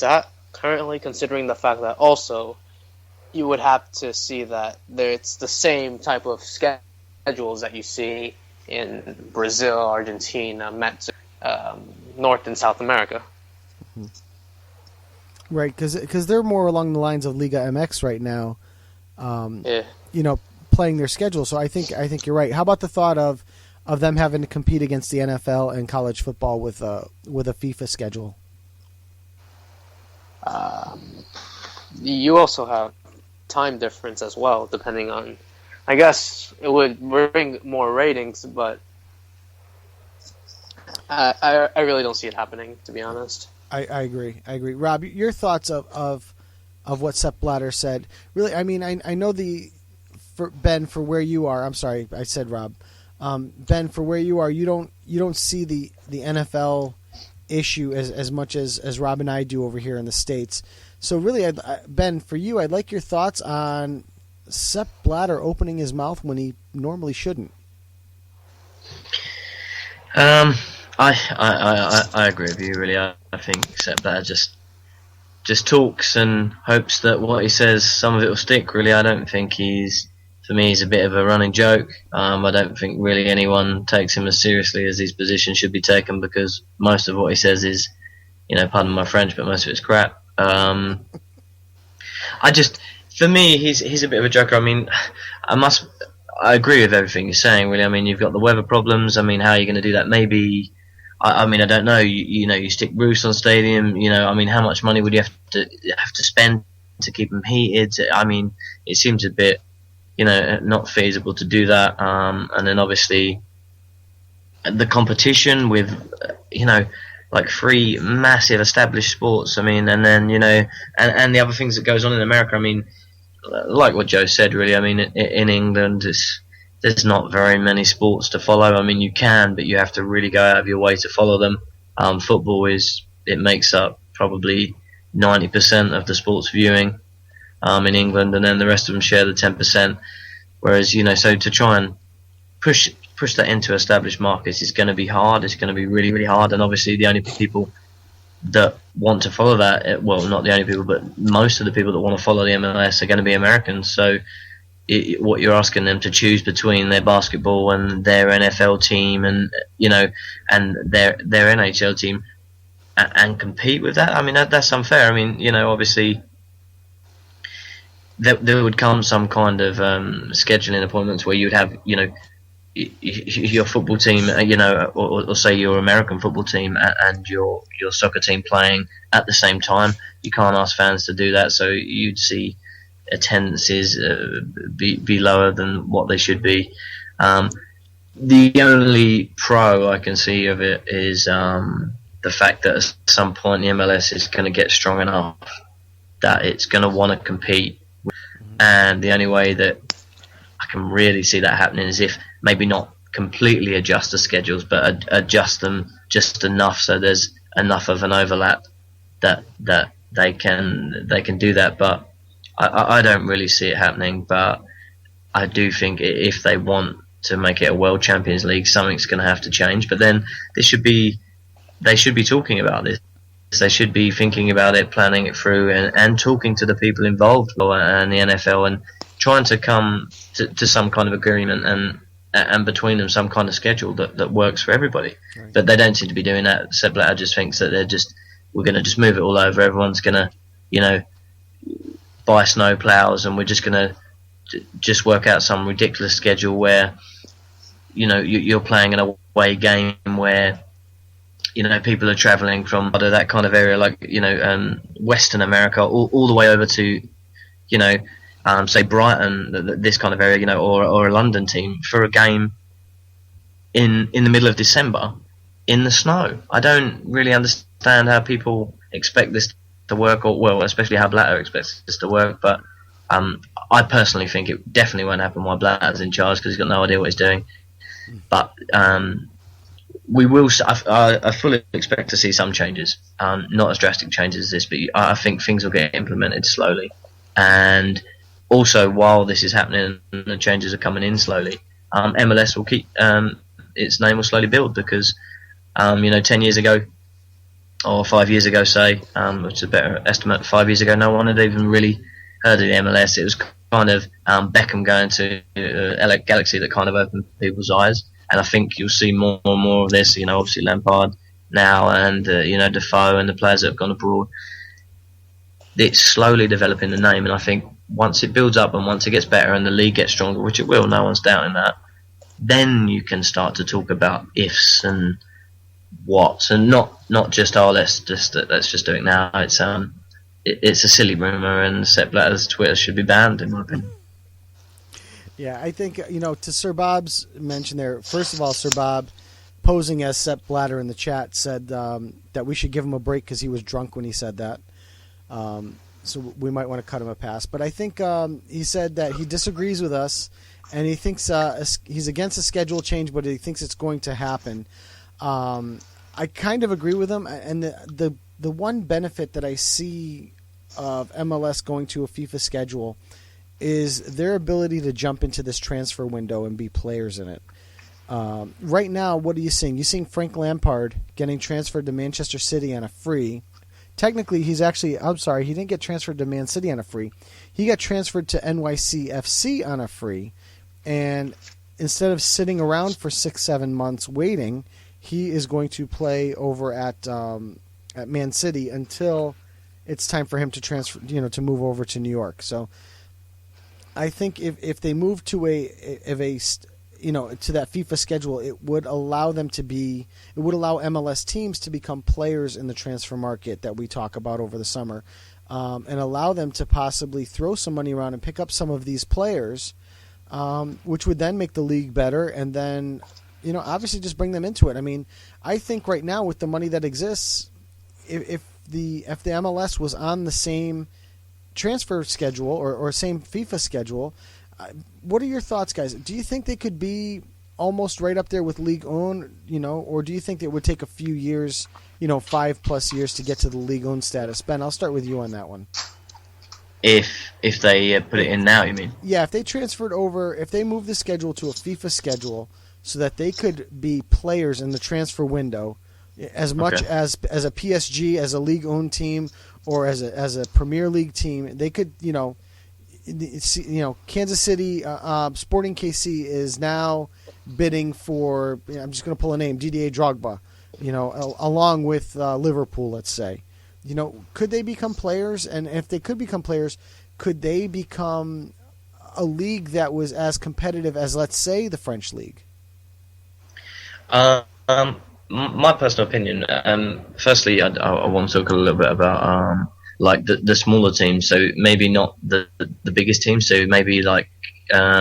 at currently, considering the fact that also you would have to see that it's the same type of schedules that you see in Brazil, Argentina, Mexico, North and South America. Right, because they're more along the lines of Liga MX right now, playing their schedule. So I think you're right. How about the thought of them having to compete against the NFL and college football with a FIFA schedule? You also have time difference as well, depending on, I guess it would bring more ratings, but I really don't see it happening, to be honest. I agree. Rob, your thoughts of what Sepp Blatter said. Really, I mean, I know Ben, for where you are, I'm sorry, I said Rob. Ben, for where you are, you don't see the NFL issue as much as Rob and I do over here in the States. So really, Ben, for you, I'd like your thoughts on Sepp Blatter opening his mouth when he normally shouldn't. I agree with you, really. I think Sepp Blatter just talks and hopes that what he says, some of it will stick, really. I don't think he's a bit of a running joke. I don't think really anyone takes him as seriously as his position should be taken, because most of what he says is, pardon my French, but most of it's crap. For me, he's a bit of a joker. I mean, I agree with everything you're saying, really. I mean, you've got the weather problems. I mean, how are you going to do that? Maybe, I don't know. You stick roofs on stadium. I mean, how much money would you have to spend to keep them heated? I mean, it seems a bit, not feasible to do that. And then obviously, the competition with, like 3 massive established sports. I mean, and then and the other things that goes on in America. I mean, like what Joe said, really. I mean, in England, there's not very many sports to follow. I mean, you can, but you have to really go out of your way to follow them. Football makes up probably 90% of the sports viewing in England, and then the rest of them share the 10%. Whereas, so to try and push that into established markets is going to be hard. It's going to be really, really hard. And obviously, the only people that want to follow that, well, not the only people, but most of the people that want to follow the MLS are going to be Americans. So what you're asking them to choose between their basketball and their NFL team and and their NHL team and compete with that, I mean, that's unfair. I mean, obviously there would come some kind of scheduling appointments where you would have your football team, or say your American football team and your soccer team playing at the same time. You can't ask fans to do that, so you'd see attendances be lower than what they should be. The only pro I can see of it is the fact that at some point the MLS is going to get strong enough that it's going to want to compete, and the only way that I can really see that happening is if maybe not completely adjust the schedules, but adjust them just enough so there's enough of an overlap that they can do that. But I don't really see it happening. But I do think if they want to make it a World Champions League, something's going to have to change. But then they should be talking about this. They should be thinking about it, planning it through, and talking to the people involved and the NFL and trying to come to some kind of agreement and between them some kind of schedule that works for everybody. Right. But they don't seem to be doing that. Sepp Blatter just thinks that we're going to just move it all over. Everyone's going to, buy snow plows, and we're just going to just work out some ridiculous schedule where, you're playing an away game where, people are travelling from that kind of area, like, Western America, all the way over to, say Brighton, this kind of area, or a London team for a game in the middle of December in the snow. I don't really understand how people expect this to work, or well, especially how Blatter expects this to work. But I personally think it definitely won't happen while Blatter's in charge, because he's got no idea what he's doing. But we will. I fully expect to see some changes, not as drastic changes as this, but I think things will get implemented slowly. And also, while this is happening and the changes are coming in slowly, MLS will keep its name will slowly build, because 10 years ago or 5 years ago, say, which is a better estimate, 5 years ago, no one had even really heard of the MLS. It was kind of Beckham going to LA Galaxy that kind of opened people's eyes. And I think you'll see more and more of this. Obviously Lampard now, and Defoe and the players that have gone abroad. It's slowly developing the name, and I think once it builds up and once it gets better and the league gets stronger, which it will, no one's doubting that, then you can start to talk about ifs and whats, and not just let's just do it now. It's a silly rumor, and Sepp Blatter's Twitter should be banned, in my opinion. Yeah, I think, to SirBob's mention there, first of all, SirBob, posing as Sepp Blatter in the chat, said that we should give him a break because he was drunk when he said that. So we might want to cut him a pass. But I think he said that he disagrees with us, and he thinks he's against a schedule change, but he thinks it's going to happen. I kind of agree with him, and the one benefit that I see of MLS going to a FIFA schedule is their ability to jump into this transfer window and be players in it. Right now, what are you seeing? You're seeing Frank Lampard getting transferred to Manchester City on a free. Technically, he didn't get transferred to Man City on a free. He got transferred to NYCFC on a free, and instead of sitting around for 6-7 months waiting, he is going to play over at Man City until it's time for him to transfer, to move over to New York. So I think if they move to to that FIFA schedule, it would allow MLS teams to become players in the transfer market that we talk about over the summer, and allow them to possibly throw some money around and pick up some of these players, which would then make the league better, and then obviously just bring them into it. I mean, I think right now with the money that exists, if the MLS was on the same transfer schedule or same FIFA schedule, what are your thoughts, guys? Do you think they could be almost right up there with Ligue 1, or do you think it would take a few years, 5+ years to get to the Ligue 1 status? Ben, I'll start with you on that one. If they put it in now, you mean? Yeah, if they transferred over, if they moved the schedule to a FIFA schedule so that they could be players in the transfer window, as much as a PSG, as a Ligue 1 team, or as a Premier League team, they could, Kansas City, Sporting KC is now bidding for, I'm just going to pull a name, Didier Drogba, along with Liverpool, let's say. Could they become players? And if they could become players, could they become a league that was as competitive as, let's say, the French league? My personal opinion. Firstly, I want to talk a little bit about like the smaller teams. So maybe not the biggest teams. So maybe like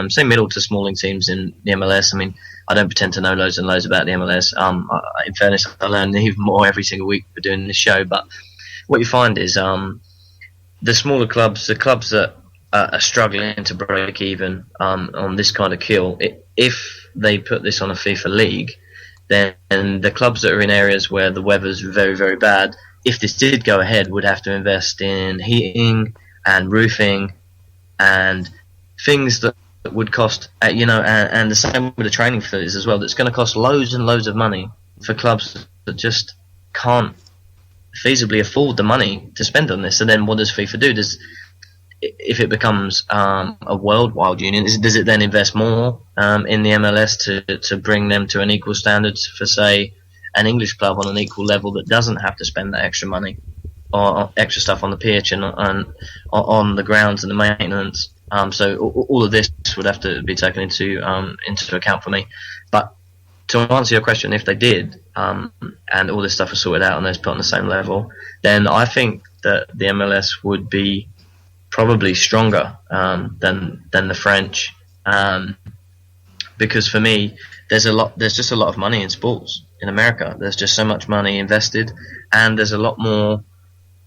say middle to smalling teams in the MLS. I mean, I don't pretend to know loads and loads about the MLS. In fairness, I learn even more every single week for doing this show. But what you find is the smaller clubs, the clubs that are struggling to break even on this kind of kill, if they put this on a FIFA league, then the clubs that are in areas where the weather's very, very bad, if this did go ahead, would have to invest in heating and roofing and things that would cost, and the same with the training facilities as well. That's going to cost loads and loads of money for clubs that just can't feasibly afford the money to spend on this. So then what does FIFA do? If it becomes a worldwide union, does it then invest more in the MLS to bring them to an equal standard for, say, an English club on an equal level that doesn't have to spend that extra money or extra stuff on the pitch and on the grounds and the maintenance? So all of this would have to be taken into account for me. But to answer your question, if they did, and all this stuff was sorted out and they're put on the same level, then I think that the MLS would be probably stronger than the French, because for me, there's just a lot of money in sports in America. There's just so much money invested, and there's a lot more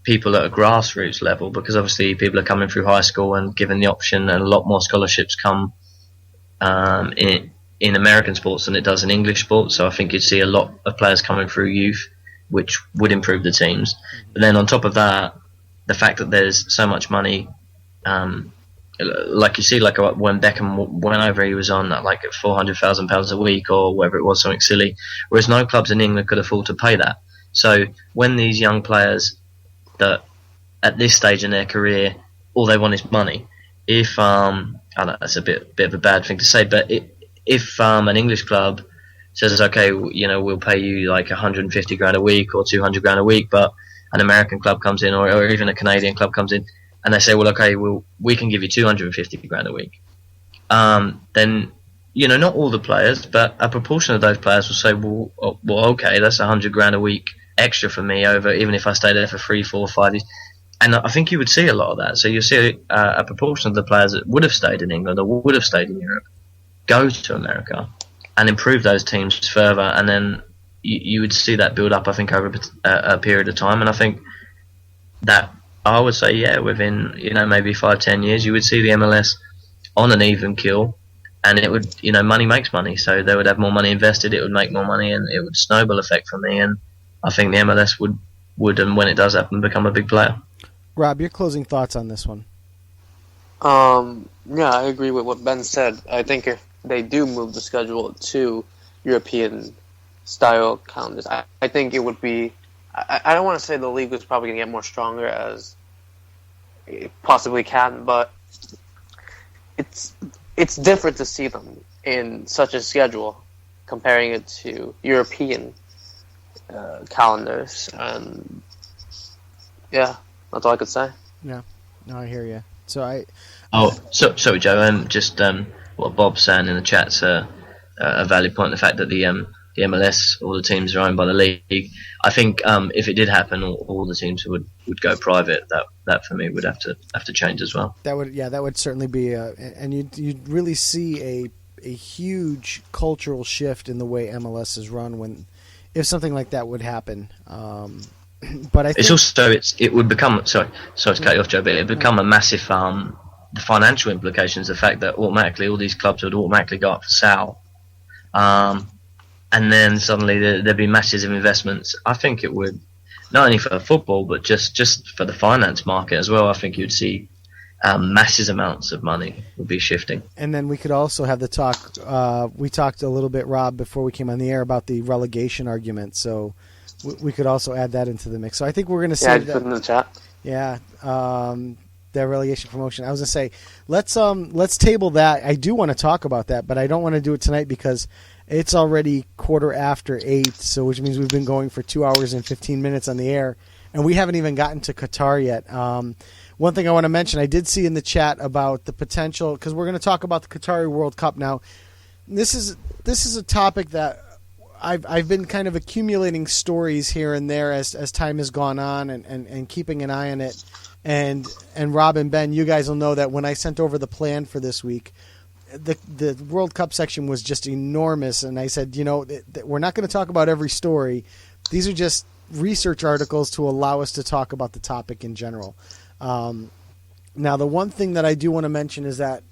people at a grassroots level, because obviously people are coming through high school and given the option, and a lot more scholarships come in American sports than it does in English sports. So I think you'd see a lot of players coming through youth, which would improve the teams. But then on top of that, the fact that there's so much money, like you see, like when Beckham went over, he was on like £400,000 a week or whatever it was, something silly, whereas no clubs in England could afford to pay that. So when these young players that at this stage in their career, all they want is money, if I know that's a bit of a bad thing to say, but if an English club says, okay, we'll pay you like 150 grand a week or 200 grand a week, but an American club comes in, or even a Canadian club comes in, and they say, well, okay, we can give you 250 grand a week. Then, not all the players, but a proportion of those players will say, well, okay, that's 100 grand a week extra for me over, even if I stay there for 3, 4, 5 years. And I think you would see a lot of that. So you see a proportion of the players that would have stayed in England or would have stayed in Europe go to America and improve those teams further, and then you would see that build up, I think, over a period of time. And I think that, I would say, yeah, within maybe 5-10 years, you would see the MLS on an even kill, and it would, money makes money, so they would have more money invested, it would make more money, and it would snowball effect for me. And I think the MLS would, and when it does happen, become a big player. Rob, your closing thoughts on this one? Yeah, I agree with what Ben said. I think if they do move the schedule to European style calendars, I think it would be, I don't want to say the league is probably going to get more stronger, as it possibly can, but it's different to see them in such a schedule, comparing it to European calendars. And yeah, that's all I could say. Yeah, no, I hear you. So sorry, Joe. Just what Bob's saying in the chat's a valid point. The fact that the MLS, all the teams are owned by the league. I think if it did happen, all the teams would go private. That for me would have to change as well. That would certainly be, and you'd really see a huge cultural shift in the way MLS is run if something like that would happen. But I think it would become sorry to cut you off, Joe, but it would become a massive the financial implications, the fact that automatically all these clubs would automatically go up for sale, and then suddenly there'd be masses of investments. I think it would, not only for football but just for the finance market as well. I think you'd see massive amounts of money would be shifting. And then we could also have the talk. We talked a little bit, Rob, before we came on the air about the relegation argument. So we could also add that into the mix. So I think we're going to say that. Put in the chat. Yeah, that relegation promotion. I was going to say let's table that. I do want to talk about that, but I don't want to do it tonight because it's already 8:15. So which means we've been going for 2 hours and 15 minutes on the air, and we haven't even gotten to Qatar yet. One thing I want to mention, I did see in the chat about the potential, because we're going to talk about the Qatari World Cup now. This is a topic that I've been kind of accumulating stories here and there as time has gone on and keeping an eye on it. And Rob and Ben, you guys will know that when I sent over the plan for this week, the World Cup section was just enormous. And I said, we're not going to talk about every story. These are just research articles to allow us to talk about the topic in general. Now, the one thing that I do want to mention is that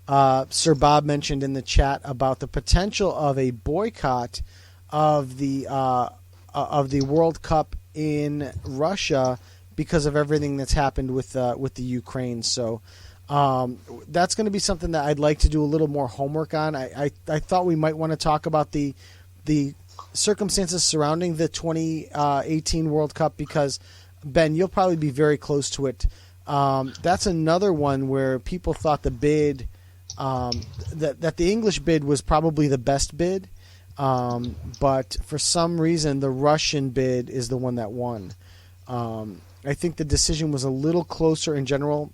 SirBob mentioned in the chat about the potential of a boycott of the World Cup in Russia because of everything that's happened with the Ukraine. So that's going to be something that I'd like to do a little more homework on. I thought we might want to talk about the circumstances surrounding the 2018 World Cup because, Ben, you'll probably be very close to it. That's another one where people thought the bid, that the English bid was probably the best bid, but for some reason the Russian bid is the one that won. I think the decision was a little closer in general,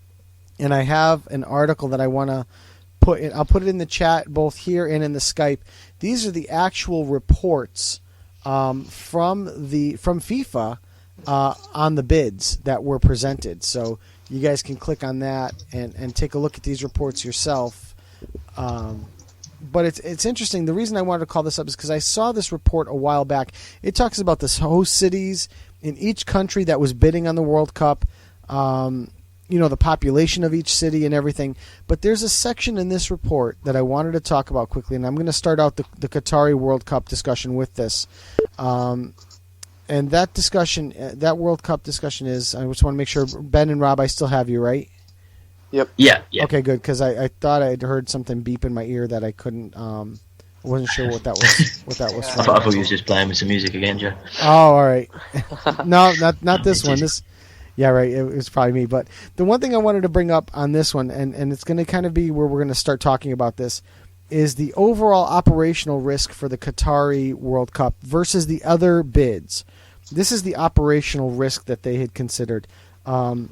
and I have an article that I want to put in. I'll put it in the chat both here and in the Skype. These are the actual reports from FIFA on the bids that were presented. So you guys can click on that and take a look at these reports yourself. But it's interesting. The reason I wanted to call this up is because I saw this report a while back. It talks about the host cities in each country that was bidding on the World Cup, the population of each city and everything. But there's a section in this report that I wanted to talk about quickly, and I'm going to start out the Qatari World Cup discussion with this. And that discussion, that World Cup discussion is, I just want to make sure, Ben and Rob, I still have you, right? Yep. Yeah. Okay, good, because I thought I'd heard something beep in my ear that I couldn't, I wasn't sure what that was. From. I thought you was just playing with some music again, Joe. Oh, all right. No, not this one. Yeah, right. It was probably me. But the one thing I wanted to bring up on this one, and it's going to kind of be where we're going to start talking about this, is the overall operational risk for the Qatari World Cup versus the other bids. This is the operational risk that they had considered, and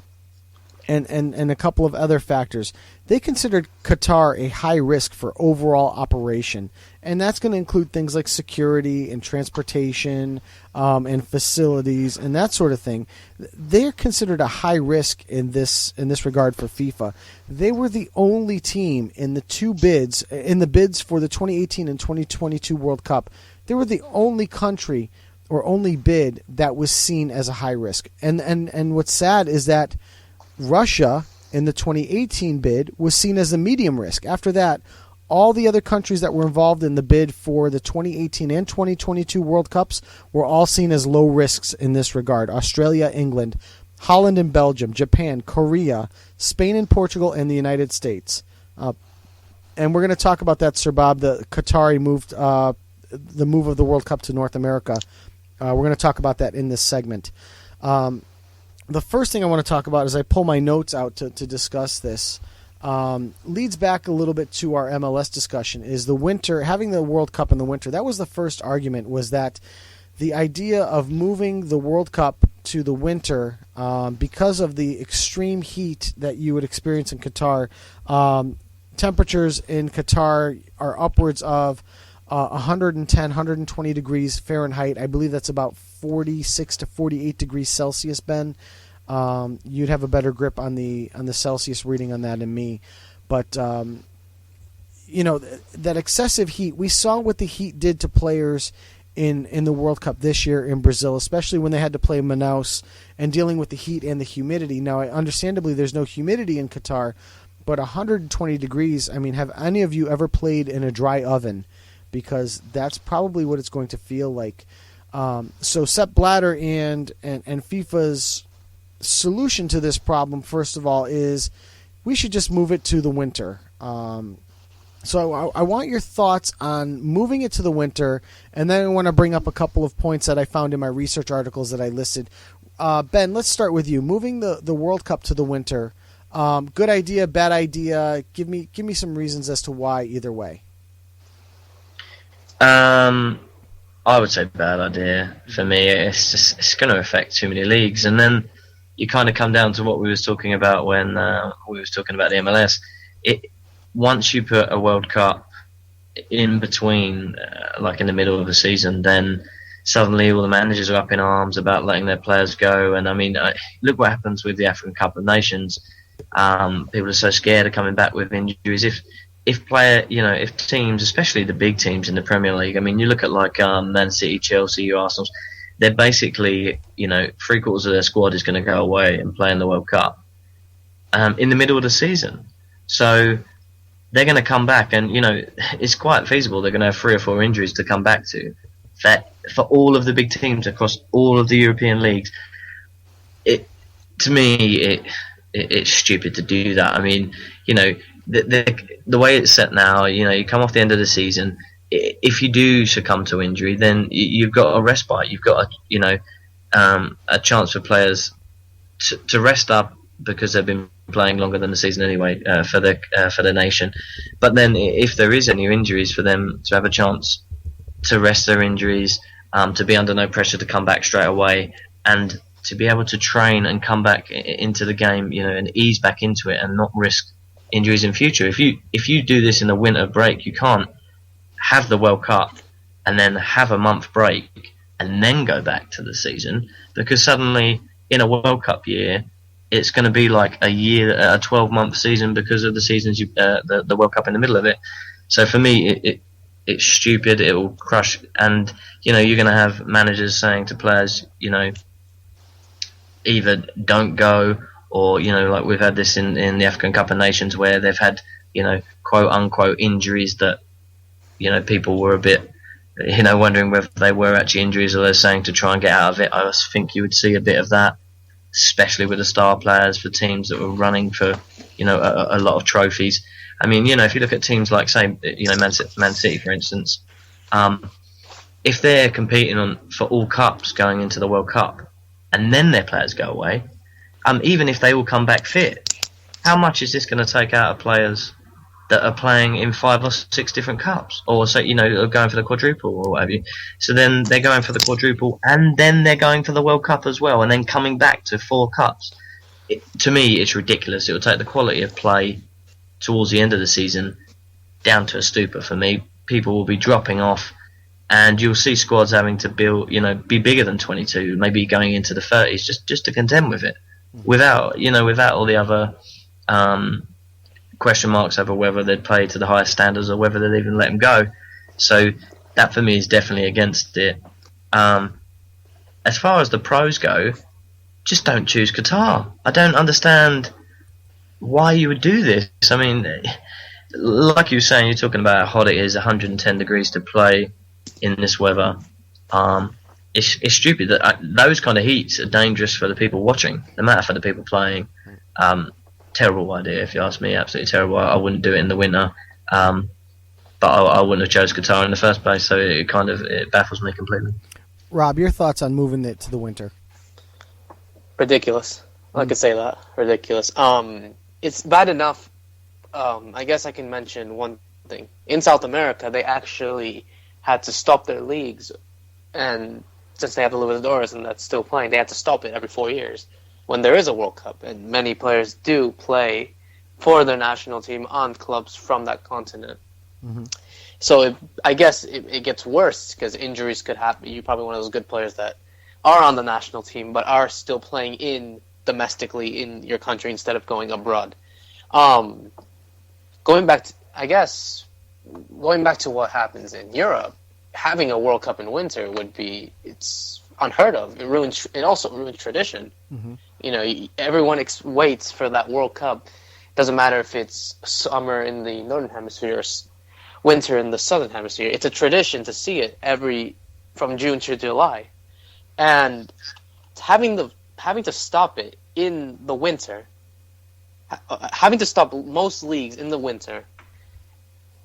a couple of other factors. They considered Qatar a high risk for overall operation, and that's going to include things like security and transportation and facilities and that sort of thing. They're considered a high risk in this regard for FIFA. They were the only team in the bids for the 2018 and 2022 World Cup. They were the only country or only bid that was seen as a high risk. And what's sad is that Russia in the 2018 bid was seen as a medium risk. After that, all the other countries that were involved in the bid for the 2018 and 2022 World Cups were all seen as low risks in this regard. Australia, England, Holland and Belgium, Japan, Korea, Spain and Portugal, and the United States. And we're going to talk about that, SirBob, the Qatari the move of the World Cup to North America. We're going to talk about that in this segment. The first thing I want to talk about as I pull my notes out to discuss this leads back a little bit to our MLS discussion, is the winter, having the World Cup in the winter. That was the first argument, was that the idea of moving the World Cup to the winter because of the extreme heat that you would experience in Qatar. Temperatures in Qatar are upwards of 110, 120 degrees Fahrenheit. I believe that's about 46 to 48 degrees Celsius, Ben. You'd have a better grip on the Celsius reading on that than me. But that excessive heat. We saw what the heat did to players in the World Cup this year in Brazil, especially when they had to play Manaus and dealing with the heat and the humidity. Now, understandably, there's no humidity in Qatar, but 120 degrees, I mean, have any of you ever played in a dry oven? Because that's probably what it's going to feel like. So Sepp Blatter and FIFA's solution to this problem, first of all, is we should just move it to the winter. So I want your thoughts on moving it to the winter, and then I want to bring up a couple of points that I found in my research articles that I listed. Ben, let's start with you. Moving the World Cup to the winter, good idea, bad idea? Give me some reasons as to why either way. I would say bad idea for me. It's going to affect too many leagues, and then you kind of come down to what we was talking about when we was talking about the MLS. Once you put a World Cup in between, like in the middle of the season, then suddenly all the managers are up in arms about letting their players go. And I mean, look what happens with the African Cup of Nations. People are so scared of coming back with injuries. If teams, especially the big teams in the Premier League, I mean, you look at like ManCity, Chelsea, Arsenal, they're basically, 3/4 of their squad is going to go away and play in the World Cup in the middle of the season. So they're going to come back, and it's quite feasible they're going to have 3 or 4 injuries to come back to. That for all of the big teams across all of the European leagues, to me it's stupid to do that. I mean, the way it's set now, you come off the end of the season. If you do succumb to injury, then you've got a respite. You've got a chance for players to rest up because they've been playing longer than the season anyway for the nation. But then if there is any injuries, for them to have a chance to rest their injuries, to be under no pressure to come back straight away, and to be able to train and come back into the game, and ease back into it and not risk injuries in future. If you do this in the winter break, you can't have the World Cup and then have a month break and then go back to the season, because suddenly in a World Cup year it's going to be like a 12-month season because of the seasons the World Cup in the middle of it. So for me, it's stupid. It will crush, and you're going to have managers saying to players, either don't go, or like we've had this in the African Cup of Nations where they've had quote unquote injuries that people were a bit wondering whether they were actually injuries or they're saying to try and get out of it. I just think you would see a bit of that, especially with the star players for teams that were running for a lot of trophies. I mean, if you look at teams like, say, Man City, for instance, if they're competing for all cups going into the World Cup, and then their players go away, even if they all come back fit, how much is this going to take out of players that are playing in 5 or 6 different cups, or so are going for the quadruple or what have you? So then they're going for the quadruple, and then they're going for the World Cup as well, and then coming back to 4 cups. To me, it's ridiculous. It will take the quality of play towards the end of the season down to a stupor for me. People will be dropping off, and you'll see squads having to build, be bigger than 22, maybe going into the 30s just to contend with it, without all the other question marks over whether they'd play to the highest standards or whether they'd even let them go. So that for me is definitely against it. As far as the pros go, just don't choose Qatar. I don't understand why you would do this. I mean, like you were saying, you're talking about how hot it is, 110 degrees to play in this weather. It's stupid that those kind of heats are dangerous for the people watching, no matter for the people playing. Terrible idea, if you ask me. Absolutely terrible. I wouldn't do it in the winter, but I wouldn't have chose Qatar in the first place. So it baffles me completely. Rob, your thoughts on moving it to the winter? Ridiculous. I could say that. Ridiculous. It's bad enough. I guess I can mention one thing. In South America, they actually had to stop their leagues, and since they have the Libertadores and that's still playing, they had to stop it every 4 years when there is a World Cup, and many players do play for their national team on clubs from that continent. Mm-hmm. So I guess it gets worse because injuries could happen. You're probably one of those good players that are on the national team but are still playing domestically in your country instead of going abroad. Going back to, I guess, going back to what happens in Europe, having a World Cup in winter it's unheard of. It also ruins tradition. Mm-hmm. Everyone waits for that World Cup. Doesn't matter if it's summer in the northern hemisphere or winter in the southern hemisphere. It's a tradition to see it from June to July, and having to stop it in the winter, having to stop most leagues in the winter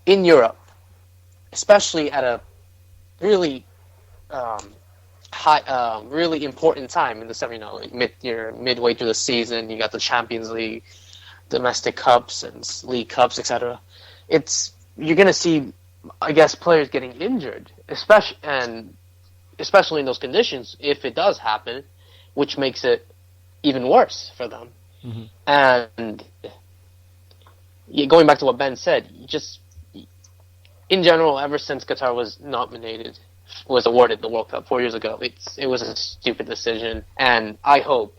in Europe, especially at a really really important time in the summer. Midway through the season, you got the Champions League, domestic cups, and league cups, etc. You're going to see, I guess, players getting injured, especially in those conditions, if it does happen, which makes it even worse for them. Mm-hmm. And going back to what Ben said, in general, ever since Qatar was awarded the World Cup 4 years ago, it was a stupid decision. And I hope,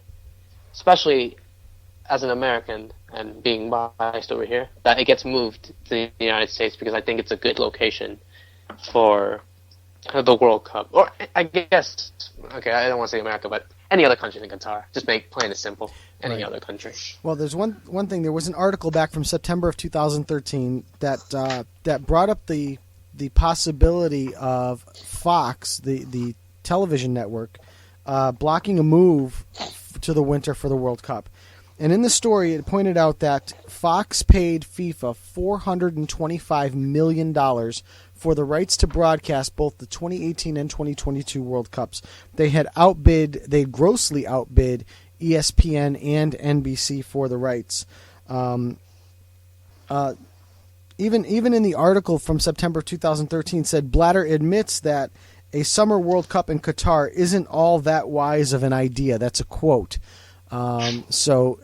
especially as an American and being biased over here, that it gets moved to the United States, because I think it's a good location for the World Cup. Or I guess, okay, I don't want to say America, but any other country than Qatar. Just plain and simple. Any other country. Well, there's one thing. There was an article back from September of 2013 that brought up the possibility of Fox, the television network, blocking a move to the winter for the World Cup. And in the story, it pointed out that Fox paid FIFA $425 million for the rights to broadcast both the 2018 and 2022 World Cups. They grossly outbid ESPN and NBC for the rights. Even in the article from September 2013 said Blatter admits that a summer World Cup in Qatar isn't all that wise of an idea. That's a quote. So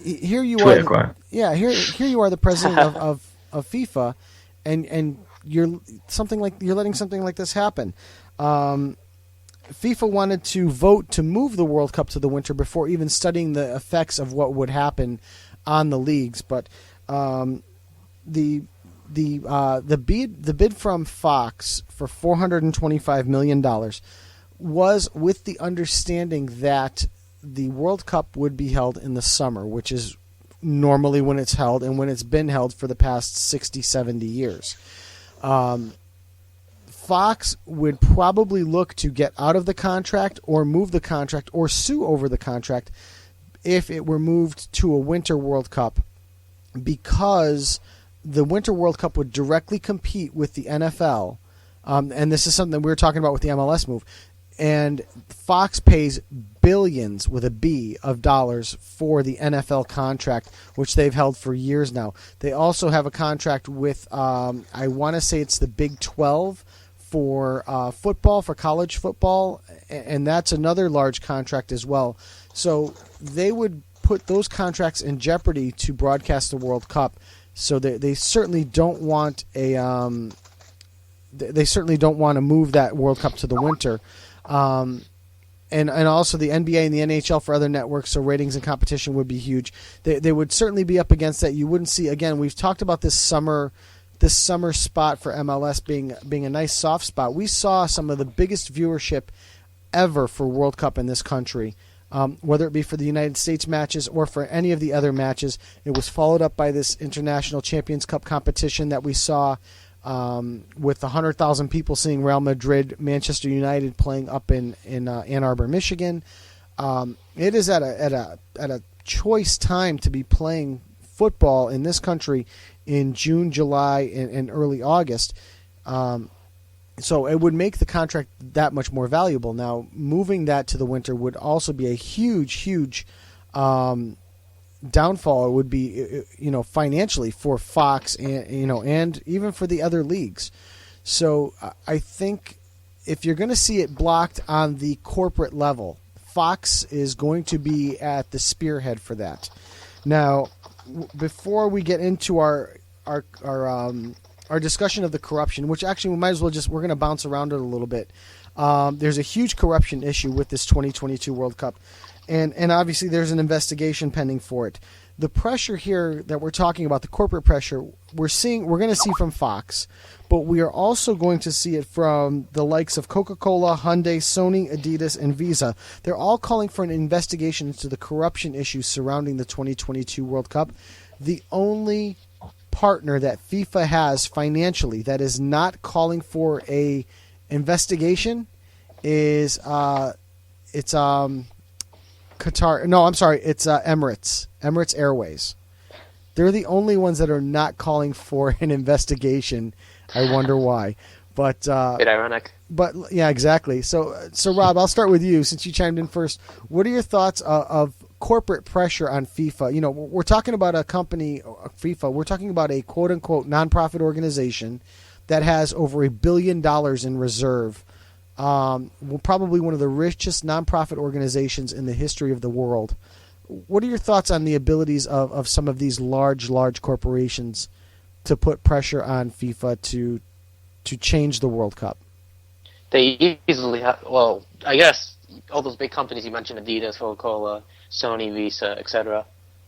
here you are. Yeah, here you are, the president of FIFA, and you're letting something like this happen. FIFA wanted to vote to move the World Cup to the winter before even studying the effects of what would happen on the leagues, but the bid from Fox for $425 million was with the understanding that the World Cup would be held in the summer, which is normally when it's held and when it's been held for the past 60, 70 years. Fox would probably look to get out of the contract or move the contract or sue over the contract if it were moved to a Winter World Cup, because the Winter World Cup would directly compete with the NFL. And this is something we were talking about with the MLS move. And Fox pays billions, with a B, of dollars for the NFL contract, which they've held for years now. They also have a contract with, I want to say it's the Big 12 for football, for college football, and that's another large contract as well. So they would put those contracts in jeopardy to broadcast the World Cup. So they certainly don't want to move that World Cup to the winter. And also the NBA and the NHL for other networks, so ratings and competition would be huge. They would certainly be up against that. You wouldn't see, again, we've talked about this summer spot for MLS being a nice soft spot. We saw some of the biggest viewership ever for World Cup in this country, whether it be for the United States matches or for any of the other matches. It was followed up by this International Champions Cup competition that we saw, with 100,000 people seeing Real Madrid, Manchester United playing up in Ann Arbor, Michigan. It is at a choice time to be playing football in this country in June, July, and early August. So it would make the contract that much more valuable. Now, moving that to the winter would also be a huge downfall. It would be, financially for Fox and even for the other leagues. So I think if you're going to see it blocked on the corporate level, Fox is going to be at the spearhead for that. Now, before we get into our discussion of the corruption, which actually we might as well we're going to bounce around it a little bit. There's a huge corruption issue with this 2022 World Cup. and obviously there's an investigation pending for it. The pressure here that we're talking about, the corporate pressure, we're going to see from Fox, but we are also going to see it from the likes of Coca-Cola, Hyundai, Sony, Adidas, and Visa. They're all calling for an investigation into the corruption issues surrounding the 2022 World Cup. The only partner that FIFA has financially that is not calling for a investigation is Qatar. No, I'm sorry. It's Emirates Airways. They're the only ones that are not calling for an investigation. I wonder why. But bit ironic. But yeah, exactly. So Rob, I'll start with you since you chimed in first. What are your thoughts of corporate pressure on FIFA? You know, we're talking about a company, FIFA. We're talking about a quote unquote nonprofit organization that has over $1 billion in reserve. Probably one of the richest nonprofit organizations in the history of the world. What are your thoughts on the abilities of some of these large corporations to put pressure on FIFA to change the World Cup? They easily have, well, I guess all those big companies you mentioned, Adidas, Coca-Cola, Sony, Visa, etc.,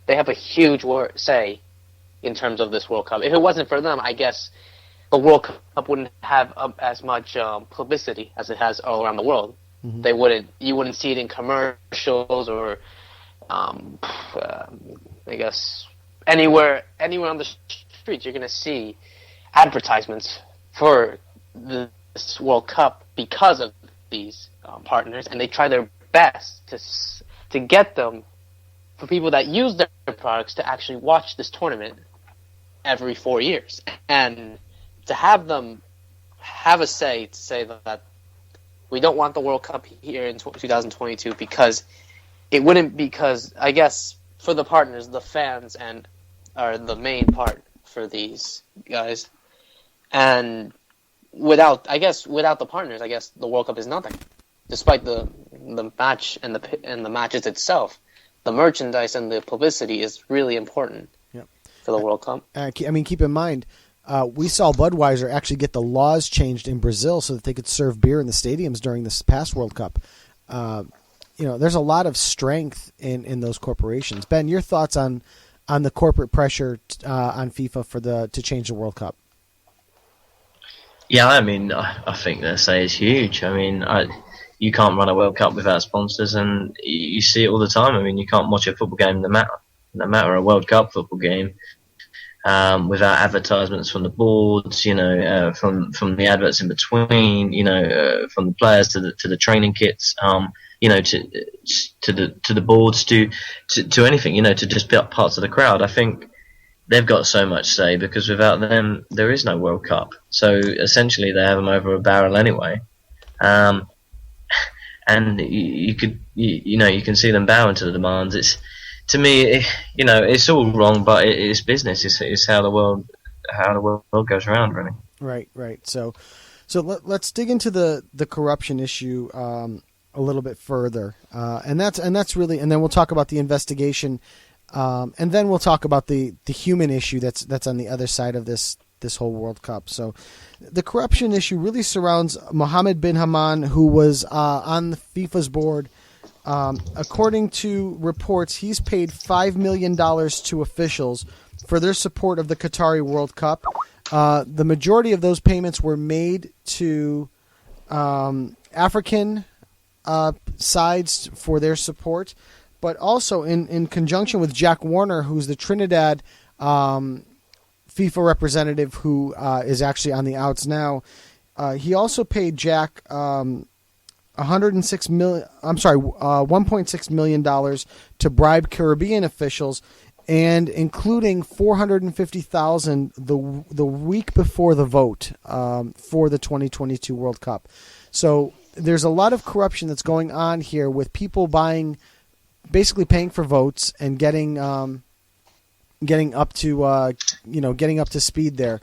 they have a huge say in terms of this World Cup. If it wasn't for them, I guess the World Cup wouldn't have as much publicity as it has all around the world. Mm-hmm. You wouldn't see it in commercials or, I guess, anywhere on the streets. You're going to see advertisements for this World Cup because of these partners, and they try their best to get them, for people that use their products, to actually watch this tournament every 4 years. And to have them have a say to say that we don't want the World Cup here in 2022 because I guess for the partners, the fans are the main part for these guys. And without the partners, I guess the World Cup is nothing. Despite the match and the matches itself, the merchandise and the publicity is really important for the World Cup. I mean, keep in mind, we saw Budweiser actually get the laws changed in Brazil so that they could serve beer in the stadiums during this past World Cup. There's a lot of strength in those corporations. Ben, your thoughts on the corporate pressure on FIFA to change the World Cup? Yeah, I mean, I think their say is huge. I mean, you can't run a World Cup without sponsors, and you see it all the time. I mean, you can't watch a football game, no matter a World Cup football game, without advertisements from the boards, from the adverts in between, from the players to the training kits, to the boards, to anything, to just pick up parts of the crowd. I think they've got so much say because without them, there is no World Cup. So essentially, they have them over a barrel anyway. And you can see them bowing to the demands. It's, to me, it's all wrong, but it's business. It's how the world goes around, really. Right. So let's dig into the corruption issue a little bit further, and that's really, and then we'll talk about the investigation, and then we'll talk about the human issue that's on the other side of this whole World Cup. So the corruption issue really surrounds Mohammed bin Haman, who was on the FIFA's board. According to reports, he's paid $5 million to officials for their support of the Qatari World Cup. The majority of those payments were made to African sides for their support, but also in conjunction with Jack Warner, who's the Trinidad FIFA representative who is actually on the outs now. He also paid Jack $1.6 million to bribe Caribbean officials, and including $450,000 the week before the vote for the 2022 World Cup. So there's a lot of corruption that's going on here with people basically paying for votes and getting up to speed there.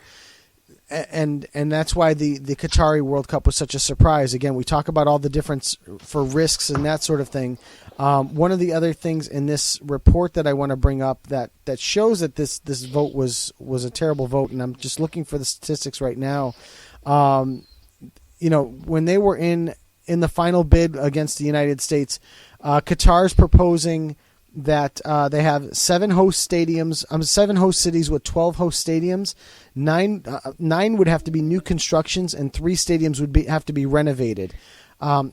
And that's why the Qatari World Cup was such a surprise. Again, we talk about all the difference for risks and that sort of thing. One of the other things in this report that I want to bring up that shows that this vote was a terrible vote, and I'm just looking for the statistics right now. When they were in in the final bid against the United States. Qatar's proposing that they have 7 host cities with 12 host stadiums. 9 would have to be new constructions, and 3 stadiums would have to be renovated.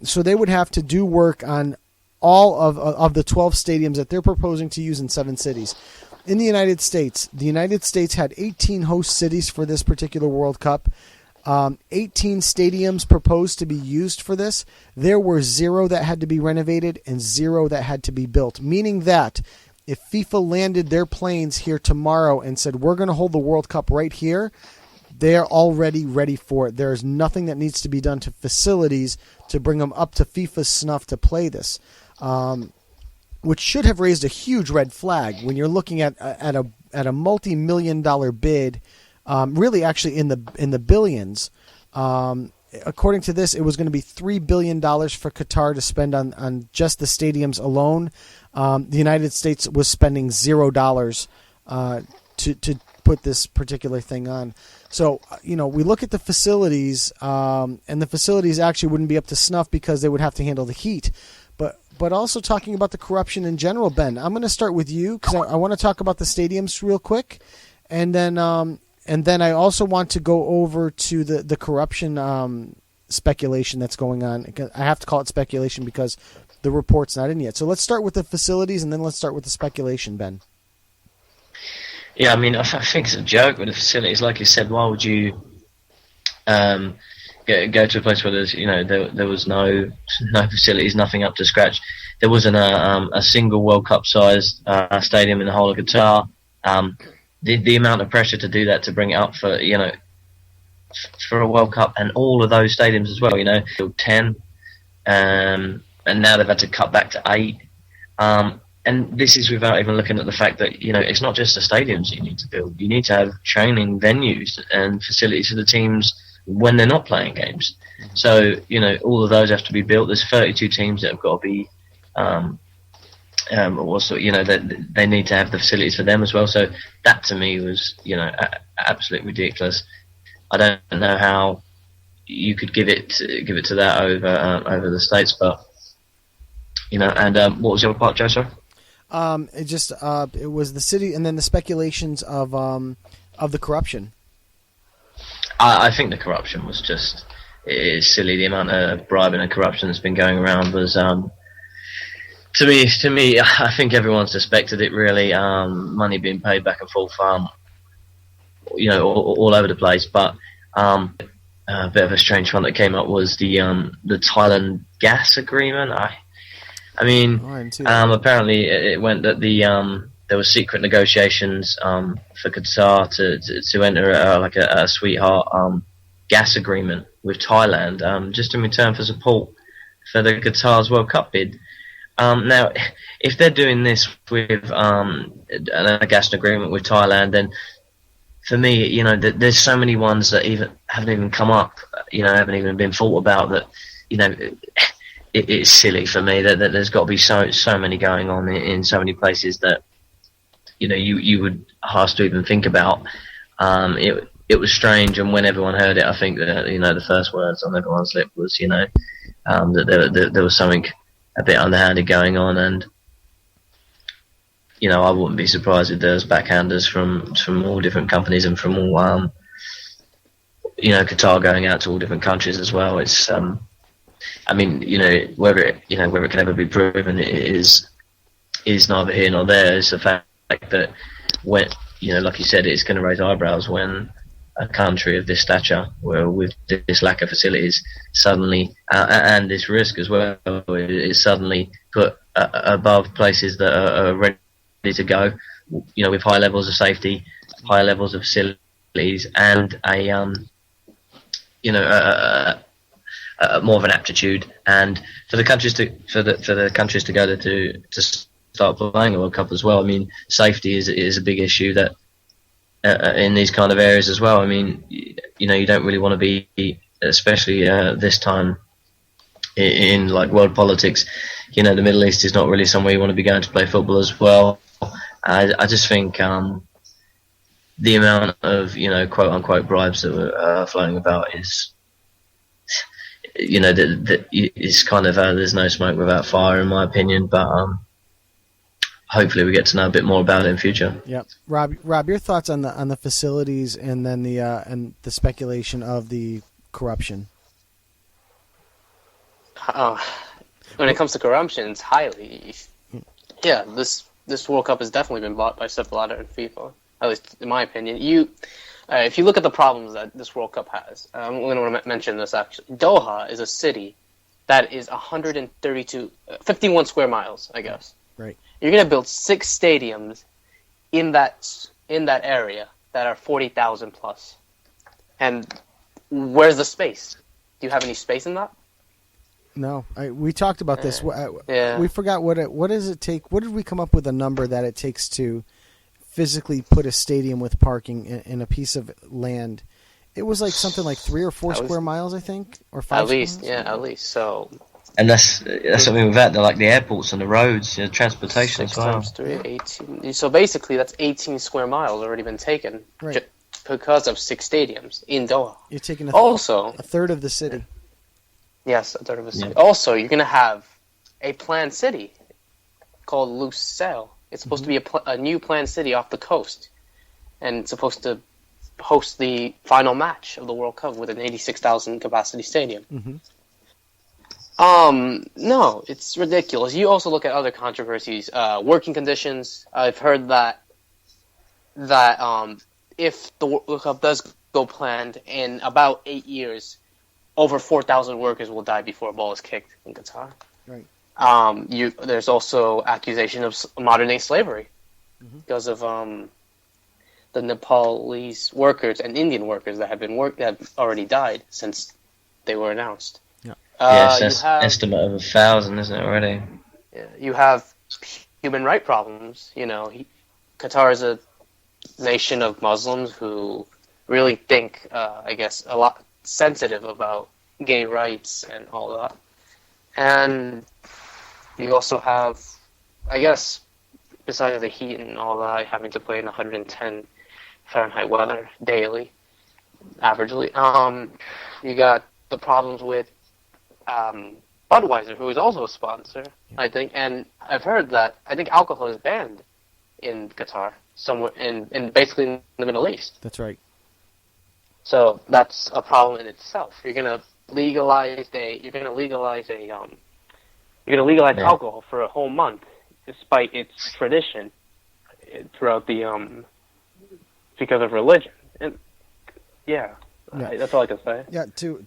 So they would have to do work on all of the 12 stadiums that they're proposing to use in 7 cities. In the United States had 18 host cities for this particular World Cup. 18 stadiums proposed to be used for this. There were 0 that had to be renovated and 0 that had to be built, meaning that if FIFA landed their planes here tomorrow and said, we're going to hold the World Cup right here, they're already ready for it. There is nothing that needs to be done to facilities to bring them up to FIFA's snuff to play this, which should have raised a huge red flag when you're looking at a multi-million-dollar bid. Really, actually, in the billions. According to this, it was going to be $3 billion for Qatar to spend on just the stadiums alone. The United States was spending $0 to put this particular thing on. So, we look at the facilities, and the facilities actually wouldn't be up to snuff because they would have to handle the heat. But also talking about the corruption in general, Ben, I'm going to start with you because I want to talk about the stadiums real quick, and then I also want to go over to the corruption speculation that's going on. I have to call it speculation because the report's not in yet. So let's start with the facilities, and then let's start with the speculation, Ben. Yeah, I mean, I think it's a joke with the facilities. Like you said, why would you go to a place where there's, there was no facilities, nothing up to scratch. There wasn't a single World Cup sized stadium in the whole of Qatar. The amount of pressure to do that, to bring it up for a World Cup, and all of those stadiums as well, 10, and now they've had to cut back to 8. And this is without even looking at the fact that, it's not just the stadiums you need to build. You need to have training venues and facilities for the teams when they're not playing games. So, all of those have to be built. There's 32 teams that have got to be, also, that they need to have the facilities for them as well. So that to me was, absolutely ridiculous. I don't know how you could give it to that over the States, but, and what was your part, Joe, sorry? It was the city, and then the speculations of the corruption. I think the corruption was just, it is silly. The amount of bribing and corruption that's been going around was, to me, I think everyone suspected it really. Money being paid back and forth, all over the place. But a bit of a strange one that came up was the Thailand gas agreement. Apparently it went that there were secret negotiations for Qatar to enter a sweetheart gas agreement with Thailand, just in return for support for the Qatar's World Cup bid. Now, if they're doing this with a gas agreement with Thailand, then for me, there's so many ones that haven't even come up, haven't even been thought about, that, it's silly for me that there's got to be so many going on in so many places that, you would have to even think about. It was strange, and when everyone heard it, I think that, the first words on everyone's lip was, that there was something a bit underhanded going on, and I wouldn't be surprised if there's backhanders from all different companies and from all Qatar going out to all different countries as well. It's whether it can ever be proven is neither here nor there. It's the fact that when like you said, it's going to raise eyebrows when a country of this stature, with this lack of facilities, suddenly and this risk as well, is suddenly put above places that are ready to go, with high levels of safety, high levels of facilities, and more of an aptitude. And for the countries to go to start playing a World Cup as well, safety is a big issue that. In these kind of areas as well. You don't really want to be, especially this time in like world politics. The Middle East is not really somewhere you want to be going to play football as well. I just think the amount of quote unquote bribes that were floating about that it's kind of there's no smoke without fire, in my opinion. But hopefully we get to know a bit more about it in future. Yeah, Rob, your thoughts on the facilities and then the speculation of the corruption. When it comes to corruption, it's highly. Yeah, this World Cup has definitely been bought by Sepp Blatter and FIFA. At least in my opinion. If you look at the problems that this World Cup has, I'm going to mention this actually. Doha is a city that is 51 square miles, I guess. Right. You're going to build 6 stadiums in that area that are 40,000 plus. And where's the space? Do you have any space in that? No, we talked about this. Yeah. We forgot what does it take? What did we come up with a number that it takes to physically put a stadium with parking in a piece of land? It was like something like 3 or 4 square miles, I think, or 5. At least, yeah, at least. So. And that's what I mean with that. They're like the airports and the roads, transportation as well. 6 times 3, 18. So basically, that's 18 square miles already been taken, right, because of 6 stadiums in Doha. You're taking a third of the city. Yes, a third of the city. Yeah. Also, you're going to have a planned city called Lusail. It's supposed to be a new planned city off the coast, and it's supposed to host the final match of the World Cup with an 86,000 capacity stadium. Mm-hmm. No, it's ridiculous. You also look at other controversies, working conditions. I've heard that if the World Cup does go planned, in about 8 years, over 4,000 workers will die before a ball is kicked in Qatar. Right. There's also accusation of modern-day slavery because of the Nepalese workers and Indian workers that have already died since they were announced. Yes, estimate of 1,000, isn't it already? Yeah, you have human rights problems. Qatar is a nation of Muslims who really think, I guess, a lot sensitive about gay rights and all that. And you also have, I guess, besides the heat and all that, having to play in 110 Fahrenheit weather daily, averagely. You got the problems with Budweiser, who is also a sponsor, I think. And I've heard that I think alcohol is banned in Qatar, somewhere in basically in the Middle East. That's right. So that's a problem in itself. You're gonna legalize alcohol for a whole month, despite its tradition throughout the because of religion. And that's all I can say. Yeah, to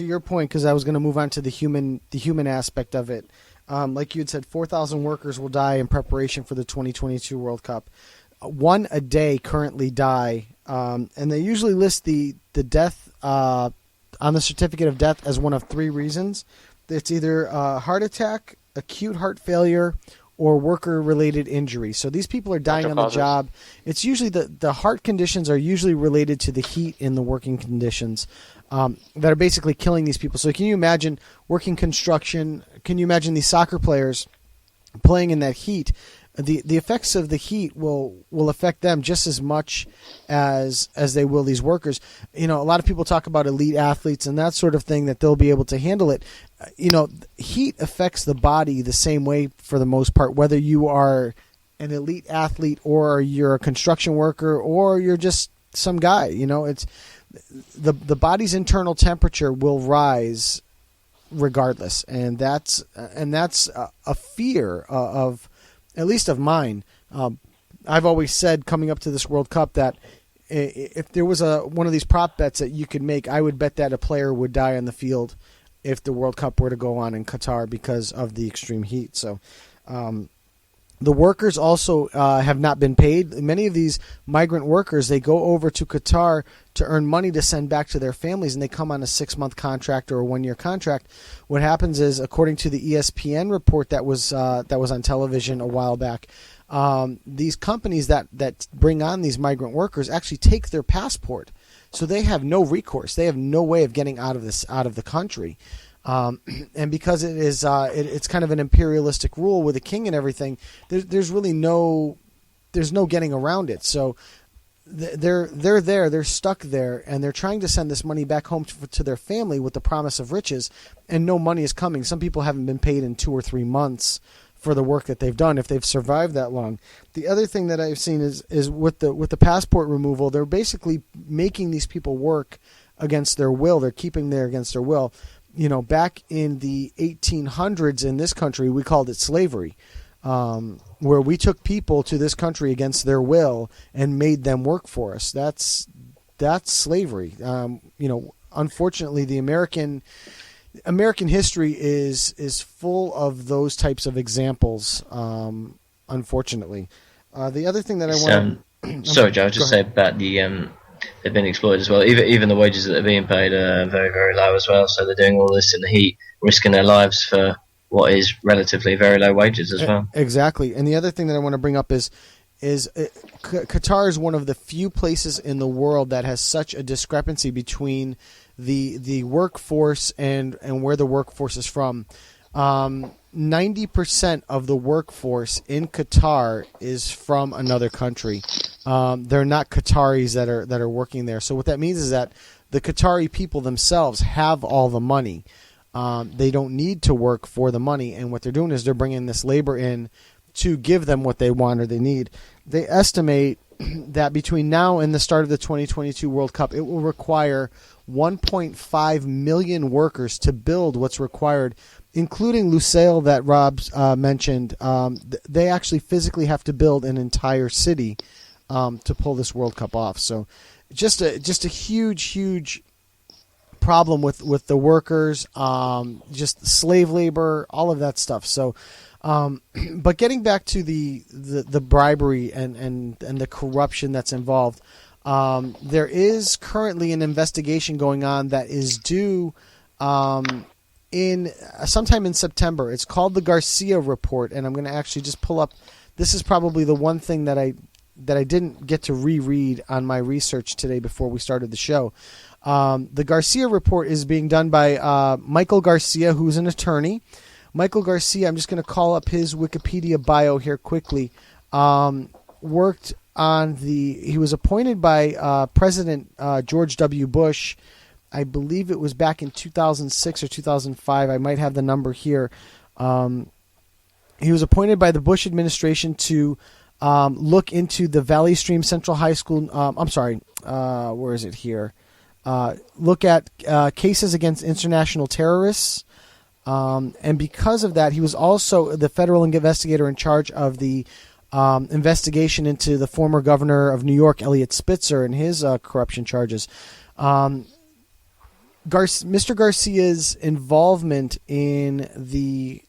your point, because I was going to move on to the human aspect of it. Like you had said, 4,000 workers will die in preparation for the 2022 World Cup. 1 a day currently die, and they usually list the death on the certificate of death as one of 3 reasons. It's either a heart attack, acute heart failure, or worker-related injury. So these people are dying on the job. It's usually the heart conditions are usually related to the heat in the working conditions that are basically killing these people. So can you imagine working construction? Can you imagine these soccer players playing in that heat? The effects of the heat will affect them just as much as they will these workers. A lot of people talk about elite athletes and that sort of thing, that they'll be able to handle it. Heat affects the body the same way for the most part, whether you are an elite athlete or you're a construction worker or you're just some guy. It's the body's internal temperature will rise regardless, and that's a fear of. At least of mine. I've always said coming up to this World Cup that if there was one of these prop bets that you could make, I would bet that a player would die on the field if the World Cup were to go on in Qatar because of the extreme heat. So the workers also have not been paid. Many of these migrant workers, they go over to Qatar to earn money to send back to their families, and they come on a 6-month contract or a 1-year contract. What happens is, according to the ESPN report that was on television a while back, these companies that bring on these migrant workers actually take their passport, so they have no recourse. They have no way of getting out of the country. And because it is it's kind of an imperialistic rule with a king and everything, there's really no getting around it. So they're there, they're stuck there, and they're trying to send this money back home to their family with the promise of riches, and no money is coming. Some people haven't been paid in 2 or 3 months for the work that they've done, if they've survived that long. The other thing that I've seen is with the passport removal, they're basically making these people work against their will. They're keeping there against their will. You know, back in the 1800s in this country, we called it slavery, where we took people to this country against their will and made them work for us. That's slavery. You know, unfortunately, the American history is full of those types of examples. Unfortunately, the other thing that I want. Sorry, Joe. Just say about the they've been exploited as well. Even the wages that are being paid are very, very low as well. So they're doing all this in the heat, risking their lives for what is relatively very low wages as well. Exactly. And the other thing that I want to bring up is Qatar is one of the few places in the world that has such a discrepancy between the workforce and where the workforce is from. 90% of the workforce in Qatar is from another country. They're not Qataris that are working there. So what that means is that the Qatari people themselves have all the money. They don't need to work for the money, and what they're doing is they're bringing this labor in to give them what they want or they need. They estimate that between now and the start of the 2022 World Cup, it will require 1.5 million workers to build what's required, including Lusail that Rob mentioned. They actually physically have to build an entire city to pull this World Cup off. So just a huge problem with the workers, just slave labor, all of that stuff. So, but getting back to the bribery and the corruption that's involved, there is currently an investigation going on that is due in sometime in September. It's called the Garcia Report, and I'm going to actually just pull up. This is probably the one thing that I didn't get to reread on my research today before we started the show. The Garcia Report is being done by Michael Garcia, who's an attorney. Michael Garcia, I'm just going to call up his Wikipedia bio here quickly. Worked on he was appointed by President George W. Bush. I believe it was back in 2006 or 2005. I might have the number here. He was appointed by the Bush administration to look into the Valley Stream Central High School. Where is it here? Look at cases against international terrorists. And because of that, he was also the federal investigator in charge of the investigation into the former governor of New York, Eliot Spitzer, and his corruption charges. Mr. Garcia's involvement in the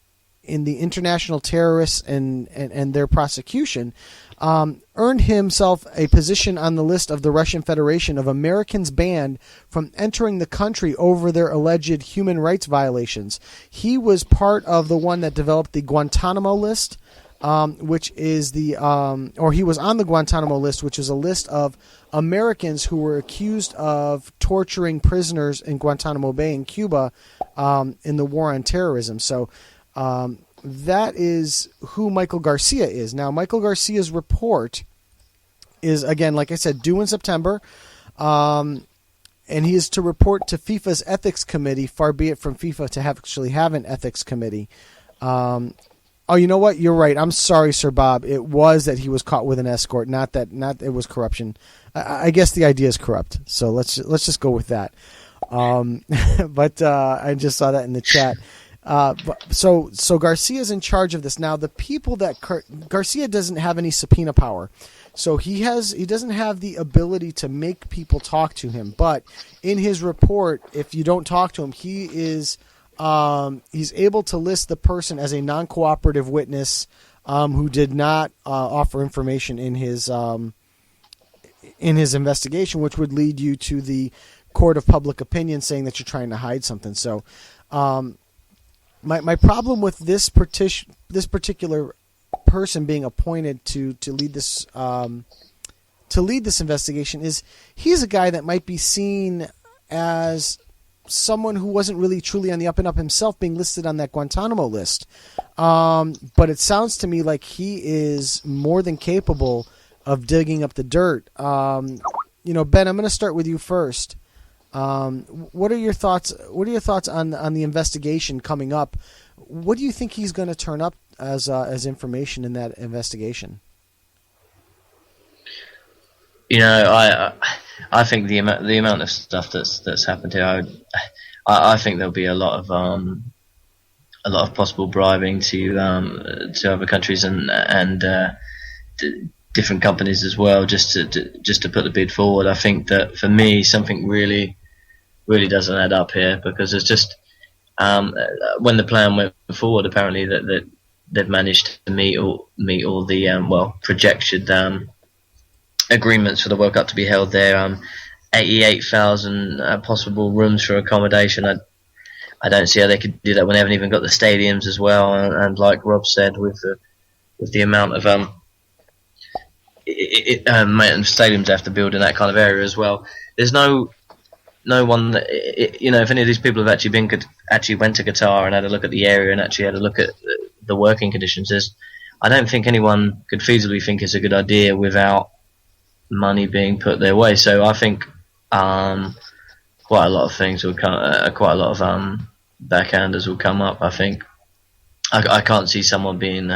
international terrorists and their prosecution earned himself a position on the list of the Russian Federation of Americans banned from entering the country over their alleged human rights violations. He was part of the one that developed the Guantanamo list, which is he was on the Guantanamo list, which is a list of Americans who were accused of torturing prisoners in Guantanamo Bay in Cuba in the war on terrorism. So that is who Michael Garcia is. Now, Michael Garcia's report is, again, like I said, due in September, and he is to report to FIFA's ethics committee, far be it from FIFA to actually have an ethics committee. Oh, you know what? You're right. I'm sorry, SirBob. It was that he was caught with an escort, not it was corruption. I guess the idea is corrupt. So let's just go with that. But I just saw that in the chat. So Garcia's in charge of this. Now, the people that Garcia doesn't have any subpoena power. So he doesn't have the ability to make people talk to him. But in his report, if you don't talk to him, he's able to list the person as a non-cooperative witness who did not offer information in his investigation, which would lead you to the court of public opinion saying that you're trying to hide something. So my problem with this particular person being appointed to lead this investigation is he's a guy that might be seen as someone who wasn't really truly on the up and up himself being listed on that Guantanamo list. But it sounds to me like he is more than capable digging up the dirt. You know, Ben, I'm going to start with you first. What are your thoughts? What are your thoughts on the investigation coming up? What do you think he's going to turn up as information in that investigation? You know, I think the amount of stuff that's happened here, I think there'll be a lot of possible bribing to other countries and different companies as well, just to put the bid forward. I think that for me, something really doesn't add up here, because it's just when the plan went forward, apparently that they've managed to meet all the projected agreements for the World Cup to be held there. 88,000 possible rooms for accommodation. I don't see how they could do that when they haven't even got the stadiums as well. And like Rob said, with the amount of stadiums they have to build in that kind of area as well, there's no one that, you know, if any of these people have actually went to Qatar and had a look at the area and actually had a look at the working conditions, I don't think anyone could feasibly think it's a good idea without money being put their way. So I think quite a lot of things will come, quite a lot of backhanders will come up. I think I can't see someone being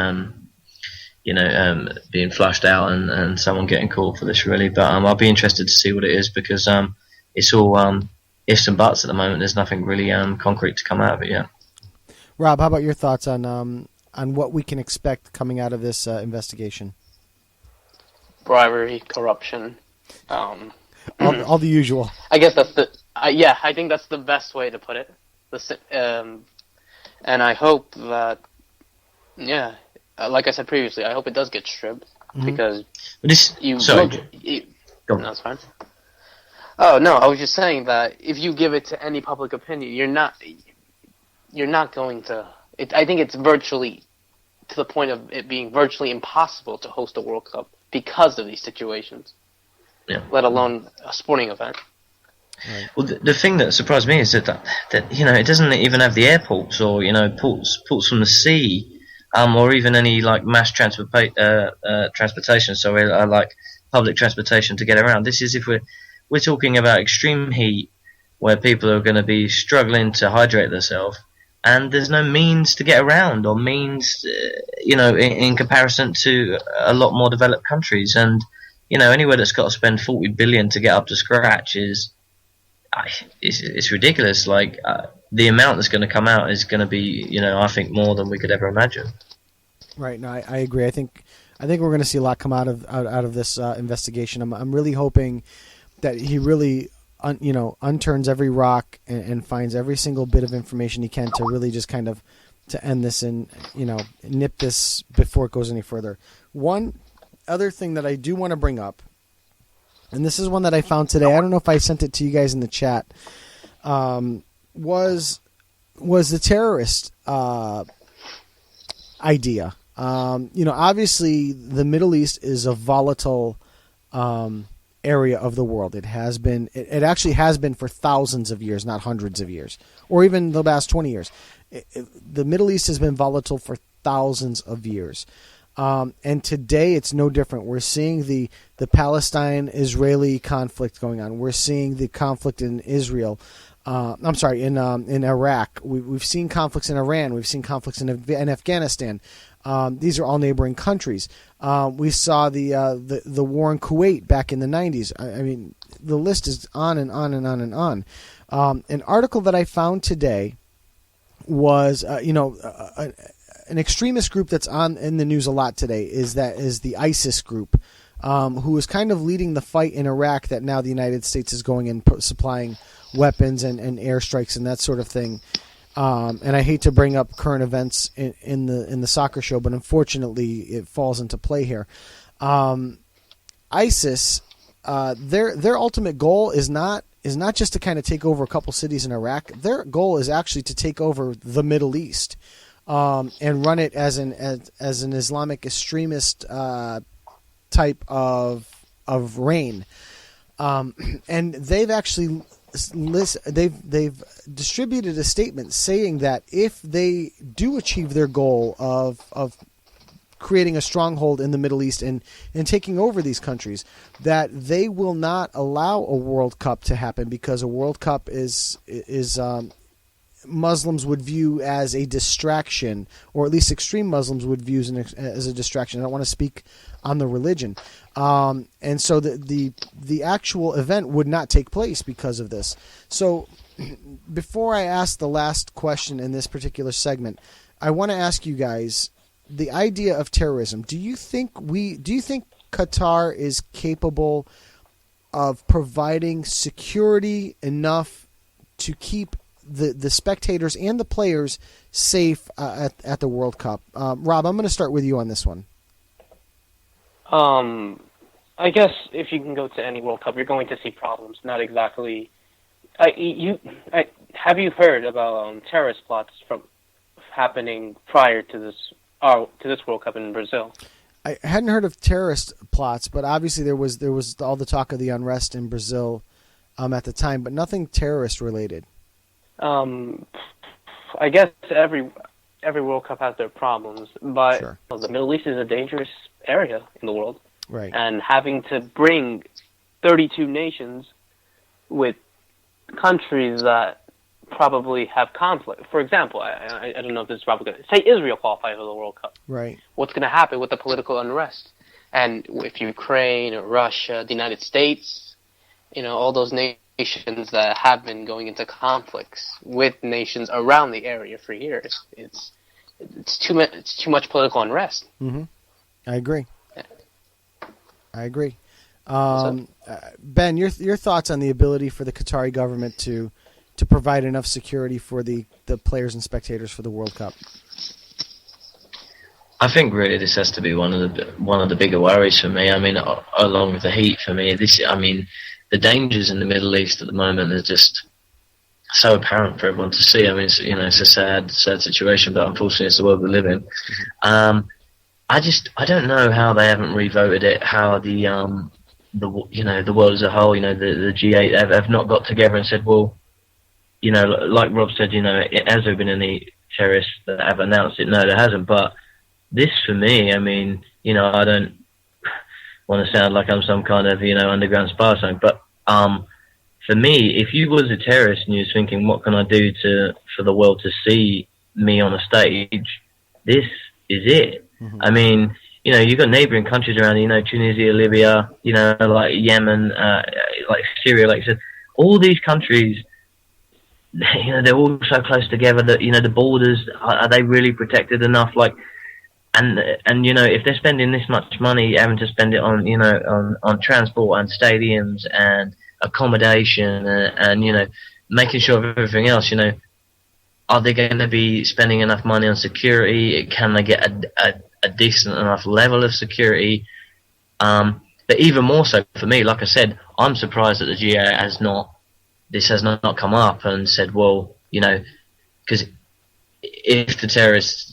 being flushed out and someone getting caught for this, really. But I'll be interested to see what it is, because it's all ifs and buts at the moment. There's nothing really concrete to come out of it yet. Rob, how about your thoughts on what we can expect coming out of this investigation? Bribery, corruption, all the usual. I guess that's I think that's the best way to put it. And I hope that, like I said previously, I hope it does get stripped, because Sorry. No, that's fine. Oh no, I was just saying that if you give it to any public opinion, you're not going to. I think it's virtually to the point of it being virtually impossible to host a World Cup because of these situations. Yeah. Let alone a sporting event. Right. Well, the thing that surprised me is that you know, it doesn't even have the airports or, you know, ports from the sea, or even any like mass transportation, like public transportation to get around. This is if we're talking about extreme heat, where people are going to be struggling to hydrate themselves, and there's no means to get around, or means, in comparison to a lot more developed countries. And, you know, anywhere that's got to spend 40 billion to get up to scratch it's ridiculous. Like, the amount that's going to come out is going to be, you know, I think more than we could ever imagine. Right. No, I agree. I think we're going to see a lot come out of this investigation. I'm really hoping that he really unturns every rock and finds every single bit of information he can to really just kind of to end this and, you know, nip this before it goes any further. One other thing that I do want to bring up, and this is one that I found today, I don't know if I sent it to you guys in the chat, was the terrorist idea. Obviously the Middle East is a volatile area of the world. It has been. It actually has been for thousands of years, not hundreds of years, or even the last 20 years. The Middle East has been volatile for thousands of years, and today it's no different. We're seeing the Palestine-Israeli conflict going on. We're seeing the conflict in Israel. In Iraq. We've seen conflicts in Iran. We've seen conflicts in Afghanistan. These are all neighboring countries. We saw the war in Kuwait back in the 90s. I mean, the list is on and on and on and on. An article that I found today was, an extremist group that's in the news a lot today is the ISIS group, who is kind of leading the fight in Iraq that now the United States is going and supplying weapons and airstrikes and that sort of thing. And I hate to bring up current events in the soccer show, but unfortunately it falls into play here. ISIS, their ultimate goal is not just to kind of take over a couple cities in Iraq. Their goal is actually to take over the Middle East, and run it as an Islamic extremist type of reign. And they've actually they've distributed a statement saying that if they do achieve their goal of creating a stronghold in the Middle East and taking over these countries, that they will not allow a World Cup to happen because a World Cup is Muslims would view as a distraction, or at least extreme Muslims would view as a distraction. I don't want to speak on the religion. And so the actual event would not take place because of this. So before I ask the last question in this particular segment, I want to ask you guys the idea of terrorism. Do you think Qatar is capable of providing security enough to keep the spectators and the players safe at the World Cup? Rob, I'm going to start with you on this one. I guess if you can go to any World Cup, you're going to see problems. Not exactly. Have you heard about terrorist plots from happening prior to this World Cup in Brazil? I hadn't heard of terrorist plots, but obviously there was all the talk of the unrest in Brazil at the time, but nothing terrorist related. I guess every World Cup has their problems, but Sure. The Middle East is a dangerous area in the world. Right. And having to bring 32 nations with countries that probably have conflict. For example, I don't know if this is probably good. Say Israel qualifies for the World Cup. Right. What's going to happen with the political unrest? And if Ukraine or Russia, the United States, all those nations that have been going into conflicts with nations around the area for years, it's too much political unrest. Mm-hmm. I agree. Ben, your thoughts on the ability for the Qatari government to provide enough security for the players and spectators for the World Cup? I think really this has to be one of the bigger worries for me. I mean, along with the heat for me, the dangers in the Middle East at the moment are just so apparent for everyone to see. I mean, it's a sad situation, but unfortunately, it's the world we live in. I don't know how they haven't revoted it. How the world as a whole, the G8 have not got together and said, well, like Rob said, has there been any terrorists that have announced it? No, there hasn't. But this, for me, I mean, I don't want to sound like I'm some kind of, underground spy or something, but for me, if you was a terrorist and you was thinking, what can I do for the world to see me on a stage, this is it. Mm-hmm. I mean, you've got neighbouring countries around, Tunisia, Libya, like Yemen, like Syria, like I said, all these countries, they're all so close together that, the borders, are they really protected enough? Like, and if they're spending this much money, having to spend it on, on transport and stadiums and accommodation and making sure of everything else, are they going to be spending enough money on security? Can they get a decent enough level of security? But even more so for me, like I said, I'm surprised that the GA has not come up and said, well, because if the terrorists,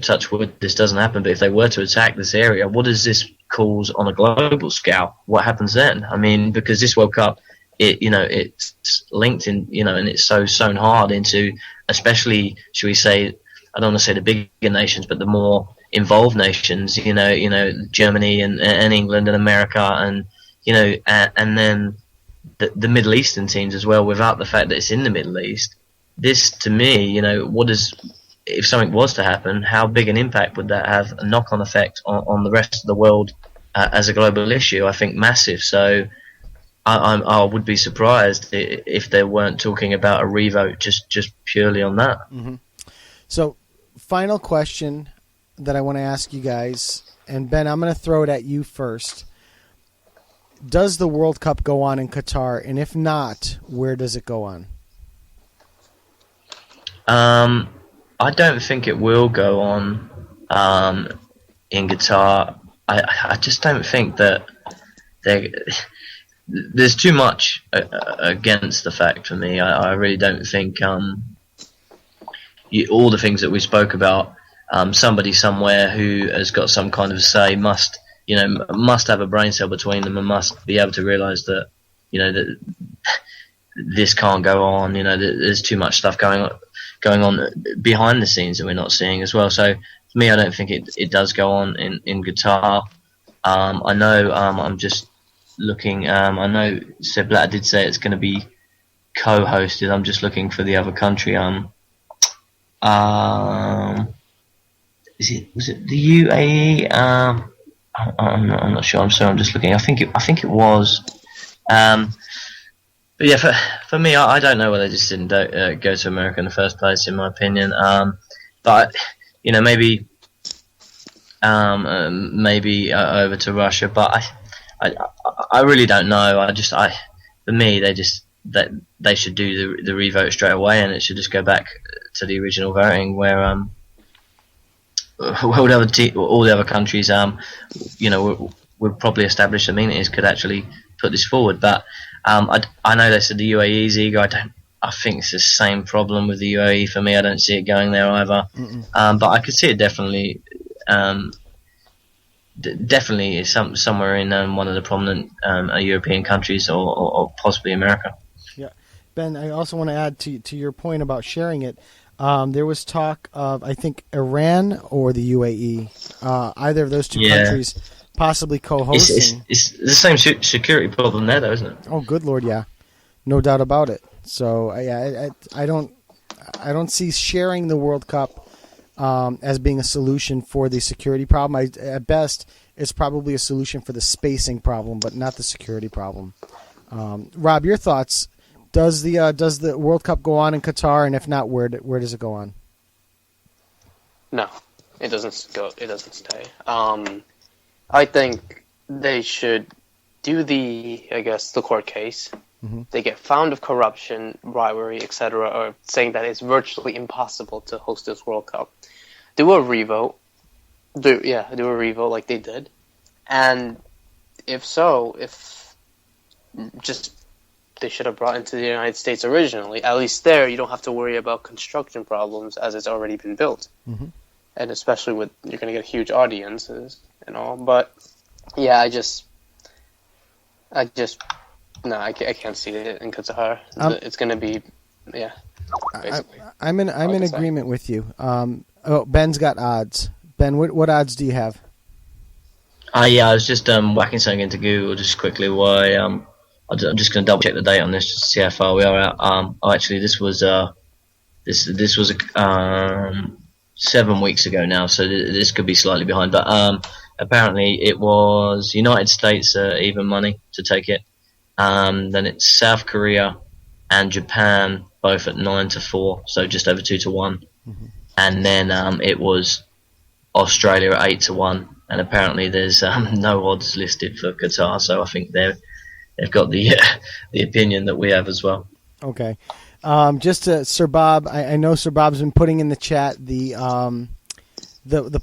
touch wood, this doesn't happen, but if they were to attack this area, what does this cause on a global scale? What happens then? I mean, because this World Cup, it's linked in, and it's so sewn hard into, especially, should we say, I don't want to say the bigger nations, but the more involved nations, Germany and England and America and, and then the Middle Eastern teams as well, without the fact that it's in the Middle East. This, to me, if something was to happen, how big an impact would that have, a knock-on effect on the rest of the world as a global issue? I think massive. So I would be surprised if they weren't talking about a revote just purely on that. Mm-hmm. So, final question that I want to ask you guys, and Ben, I'm going to throw it at you first. Does the World Cup go on in Qatar? And if not, where does it go on? I don't think it will go on in Qatar. I just don't think that there's too much against the fact for me. I really don't think all the things that we spoke about, somebody somewhere who has got some kind of say must have a brain cell between them and must be able to realise that that this can't go on. There's too much stuff going on behind the scenes that we're not seeing as well. So for me, I don't think it does go on in Qatar. I know I'm just looking. I know Sepp Blatter did say it's going to be co-hosted. I'm just looking for the other country. Was it the UAE? I'm not sure. I'm sorry. I'm just looking. I think it was. But yeah, for me, I don't know why they just didn't go to America in the first place, in my opinion. But maybe over to Russia. But I really don't know. For me, they should do the revote straight away, and it should just go back to the original voting where all the other countries would probably establish amenities could actually put this forward. But I know they said the UAE's eager. I think it's the same problem with the UAE. For me, I don't see it going there either. But I could see it definitely somewhere in one of the prominent European countries or possibly America. Yeah, Ben, I also want to add to your point about sharing it. There was talk of, I think, Iran or the UAE, either of those two countries possibly co-hosting. It's the same security problem there, though, isn't it? Oh, good Lord, yeah, no doubt about it. So I don't see sharing the World Cup as being a solution for the security problem. At best, it's probably a solution for the spacing problem, but not the security problem. Rob, your thoughts? Does the World Cup go on in Qatar, and if not, where does it go on? No, it doesn't go. It doesn't stay. I think they should do the court case. Mm-hmm. They get found of corruption, bribery, etc., or saying that it's virtually impossible to host this World Cup. Do a revote. Do a revote like they did, and if they should have brought into the United States originally. At least there, you don't have to worry about construction problems as it's already been built. Mm-hmm. And especially you're going to get huge audiences and all. But yeah, I can't see it in Qatar. It's going to be, basically. I'm in agreement with you. Ben's got odds. Ben, what odds do you have? I was just whacking something into Google just quickly. Why? I'm just going to double check the date on this just to see how far we are out. Actually, this was 7 weeks ago now, so this could be slightly behind. But apparently, it was United States even money to take it. Then it's South Korea and Japan both at 9-4, so just over 2-1. Mm-hmm. And then it was Australia at 8-1, and apparently there's no odds listed for Qatar. So I think they've got the opinion that we have as well. Okay. Just to SirBob, I know SirBob's been putting in the chat the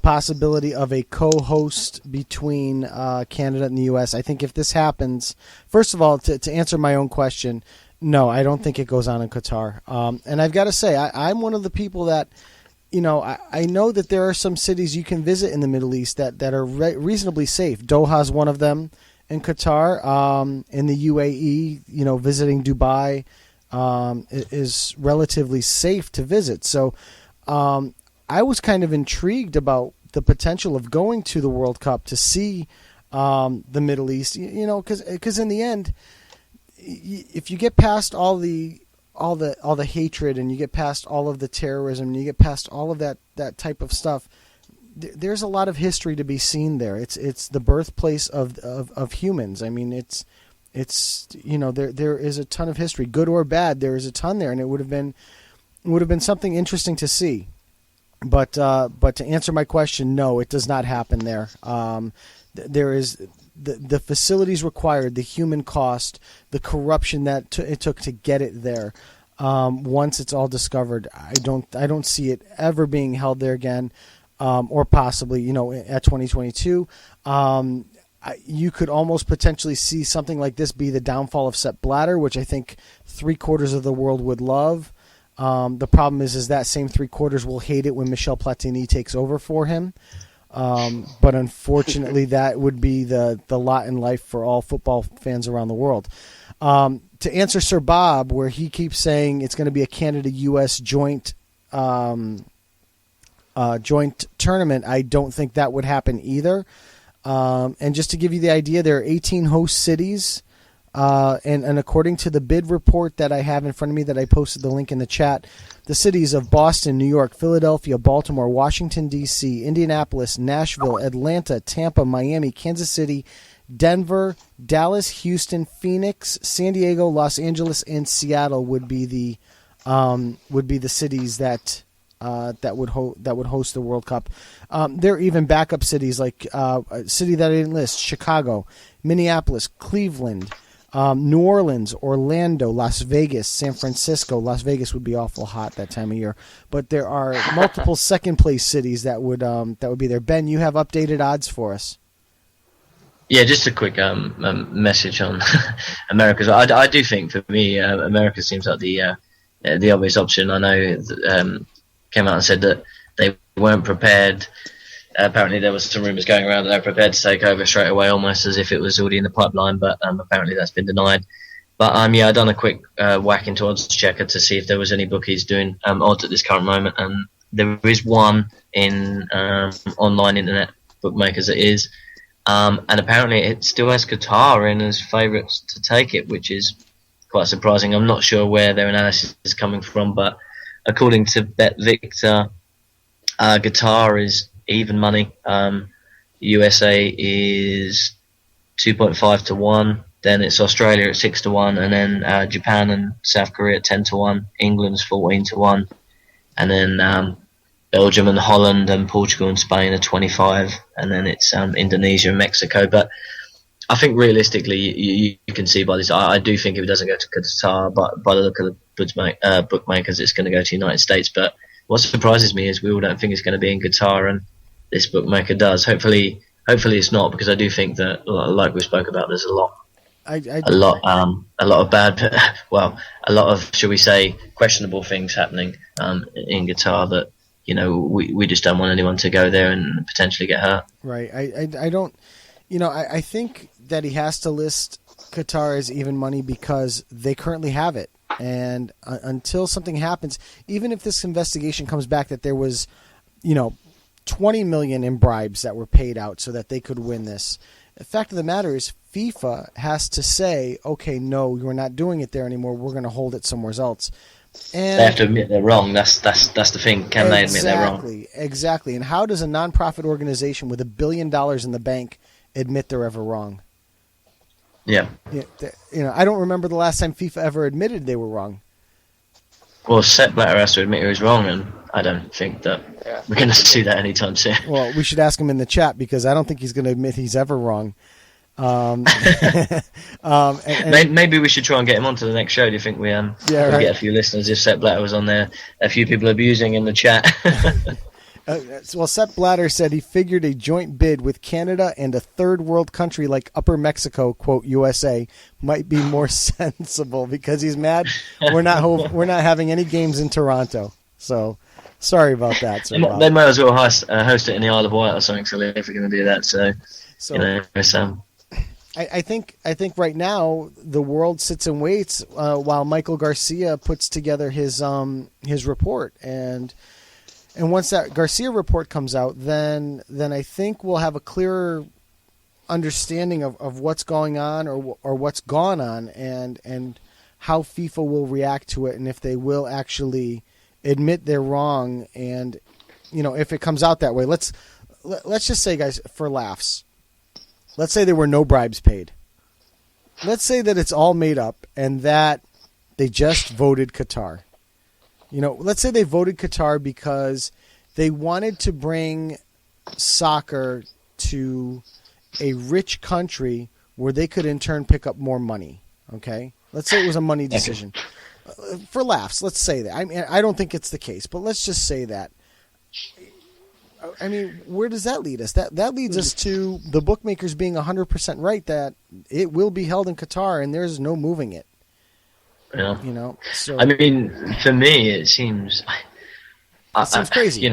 possibility of a co-host between Canada and the U.S. I think if this happens, first of all, to answer my own question, no, I don't think it goes on in Qatar. And I've got to say, I'm one of the people that, I know that there are some cities you can visit in the Middle East that are reasonably safe. Doha's one of them. In Qatar, in the UAE, visiting Dubai is relatively safe to visit. So I was kind of intrigued about the potential of going to the World Cup to see the Middle East. Because in the end, if you get past all the hatred and you get past all of the terrorism and you get past all of that type of stuff. There's a lot of history to be seen there. It's the birthplace of humans. I mean, it's there is a ton of history, good or bad. There is a ton there, and it would have been something interesting to see. But to answer my question, no, it does not happen there. There is the facilities required, the human cost, the corruption that it took to get it there. Once it's all discovered, I don't see it ever being held there again. Or possibly, at 2022, you could almost potentially see something like this be the downfall of Sepp Blatter, which I think 3/4 of the world would love. The problem is that same 3/4 will hate it when Michel Platini takes over for him. But unfortunately, that would be the lot in life for all football fans around the world. To answer SirBob, where he keeps saying it's going to be a Canada-U.S. joint joint tournament, I don't think that would happen either. And just to give you the idea, there are 18 host cities. And according to the bid report that I have in front of me that I posted the link in the chat, the cities of Boston, New York, Philadelphia, Baltimore, Washington, D.C., Indianapolis, Nashville, Atlanta, Tampa, Miami, Kansas City, Denver, Dallas, Houston, Phoenix, San Diego, Los Angeles, and Seattle would be the cities that would host the World Cup. There are even backup cities like a city that I didn't list: Chicago, Minneapolis, Cleveland, New Orleans, Orlando, Las Vegas, San Francisco. Las Vegas would be awful hot that time of year, but there are multiple second place cities that would be there. Ben, you have updated odds for us. Yeah, just a quick message on America. So I do think, for me, America seems like the obvious option. I know came out and said that they weren't prepared. Apparently there was some rumours going around that they were prepared to take over straight away, almost as if it was already in the pipeline, but apparently that's been denied. But I've done a quick whack into odds checker to see if there was any bookies doing odds at this current moment, and there is one in online internet bookmakers that is, and apparently it still has Qatar in as favourites to take it, which is quite surprising. I'm not sure where their analysis is coming from, but according to BetVictor, Qatar is even money. USA is 2.5 to 1. Then it's Australia at 6 to 1, and then Japan and South Korea at 10 to 1. England's 14 to 1, and then Belgium and Holland and Portugal and Spain are 25, and then it's Indonesia and Mexico. But I think realistically, you can see by this. I do think if it doesn't go to Qatar, but by the look of the bookmakers, it's going to go to the United States. But what surprises me is we all don't think it's going to be in Qatar, and this bookmaker does. Hopefully it's not, because I do think that, like we spoke about, there's a lot of bad, well, a lot of, shall we say, questionable things happening in Qatar that, we just don't want anyone to go there and potentially get hurt. Right. I don't, I think that he has to list Qatar as even money because they currently have it. And until something happens, even if this investigation comes back that there was, 20 million in bribes that were paid out so that they could win this, the fact of the matter is FIFA has to say, okay, no, we're not doing it there anymore. We're going to hold it somewhere else. And they have to admit they're wrong. That's the thing. Can they admit they're wrong? Exactly. And how does a non-profit organization with $1 billion in the bank admit they're ever wrong? Yeah. I don't remember the last time FIFA ever admitted they were wrong. Well, Sepp Blatter has to admit he was wrong, and I don't think that we're going to see that anytime soon. Well, we should ask him in the chat, because I don't think he's going to admit he's ever wrong. Maybe we should try and get him onto the next show. Do you think we get a few listeners if Sepp Blatter was on there? A few people abusing in the chat. Well, Sepp Blatter said he figured a joint bid with Canada and a third world country like Upper Mexico, quote, USA, might be more sensible, because he's mad we're not having any games in Toronto. So sorry about that. They might as well host it in the Isle of Wight or something silly if we're going to do that. So I think right now the world sits and waits while Michael Garcia puts together his report, and once that Garcia report comes out, then I think we'll have a clearer understanding of what's going on or what's gone on, and how FIFA will react to it, and if they will actually admit they're wrong, and if it comes out that way. Let's just say, guys, for laughs, let's say there were no bribes paid. Let's say that it's all made up and that they just voted Qatar. Let's say they voted Qatar because they wanted to bring soccer to a rich country where they could in turn pick up more money. Okay? Let's say it was a money decision. For laughs, let's say that. I don't think it's the case, but let's just say that. Where does that lead us? That leads us to the bookmakers being 100% right that it will be held in Qatar and there's no moving it. Yeah. So for me, it seems. It seems crazy.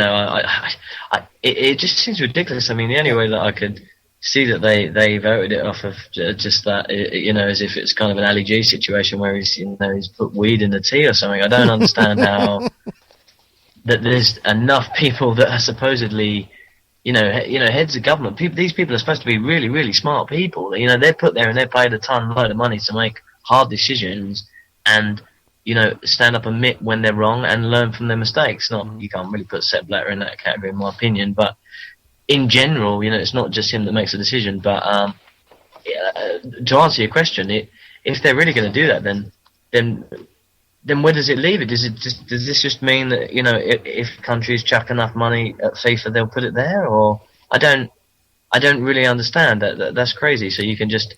It just seems ridiculous. The only way that I could see that they voted it off of just that, as if it's kind of an Ali G situation where he's put weed in the tea or something. I don't understand how. that there's enough people that are supposedly, heads of government. These people are supposed to be really, really smart people. They're put there and they're paid a load of money to make hard decisions and, stand up and admit when they're wrong and learn from their mistakes. You can't really put Sepp Blatter in that category, in my opinion, but in general, it's not just him that makes a decision. But to answer your question, if they're really going to do that, then where does it leave it? Does this just mean that if countries chuck enough money at FIFA, they'll put it there? Or I don't really understand that. That's crazy. So you can just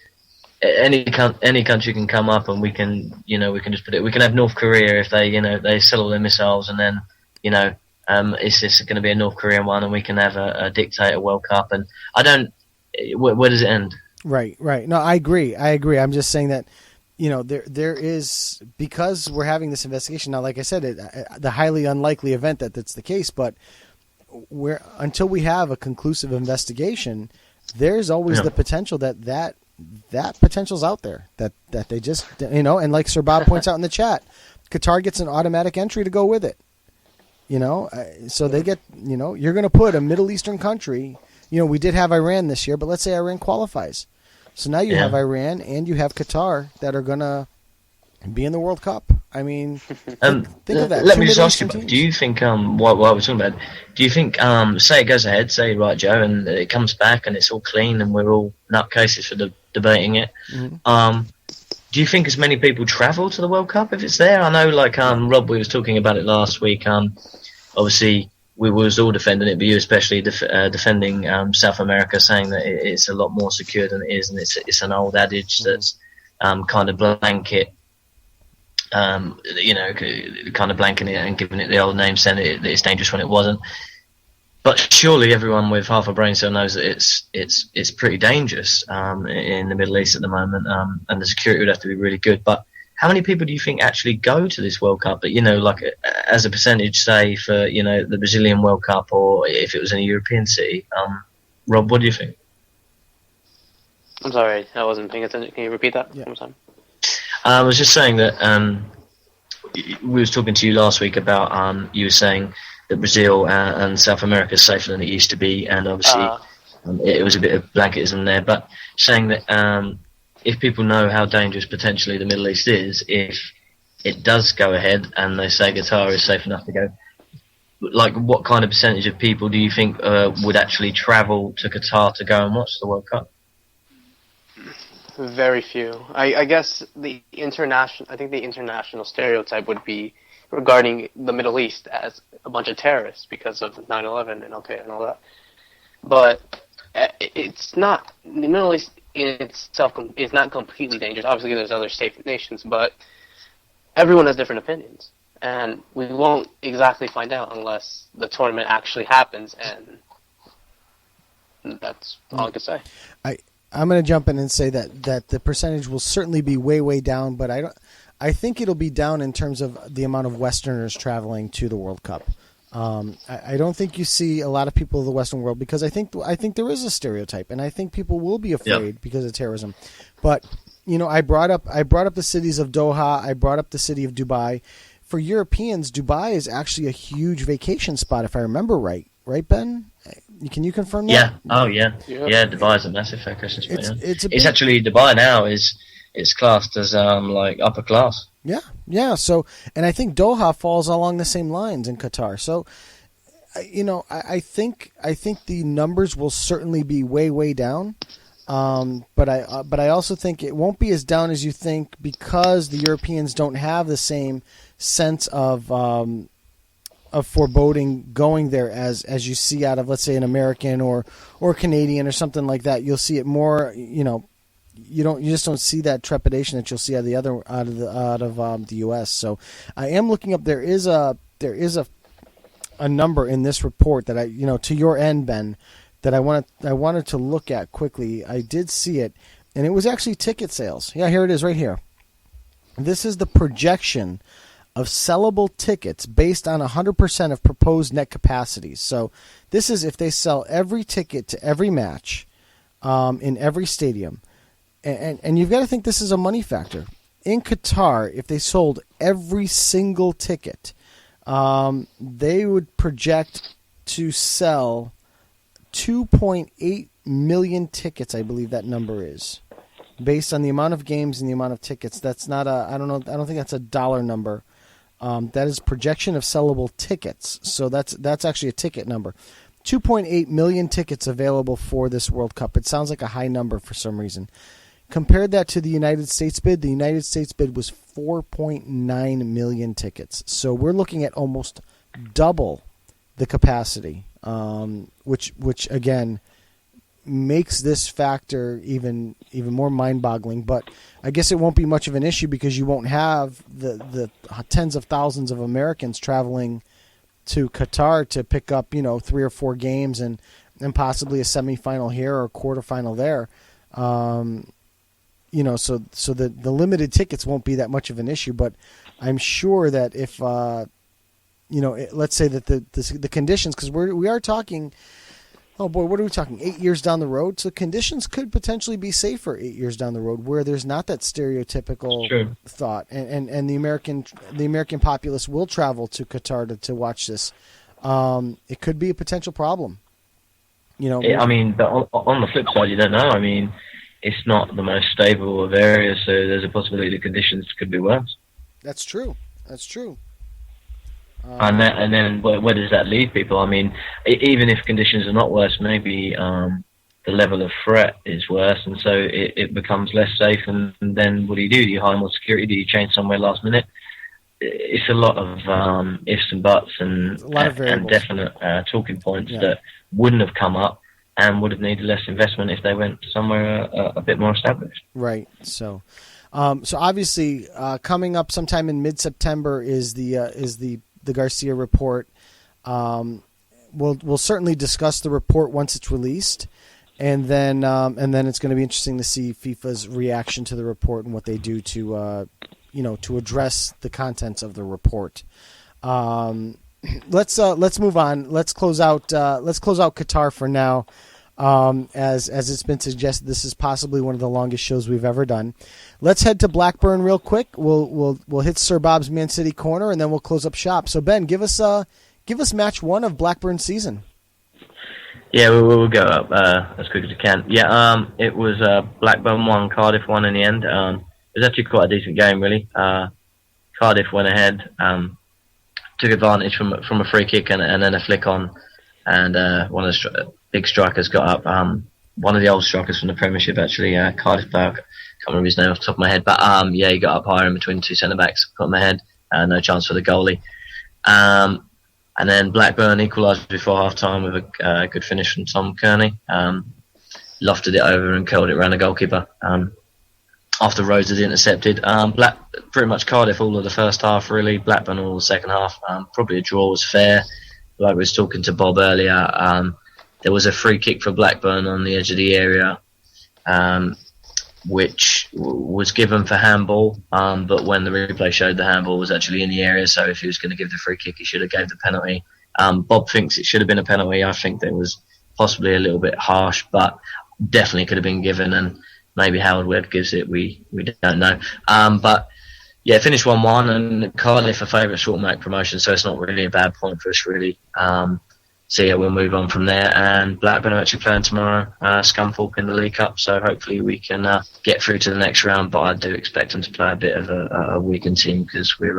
any country can come up and we can just put it. We can have North Korea if they sell all their missiles, and then it's just going to be a North Korean one, and we can have a dictator World Cup. And where does it end? Right. No, I agree. I'm just saying that, there is, because we're having this investigation now, like I said, the highly unlikely event that's the case, but until we have a conclusive investigation, there's always the potential that potential's out there, that they just, and like SirBob points out in the chat, Qatar gets an automatic entry to go with it. So they get, you're going to put a Middle Eastern country. We did have Iran this year, but let's say Iran qualifies. So now you have Iran and you have Qatar that are going to be in the World Cup. I mean, think of that. Let me just ask you, do you think, what we're talking about, do you think, say it goes ahead, say, right, Joe, and it comes back and it's all clean and we're all nutcases for debating it, do you think as many people travel to the World Cup if it's there? I know, like, Rob, we was talking about it last week, obviously, we was all defending it, but you especially defending South America, saying that it's a lot more secure than it is, and it's an old adage that's kind of blanket, kind of blanking it and giving it the old name, saying that it's dangerous when it wasn't. But surely everyone with half a brain cell knows that it's pretty dangerous in the Middle East at the moment, and the security would have to be really good. But how many people do you think actually go to this World Cup? But like as a percentage, say for the Brazilian World Cup, or if it was in a European city. Rob, what do you think? I'm sorry, I wasn't paying attention. Can you repeat that one more time? I was just saying that we was talking to you last week about you were saying that Brazil and South America is safer than it used to be, and obviously it was a bit of blanketism there. But saying that if people know how dangerous potentially the Middle East is, if it does go ahead and they say Qatar is safe enough to go, like what kind of percentage of people do you think would actually travel to Qatar to go and watch the World Cup? Very few. I guess the international stereotype would be regarding the Middle East as a bunch of terrorists because of 9/11 and Al-Qaeda and all that. But it's not. The Middle East in itself is not completely dangerous. Obviously, there's other safe nations, but everyone has different opinions, and we won't exactly find out unless the tournament actually happens, and that's all I can say. I'm going to jump in and say that the percentage will certainly be way, way down, but I think it'll be down in terms of the amount of Westerners traveling to the World Cup. I don't think you see a lot of people of the Western world, because I think there is a stereotype, and I think people will be afraid because of terrorism. But I brought up the cities of Doha. I brought up the city of Dubai. For Europeans, Dubai is actually a huge vacation spot, if I remember right. Right, Ben? Can you confirm that? Yeah. Oh, yeah. Yeah, Dubai is a massive vacation spot. It's actually Dubai now is classed as like upper class. Yeah. So, and I think Doha falls along the same lines in Qatar. So, I think the numbers will certainly be way, way down. But I also think it won't be as down as you think, because the Europeans don't have the same sense of foreboding going there as you see out of, let's say, an American or Canadian or something like that. You'll see it more. You just don't see that trepidation that you'll see out of the U.S. So I am looking up. There is a number in this report that to your end, Ben, that I wanted to look at quickly. I did see it, and it was actually ticket sales. Yeah, here it is right here. This is the projection of sellable tickets based on 100% of proposed net capacities. So this is if they sell every ticket to every match in every stadium. And you've got to think this is a money factor. In Qatar, if they sold every single ticket, They would project to sell 2.8 million tickets, I believe that number is, based on the amount of games and the amount of tickets. That's not I don't think that's a dollar number. That is projection of sellable tickets. So that's actually a ticket number. 2.8 million tickets available for this World Cup. It sounds like a high number for some reason. Compared that to the United States bid, the United States bid was 4.9 million tickets. So we're looking at almost double the capacity, which again makes this factor even more mind-boggling. But I guess it won't be much of an issue because you won't have the tens of thousands of Americans traveling to Qatar to pick up 3 or 4 games and possibly a semifinal here or a quarterfinal there. So the limited tickets won't be that much of an issue. But I'm sure that if let's say that the conditions, because we are talking. Oh boy, what are we talking? 8 years down the road? So conditions could potentially be safer 8 years down the road, where there's not that stereotypical thought, and the American populace will travel to Qatar to watch this. It could be a potential problem. I mean, but on the flip side, you don't know. I mean, it's not the most stable of areas, so there's a possibility the conditions could be worse. That's true. And then where does that leave people? I mean, even if conditions are not worse, maybe the level of threat is worse, and so it becomes less safe. And then what do? Do you hire more security? Do you change somewhere last minute? It's a lot of ifs and buts and definite talking points that wouldn't have come up and would have needed less investment if they went somewhere a bit more established. Right. So obviously coming up sometime in mid-September is the Garcia report. We'll certainly discuss the report once it's released, and then it's going to be interesting to see FIFA's reaction to the report and what they do to address the contents of the report. Let's move on. Let's close out Qatar for now. As it's been suggested, this is possibly one of the longest shows we've ever done. Let's head to Blackburn real quick. We'll hit SirBob's ManCity corner, and then we'll close up shop. So Ben, give us match 1 of Blackburn's season. Yeah, we'll go up as quick as we can. Yeah, it was Blackburn 1, Cardiff 1 in the end. It was actually quite a decent game, really. Cardiff went ahead, took advantage from a free kick and then a flick on, and one of the big strikers got up. One of the old strikers from the Premiership, actually, Cardiff player. Can't remember his name off the top of my head, but he got up higher in between 2 centre backs, got him ahead. No chance for the goalie. And then Blackburn equalised before half time with a good finish from Tom Kearney. Lofted it over and curled it around the goalkeeper. After Rhodes had intercepted. Pretty much Cardiff all of the first half, really. Blackburn all the second half. Probably a draw was fair. Like we was talking to Bob earlier, there was a free kick for Blackburn on the edge of the area, which was given for handball, but when the replay showed the handball was actually in the area, so if he was going to give the free kick, he should have gave the penalty. Bob thinks it should have been a penalty. I think that was possibly a little bit harsh, but definitely could have been given, and maybe Howard Webb gives it, we don't know. But yeah, finished 1-1, and Cardiff a favourite short mark promotion, so it's not really a bad point for us, really. So yeah, we'll move on from there. And Blackburn are actually playing tomorrow, Scunthorpe in the League Cup, so hopefully we can get through to the next round. But I do expect them to play a bit of a weakened team because we've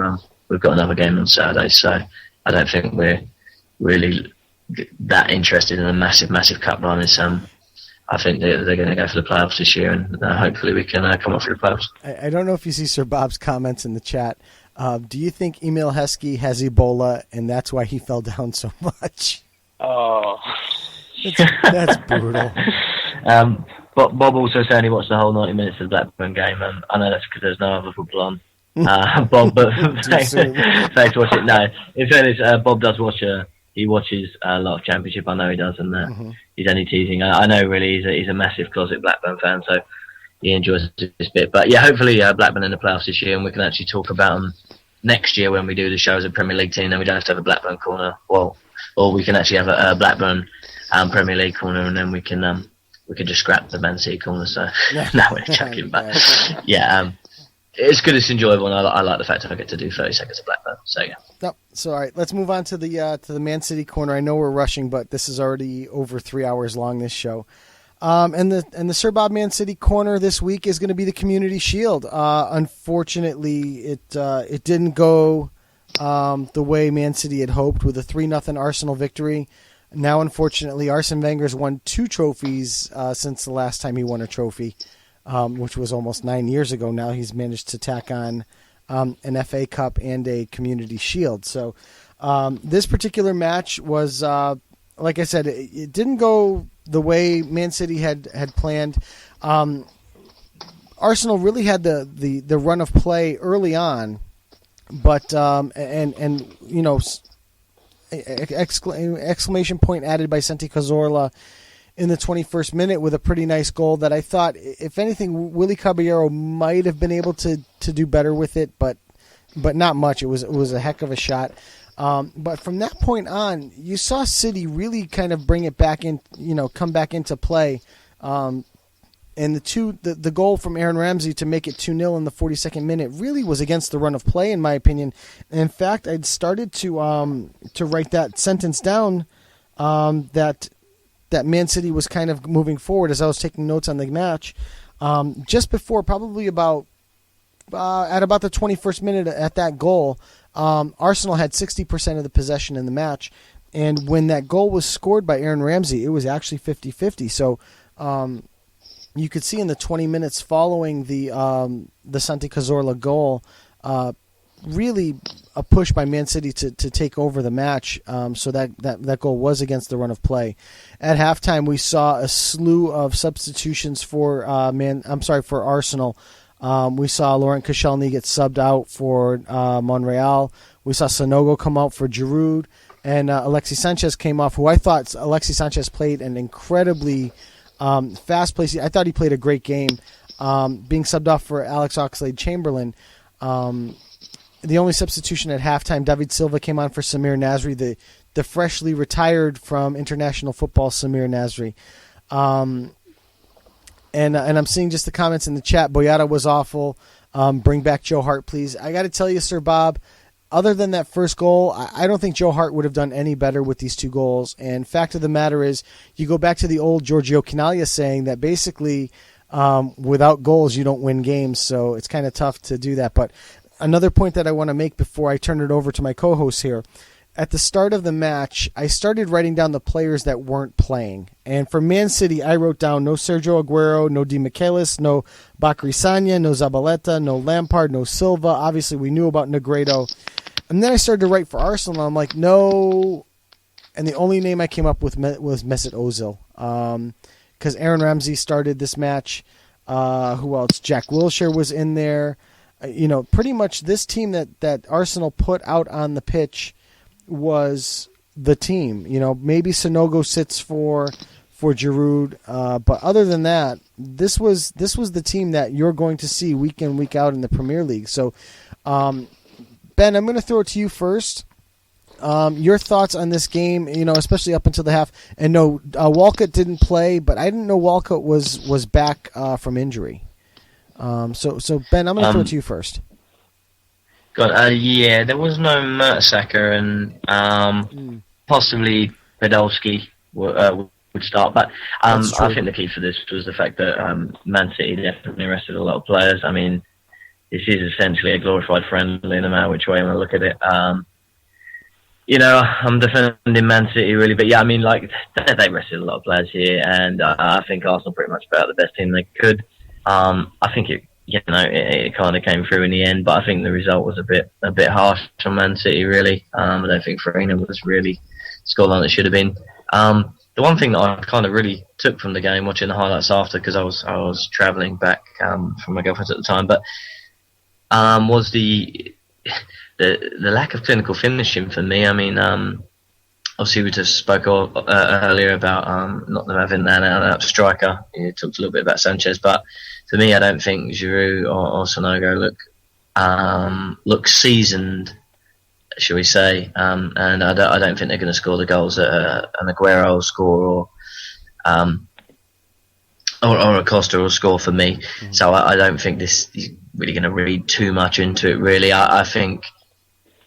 got another game on Saturday, so I don't think we're really that interested in a massive cup run. I think they're going to go for the playoffs this year, and hopefully we can come up for the playoffs. I don't know if you see SirBob's comments in the chat. Do you think Emil Heskey has Ebola, and that's why he fell down so much? Oh, that's brutal. But Bob also said he watched the whole 90 minutes of the Blackburn game, and I know that's because there's no other football on. Bob, but thanks to watch it. No, in fairness, Bob does watch. He watches a lot of Championship. I know he does, and he's only teasing. I know really he's a massive closet Blackburn fan, so he enjoys this bit. But yeah, hopefully Blackburn in the playoffs this year, and we can actually talk about them next year when we do the show as a Premier League team. Then we don't have to have a Blackburn corner. Or we can actually have a Blackburn Premier League corner, and then we can just scrap the ManCity corner. So now we're joking, but yeah, it's good, it's enjoyable, and I like the fact that I get to do 30 seconds of Blackburn. So yeah. Yep. So all right, let's move on to the ManCity corner. I know we're rushing, but this is already over 3 hours long, this show. And the SirBob ManCity corner this week is going to be the Community Shield. Unfortunately, it didn't go the way ManCity had hoped with a 3-0 Arsenal victory. Now, unfortunately, Arsene Wenger's won 2 trophies since the last time he won a trophy, which was almost 9 years ago. Now he's managed to tack on an FA Cup and a Community Shield. So this particular match was, like I said, it didn't go the way ManCity had planned. Arsenal really had the run of play early on, but and you know, exclamation point added by Santi Cazorla in the 21st minute with a pretty nice goal that I thought, if anything, Willy Caballero might have been able to do better with it, but not much. It was a heck of a shot. But from that point on, you saw City really kind of bring it back in, come back into play. And the goal from Aaron Ramsey to make it 2-0 in the 42nd minute really was against the run of play, in my opinion. And in fact, I'd started to write that sentence down, that ManCity was kind of moving forward as I was taking notes on the match. Just before, probably at about the 21st minute at that goal, Arsenal had 60% of the possession in the match. And when that goal was scored by Aaron Ramsey, it was actually 50-50. So you could see in the 20 minutes following the Santi Cazorla goal, really a push by ManCity to take over the match. So that goal was against the run of play. At halftime, we saw a slew of substitutions for Arsenal. We saw Laurent Koscielny get subbed out for Monreal. We saw Sanogo come out for Giroud, and Alexis Sanchez came off, who I thought Alexis Sanchez played an incredibly fast play. I thought he played a great game, being subbed off for Alex Oxlade-Chamberlain. The only substitution at halftime, David Silva came on for Samir Nasri, the freshly retired from international football Samir Nasri. And I'm seeing just the comments in the chat. Boyata was awful. Bring back Joe Hart, please. I got to tell you, Sir Bob, other than that first goal, I don't think Joe Hart would have done any better with these 2 goals. And fact of the matter is, you go back to the old Giorgio Canaglia saying that basically without goals you don't win games. So it's kind of tough to do that. But another point that I want to make before I turn it over to my co-host here. At the start of the match, I started writing down the players that weren't playing. And for ManCity, I wrote down no Sergio Aguero, no Di Michelis, no Bakary Sagna, no Zabaleta, no Lampard, no Silva. Obviously, we knew about Negredo. And then I started to write for Arsenal, and I'm like, no. And the only name I came up with was Mesut Ozil. Because Aaron Ramsey started this match. Who else? Jack Wilshere was in there. Pretty much this team that Arsenal put out on the pitch was the team. Maybe Sanogo sits for Giroud, but other than that, this was the team that you're going to see week in, week out in the Premier League. So, Ben, I'm going to throw it to you first. Your thoughts on this game, especially up until the half. And no, Walcott didn't play, but I didn't know Walcott was back from injury. So Ben, I'm going to throw it to you first. Yeah, there was no Mertesacker, and possibly Podolski would start. But I think the key for this was the fact that Man City definitely rested a lot of players. I mean, this is essentially a glorified friendly, no matter which way you want to look at it. I'm defending Man City really, but yeah, I mean, like they rested a lot of players here, and I think Arsenal pretty much put out the best team they could. I think it kind of came through in the end, but I think the result was a bit harsh on Man City, really. I don't think Farina was really scoreline it should have been. The one thing that I kind of really took from the game, watching the highlights after, because I was travelling back from my girlfriend at the time, but was the lack of clinical finishing for me. I mean, obviously we just spoke earlier about not having an out striker. You talked a little bit about Sanchez, but for me, I don't think Giroud or Sanogo look seasoned, shall we say? And I don't think they're going to score the goals that an Aguero will score, or or Acosta will score for me. So I don't think this is really going to read too much into it. Really, I think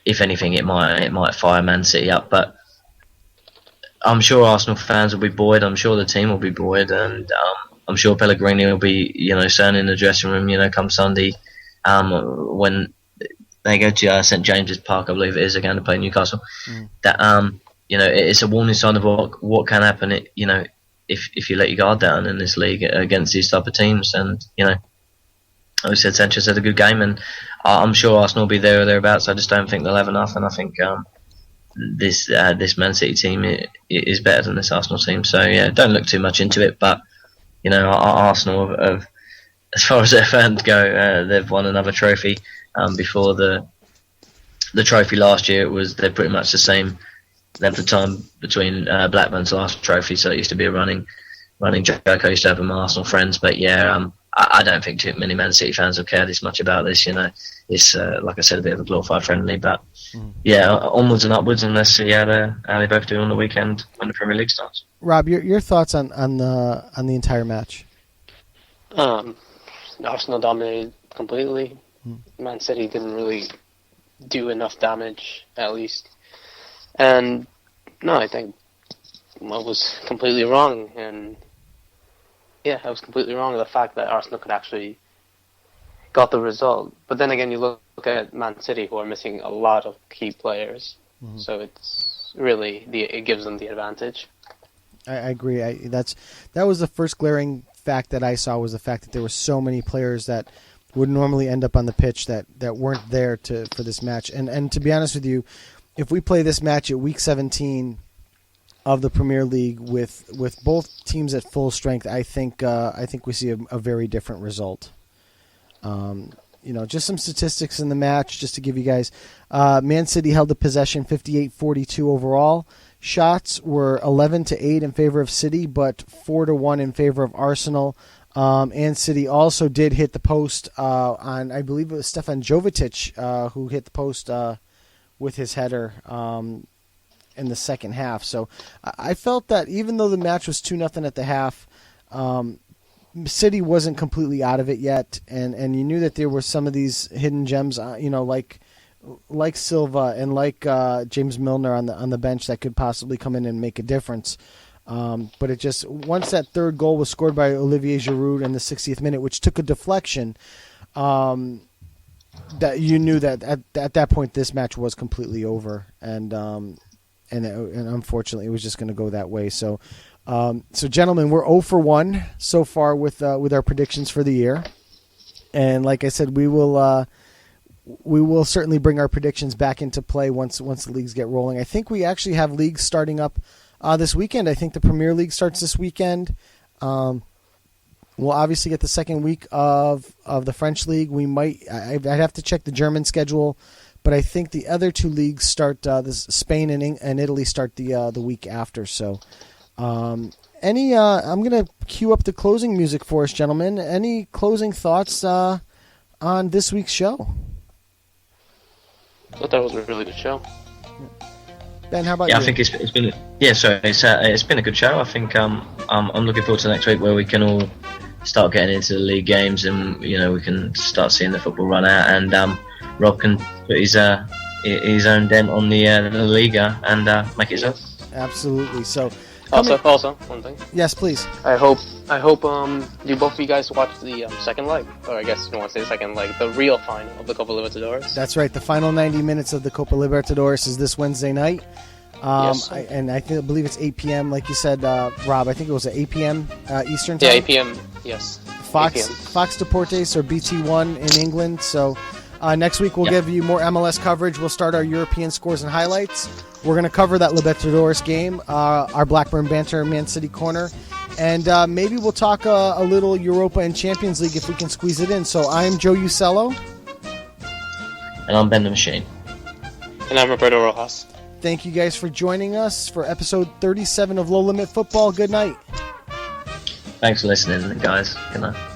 if anything, it might fire Man City up. But I'm sure Arsenal fans will be buoyed. I'm sure the team will be buoyed, and I'm sure Pellegrini will be, saying in the dressing room, come Sunday, when they go to St James's Park, I believe it is, they're going to play Newcastle. That it's a warning sign of what can happen. If you let your guard down in this league against these type of teams, and like I said, Sanchez had a good game, and I'm sure Arsenal will be there or thereabouts. I just don't think they'll have enough, and I think this Man City team is better than this Arsenal team. So yeah, don't look too much into it. But Arsenal have, as far as their fans go, they've won another trophy. Before the trophy last year, they're pretty much the same length of time between Blackburn's last trophy. So it used to be a running joke. I used to have with my Arsenal friends, but yeah, I don't think too many Man City fans will care this much about this. It's like I said, a bit of a glorified friendly, but yeah, onwards and upwards, and let's see how they both do on the weekend when the Premier League starts. Rob, your thoughts on the entire match? Arsenal dominated completely. Man City didn't really do enough damage, at least. And no, I think I was completely wrong. And yeah, I was completely wrong with the fact that Arsenal could actually got the result. But then again, you look at Man City, who are missing a lot of key players. So it's really it gives them the advantage. I agree. That was the first glaring fact that I saw, was the fact that there were so many players that would normally end up on the pitch that weren't there for this match. And to be honest with you, if we play this match at week 17 of the Premier League with both teams at full strength, I think we see a very different result. Just some statistics in the match, just to give you guys. Man City held the possession 58-42 overall. Shots were 11-8 in favor of City, but 4-1 in favor of Arsenal. And City also did hit the post on, I believe it was Stefan Jovetic, who hit the post with his header in the second half. So I felt that even though the match was 2-0 at the half, City wasn't completely out of it yet, and you knew that there were some of these hidden gems, like Silva and like James Milner on the bench that could possibly come in and make a difference. But it just, once that third goal was scored by Olivier Giroud in the 60th minute, which took a deflection, that you knew that at that point this match was completely over, and unfortunately it was just going to go that way. So gentlemen, we're 0 for 1 so far with our predictions for the year, and like I said, we will certainly bring our predictions back into play once the leagues get rolling. I think we actually have leagues starting up this weekend. I think the Premier League starts this weekend. We'll obviously get the second week of the French League. I'd have to check the German schedule, but I think the other two leagues start. Spain and Italy start the week after. So, I'm gonna cue up the closing music for us, gentlemen. Any closing thoughts on this week's show? I thought that was a really good show. Ben, how about you? I think it's been it's been a good show. I think I'm looking forward to next week, where we can all start getting into the league games, and we can start seeing the football run out, and Rob can put his own dent on the Liga and make it so. Absolutely. So. Also, one thing. Yes, please. I hope do both of you guys watch the second leg, or I guess you don't want to say the second leg, the real final of the Copa Libertadores. That's right. The final 90 minutes of the Copa Libertadores is this Wednesday night. Yes. I believe it's 8 p.m. Like you said, Rob. I think it was at 8 p.m. Eastern time. Yeah, 8 p.m. Yes. Fox 8 p.m. Fox Deportes or BT1 in England. So next week we'll give you more MLS coverage. We'll start our European scores and highlights. We're going to cover that Libertadores game, our Blackburn banter, Man City corner, and maybe we'll talk a little Europa and Champions League if we can squeeze it in. So I'm Joe Usello. And I'm Ben the Machine. And I'm Roberto Rojas. Thank you guys for joining us for episode 37 of Low Limit Football. Good night. Thanks for listening, guys. Good night.